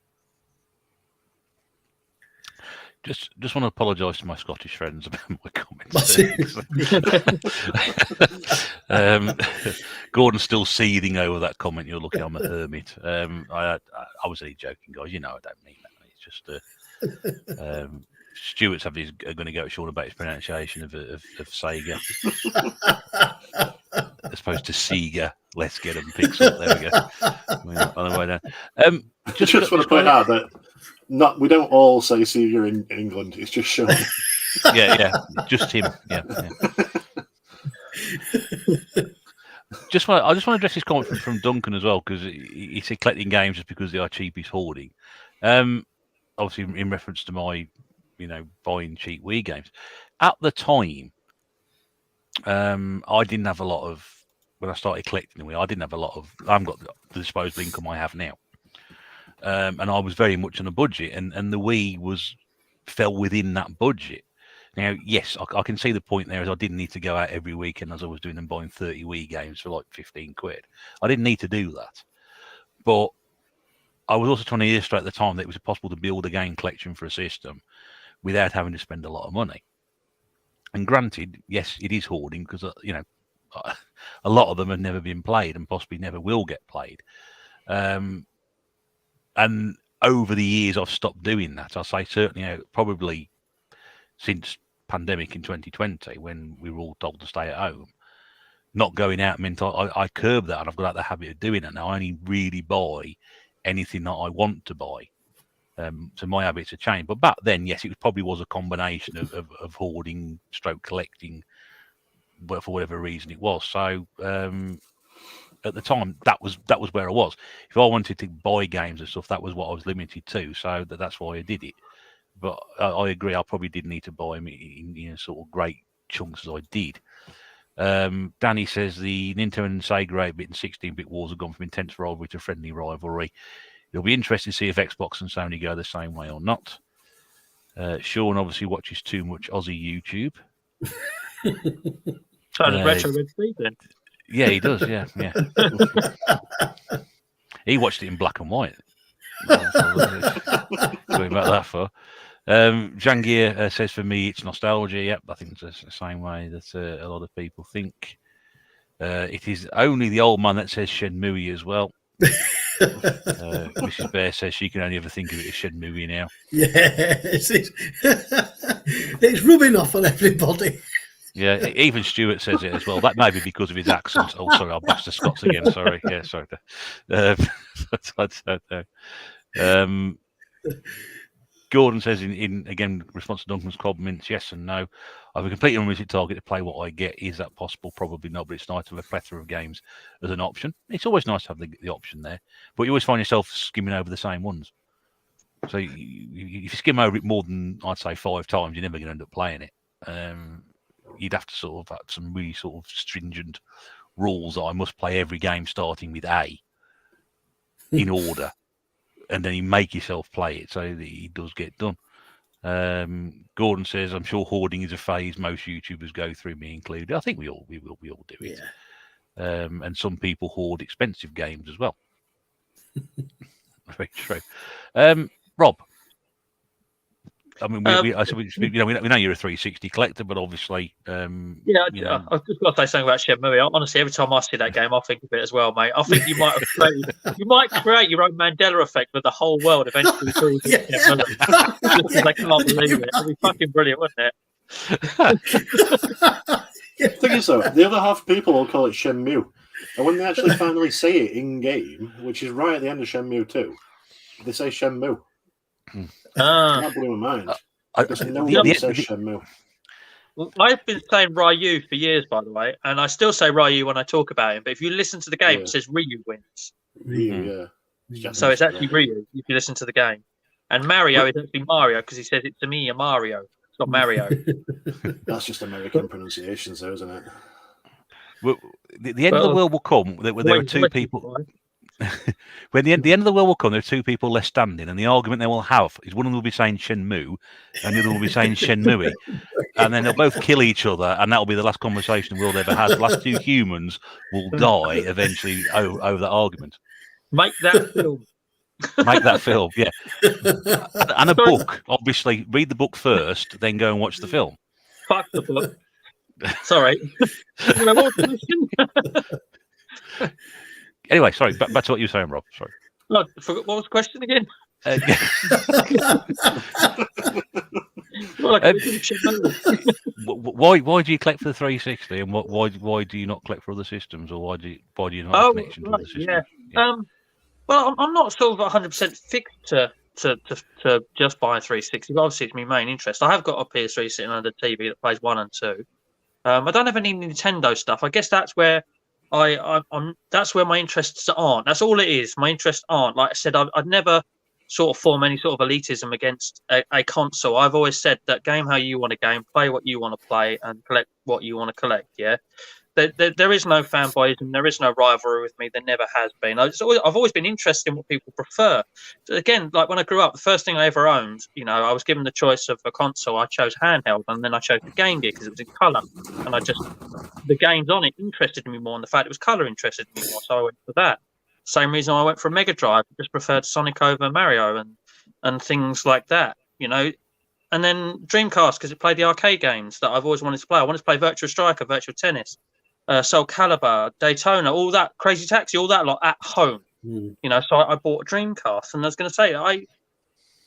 Just want to apologise to my Scottish friends about my comments. Gordon's still seething over that comment. You're lucky I'm a hermit. I was only joking, guys. You know I don't mean that. It's just Stuart's are going to go at Sean about his pronunciation of Sega as opposed to Sega. Let's get them pixel. There we go. On the way down. Just want to point out that we don't all say Sega in England. It's just Sean. yeah, just him. Yeah. I just want to address this comment from Duncan as well, because he said collecting games just because they are cheap is hoarding. Obviously, in reference to my, buying cheap Wii games. At the time, I didn't have a lot of, when I started collecting Wii, I haven't got the disposable income I have now. And I was very much on a budget, and the Wii fell within that budget. Now, yes, I can see the point there, as I didn't need to go out every weekend as I was doing and buying 30 Wii games for like 15 quid. I didn't need to do that. But I was also trying to illustrate at the time that it was possible to build a game collection for a system without having to spend a lot of money. And granted, yes, it is hoarding because, a lot of them have never been played and possibly never will get played. And over the years, I've stopped doing that. I'll say certainly probably since pandemic in 2020, when we were all told to stay at home, not going out meant I curbed that, and I've got out the habit of doing it now. I only really buy anything that I want to buy. So my habits have changed. But back then, yes, it probably was a combination of hoarding, stroke collecting, but for whatever reason it was. So at the time, that was where I was. If I wanted to buy games and stuff, that was what I was limited to. So that's why I did it. But I agree, I probably did need to buy them in sort of great chunks as I did. Danny says the Nintendo and Sega 8-bit and 16-bit wars have gone from intense rivalry to friendly rivalry. It'll be interesting to see if Xbox and Sony go the same way or not. Sean obviously watches too much Aussie YouTube. So does Retro Red Steve then. Yeah, he does. Yeah. He watched it in black and white. Going back that far. Jangir says, for me, it's nostalgia. Yep, I think it's the same way that a lot of people think. It is only the old man that says Shenmue as well. Mrs. Bear says she can only ever think of it as Shenmue now. Yeah, it's rubbing off on everybody. Yeah, even Stuart says it as well. That may be because of his accent. Oh, sorry, I'll bash the Scots again. Sorry. Yeah, sorry. Gordon says, in again, response to Duncan's comments, yes and no. I have a completely unlimited target to play what I get. Is that possible? Probably not, but it's nice to have a plethora of games as an option. It's always nice to have the option there, but you always find yourself skimming over the same ones. So if you skim over it more than, I'd say, 5 times, you're never going to end up playing it. You'd have to sort of have some really sort of stringent rules that I must play every game starting with A in order. And then you make yourself play it so that it does get done. Gordon says, I'm sure hoarding is a phase most YouTubers go through, me included. I think we all do it. Yeah. And some people hoard expensive games as well. Very true. Rob. I mean, we know you're a 360 collector, but obviously, I was just going to say something about Shenmue. Honestly, every time I see that game, I think of it as well, mate. I think you might create your own Mandela effect with the whole world eventually. Just because they can't believe it. It'd be fucking brilliant, wouldn't it? The thing is, though, the other half of people will call it Shenmue, and when they actually finally say it in game, which is right at the end of Shenmue 2, they say Shenmue. That blew my mind. Because no one says Shenmue. I've been saying Ryu for years, by the way, and I still say Ryu when I talk about him. But if you listen to the game, it says Ryu wins. Ryu, yeah. So it's actually Ryu if you listen to the game. And Mario is actually Mario because he says it's to me a Mario. It's not Mario. That's just American pronunciations, though, isn't it? Well, the end of the world will come. There are two people. When the end of the world will come, there are two people left standing, and the argument they will have is one of them will be saying Shenmue, and the other will be saying Shenmue, and then they'll both kill each other, and that will be the last conversation the world ever has. The last two humans will die eventually over that argument. Make that film. Make that film, yeah. And a book, obviously. Read the book first, then go and watch the film. Fuck the book. Sorry. Anyway, sorry, back to what you were saying, Rob. Sorry. Look, what was the question again? Why do you collect for the 360, and why do you not collect for other systems, or why do you not have connection to other systems? Yeah. Well, I'm not sort of 100% fixed to just buy a 360. But obviously, it's my main interest. I have got a PS3 sitting under the TV that plays 1 and 2. I don't have any Nintendo stuff. I guess that's where that's where my interests aren't. That's all it is. My interests aren't. Like I said, I'd never sort of form any sort of elitism against a console. I've always said that game how you want to game, play what you want to play, and collect what you want to collect. Yeah, there is no fanboyism. There is no rivalry with me. There never has been. I've always been interested in what people prefer. So again, like when I grew up, the first thing I ever owned, I was given the choice of a console. I chose handheld, and then I chose the Game Gear because it was in colour, and the games on it interested me more, and the fact it was colour interested me more, so I went for that. Same reason I went for a Mega Drive. I just preferred Sonic over Mario and things like that, And then Dreamcast because it played the arcade games that I've always wanted to play. I wanted to play Virtua Striker, Virtua Tennis, Soul Calibur, Daytona, all that, Crazy Taxi, all that lot at home. So I bought a Dreamcast, and I was going to say,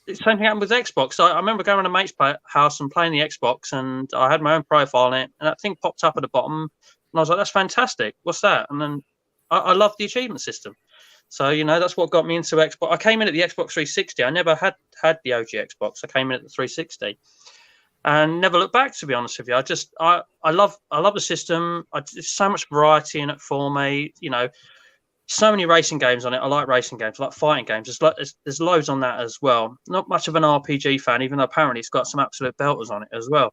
the same thing happened with Xbox. I remember going to a mate's house and playing the Xbox, and I had my own profile in it, and that thing popped up at the bottom, and I was like, that's fantastic. What's that? And then I love the achievement system. So, that's what got me into Xbox. I came in at the Xbox 360. I never had the OG Xbox. I came in at the 360 and never looked back, to be honest with you. I love the system. There's so much variety in it for me. So many racing games on it. I like racing games. I like fighting games. There's loads on that as well. Not much of an RPG fan, even though apparently it's got some absolute belters on it as well,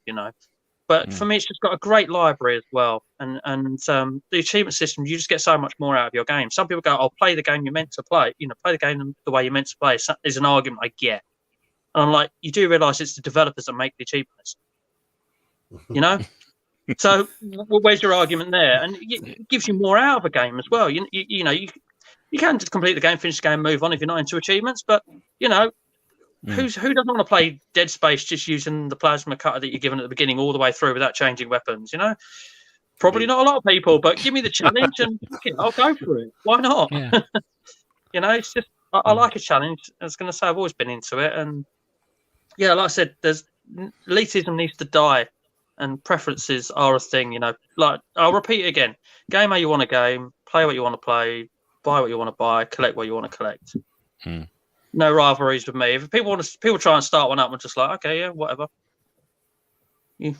But for me, it's just got a great library as well. And the achievement system, you just get so much more out of your game. Some people go, "Oh, play the game you're meant to play. Play the game the way you're meant to play." Is an argument I get. And I'm like, you do realise it's the developers that make the achievements, So where's your argument there? And it gives you more out of a game as well. You can just complete the game, finish the game, move on if you're not into achievements. But who doesn't want to play Dead Space just using the plasma cutter that you're given at the beginning all the way through without changing weapons? Probably not a lot of people, but give me the challenge and I'll go for it. Why not? Yeah. It's just I like a challenge. I was going to say I've always been into it, and like I said, there's elitism needs to die, and preferences are a thing. Like I'll repeat it again: game how you want to game, play what you want to play, buy what you want to buy, collect what you want to collect. No rivalries with me. If people try and start one up, I'm just like, okay, yeah, whatever. Yeah.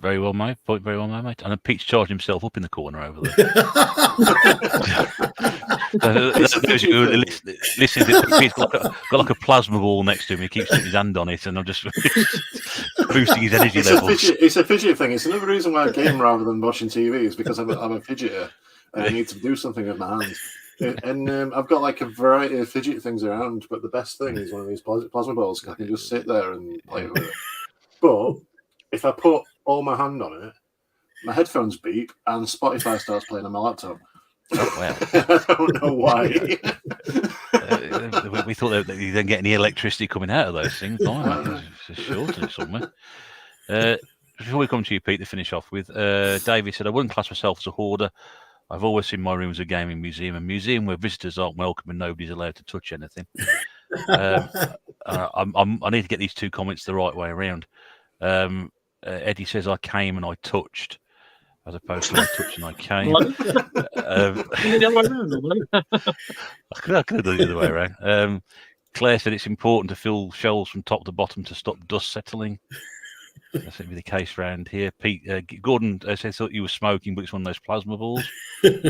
Very well made. Very well made. And then Pete's charged himself up in the corner over there. Listen, Pete's got like a plasma ball next to him. He keeps putting his hand on it, and I'm just boosting his energy levels. It's a fidget thing. It's another reason why I game rather than watching TV is because I'm a fidgeter and I need to do something with my hands. And I've got like a variety of fidget things around, but the best thing is one of these plasma balls. I can just sit there and play with it. But if I put all my hand on it, my headphones beep and Spotify starts playing on my laptop. Oh, wow. I don't know why. We thought that you didn't get any electricity coming out of those things. It's short, isn't it, somewhere? Before we come to you, Pete, to finish off with, David said, I wouldn't class myself as a hoarder. I've always seen my room as a gaming museum, a museum where visitors aren't welcome and nobody's allowed to touch anything. I need to get these two comments the right way around. Eddie says, I came and I touched, as opposed to I touched and I came. I could have done it the other way around. Claire said it's important to fill shelves from top to bottom to stop dust settling. That's going to be the case around here. Pete Gordon said thought you were smoking, but it's one of those plasma balls. In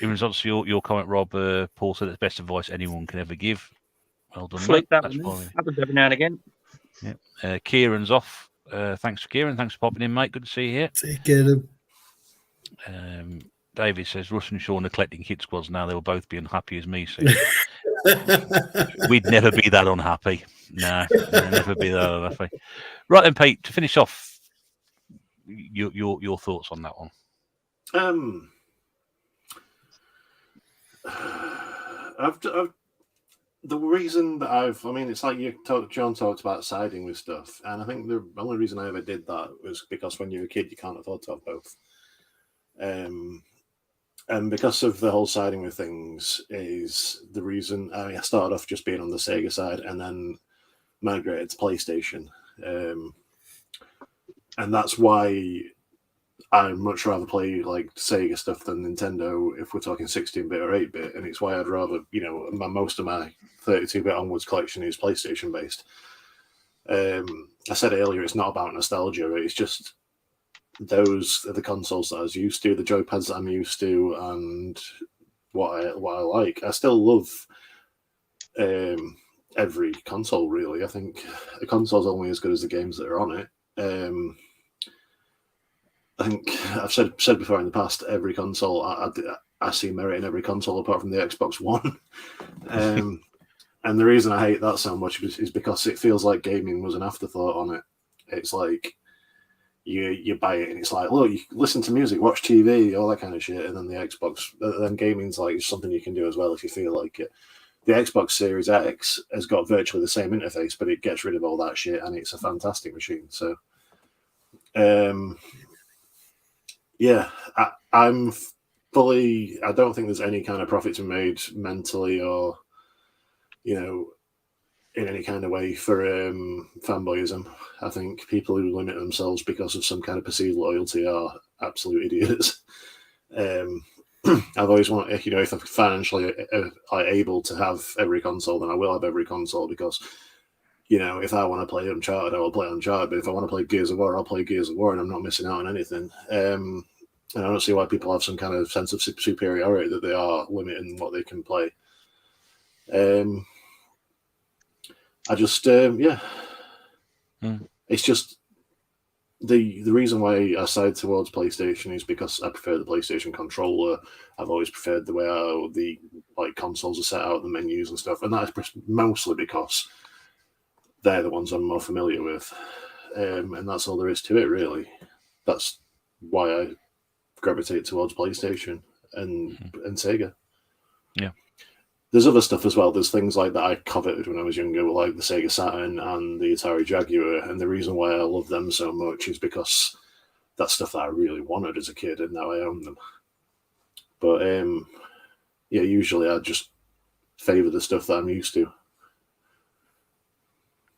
response to your comment, Rob, Paul said it's best advice anyone can ever give. Well done, Flick that That's one. Happens every now and again. Yeah. Kieran's off. Thanks for Kieran. Thanks for popping in, mate. Good to see you here. Take care of David says Russ and Sean are collecting hit squads now. They'll both be unhappy as me. So we'd never be that unhappy. No, we'll never be that unhappy. Right then, Pete. To finish off, your thoughts on that one. The reason that it's like John talked about siding with stuff, and I think the only reason I ever did that was because when you're a kid, you can't afford to have both. And because of the whole siding with things is the reason I started off just being on the Sega side and then migrated to PlayStation. And that's why I'd much rather play like Sega stuff than Nintendo if we're talking 16-bit or 8-bit. And it's why I'd rather, most of my 32-bit onwards collection is PlayStation based. I said earlier, it's not about nostalgia. It's just those are the consoles that I was used to, the joypads that I'm used to, and what I like. I still love every console, really. I think a console's only as good as the games that are on it. I think I've said before in the past, every console, I see merit in every console apart from the Xbox One. And the reason I hate that so much is because it feels like gaming was an afterthought on it. It's like you buy it and it's like, look, you listen to music, watch TV, all that kind of shit. And then the Xbox, then gaming's like something you can do as well if you feel like it. The Xbox Series X has got virtually the same interface, but it gets rid of all that shit and it's a fantastic machine. So, yeah, I'm fully. I don't think there's any kind of profit to be made mentally or, in any kind of way for fanboyism. I think people who limit themselves because of some kind of perceived loyalty are absolute idiots. I've always wanted, if I'm financially able to have every console, then I will have every console because, if I want to play Uncharted, I will play Uncharted. But if I want to play Gears of War, I'll play Gears of War, and I'm not missing out on anything. And I don't see why people have some kind of sense of superiority that they are limiting what they can play. I just, It's just the reason why I side towards PlayStation is because I prefer the PlayStation controller. I've always preferred the way the consoles are set out, the menus and stuff, and that is mostly because they're the ones I'm more familiar with, and that's all there is to it, really. That's why I gravitate towards PlayStation and Sega. Yeah. There's other stuff as well. There's things like that I coveted when I was younger, like the Sega Saturn and the Atari Jaguar. And the reason why I love them so much is because that's stuff that I really wanted as a kid, and now I own them. But usually I just favour the stuff that I'm used to.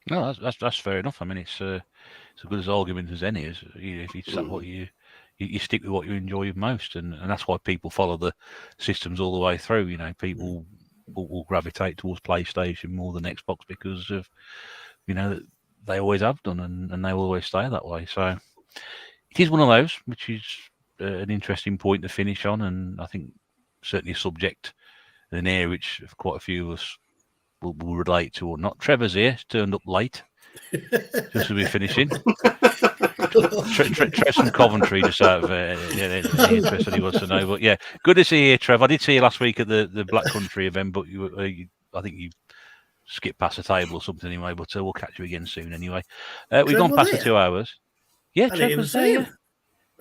No, that's fair enough. I mean, it's as good as argument as any. If you just what you stick with what you enjoy most, and that's why people follow the systems all the way through. People will gravitate towards PlayStation more than Xbox because of they always have done, and they will always stay that way. So it is one of those, which is an interesting point to finish on, and I think certainly a subject, an area which quite a few of us will relate to or not. Trevor's here, turned up late, just as we're finishing. Trevor's from Coventry, just out of any interest that he wants to know. But yeah, good to see you, Trev. I did see you last week at the Black Country event, but I think you skipped past the table or something anyway. But we'll catch you again soon anyway. We've gone past the 2 hours. Yeah, Trev was there.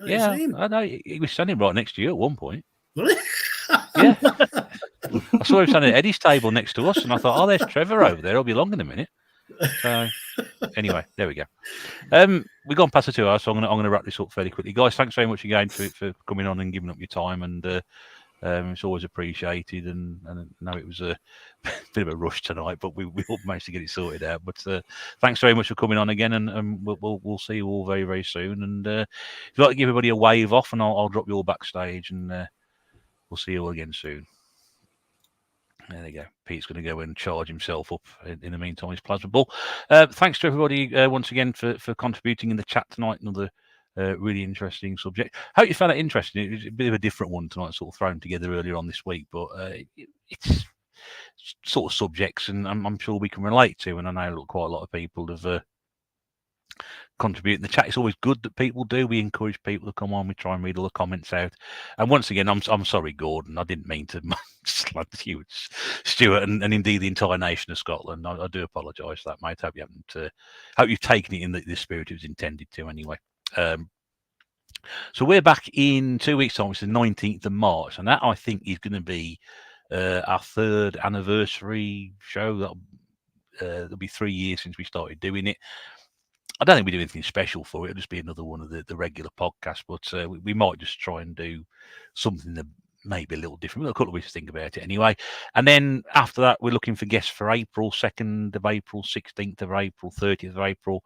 I know. He was standing right next to you at one point. Really? Yeah. I saw him standing at Eddie's table next to us, and I thought, oh, there's Trevor over there. He'll be along in a minute. So anyway, there we go. We've gone past the 2 hours, so I'm going to wrap this up fairly quickly, guys. Thanks very much again for coming on and giving up your time, and it's always appreciated. And I know it was a bit of a rush tonight, but we all managed to get it sorted out. But thanks very much for coming on again, and we'll see you all very, very soon. And if you'd like to give everybody a wave off, and I'll drop you all backstage, and we'll see you all again soon. There they go. Pete's going to go and charge himself up in the meantime, his plasma ball. Thanks to everybody once again for contributing in the chat tonight. Another really interesting subject. Hope you found it interesting. It was a bit of a different one tonight, sort of thrown together earlier on this week, but it's sort of subjects, and I'm sure we can relate to. And I know quite a lot of people have contribute in the chat. It's always good that people do. We encourage people to come on. We try and read all the comments out. And once again, I'm sorry, Gordon. I didn't mean to slant you, Stuart, and indeed the entire nation of Scotland. I do apologise for that, mate. Hope you haven't. Hope you've taken it in the spirit it was intended to. Anyway. So we're back in 2 weeks' time. It's the 19th of March, and that I think is going to be our 3rd anniversary show. That'll be 3 years since we started doing it. I don't think we do anything special for it. It'll just be another one of the regular podcasts, but we might just try and do something that may be a little different. We've got a couple of weeks to think about it anyway. And then after that, we're looking for guests for April, 2nd of April, 16th of April, 30th of April.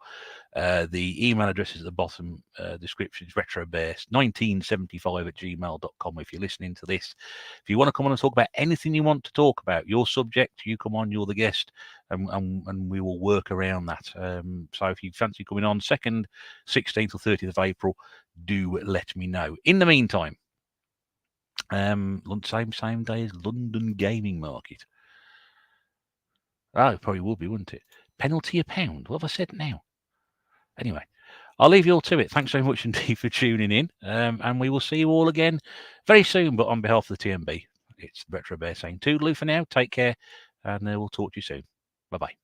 The email address is at the bottom description. It's retrobears1975@gmail.com if you're listening to this. If you want to come on and talk about anything you want to talk about, your subject, you come on, you're the guest, and we will work around that. So if you fancy coming on 2nd, 16th or 30th of April, do let me know. In the meantime, same day as London Gaming Market. Oh, it probably would be, wouldn't it? Penalty £1. What have I said now? Anyway, I'll leave you all to it. Thanks very much indeed for tuning in, and we will see you all again very soon. But on behalf of the tNb, it's Retro Bear saying toodaloo for now. Take care, and we'll talk to you soon. Bye-bye.